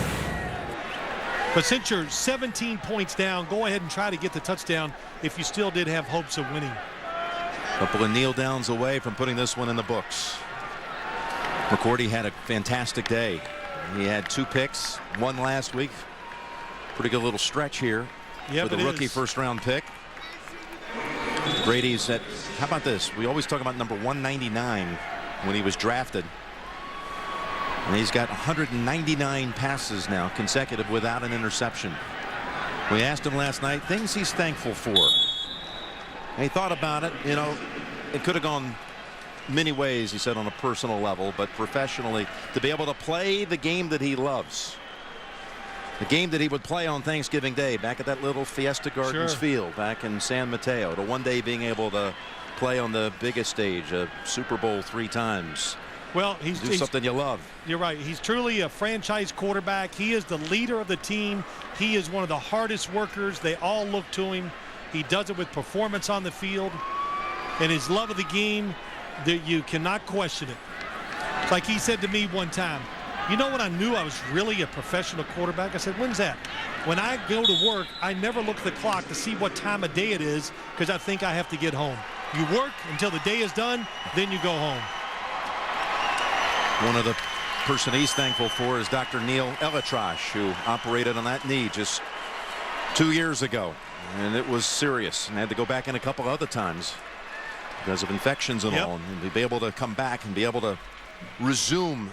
But since you're 17 points down, go ahead and try to get the touchdown if you still did have hopes of winning. Couple of kneel downs away from putting this one in the books. McCourty had a fantastic day. He had 2 picks, 1 last week. Pretty good little stretch here for the rookie first-round pick. Brady's at, how about this? We always talk about number 199 when he was drafted. And he's got 199 passes now consecutive without an interception. We asked him last night things he's thankful for. And he thought about it. You know, it could have gone many ways, he said, on a personal level, but professionally, to be able to play the game that he loves. The game that he would play on Thanksgiving Day back at that little Fiesta Gardens field back in San Mateo, to one day being able to play on the biggest stage, a Super Bowl 3 times. Well, he's something you love. You're right. He's truly a franchise quarterback. He is the leader of the team. He is one of the hardest workers. They all look to him. He does it with performance on the field, and his love of the game, that you cannot question it. It's like he said to me one time, you know when I knew I was really a professional quarterback? I said, when's that? When I go to work, I never look at the clock to see what time of day it is, because I think I have to get home. You work until the day is done, then you go home. One of the person he's thankful for is Dr. Neil Elitrash, who operated on that knee just 2 years ago, and it was serious, and had to go back in a couple other times because of infections and all, and to be able to come back and be able to resume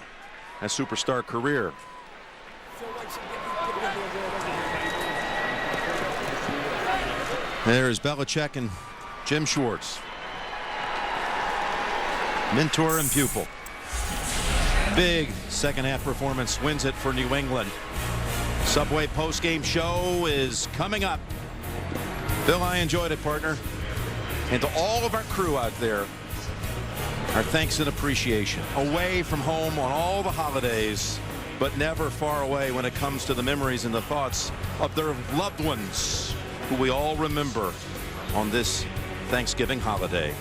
a superstar career. There's Belichick and Jim Schwartz, mentor and pupil. Big second half performance wins it for New England. Subway post-game show is coming up. Bill, I enjoyed it, partner. And to all of our crew out there, our thanks and appreciation. Away from home on all the holidays, but never far away when it comes to the memories and the thoughts of their loved ones who we all remember on this Thanksgiving holiday.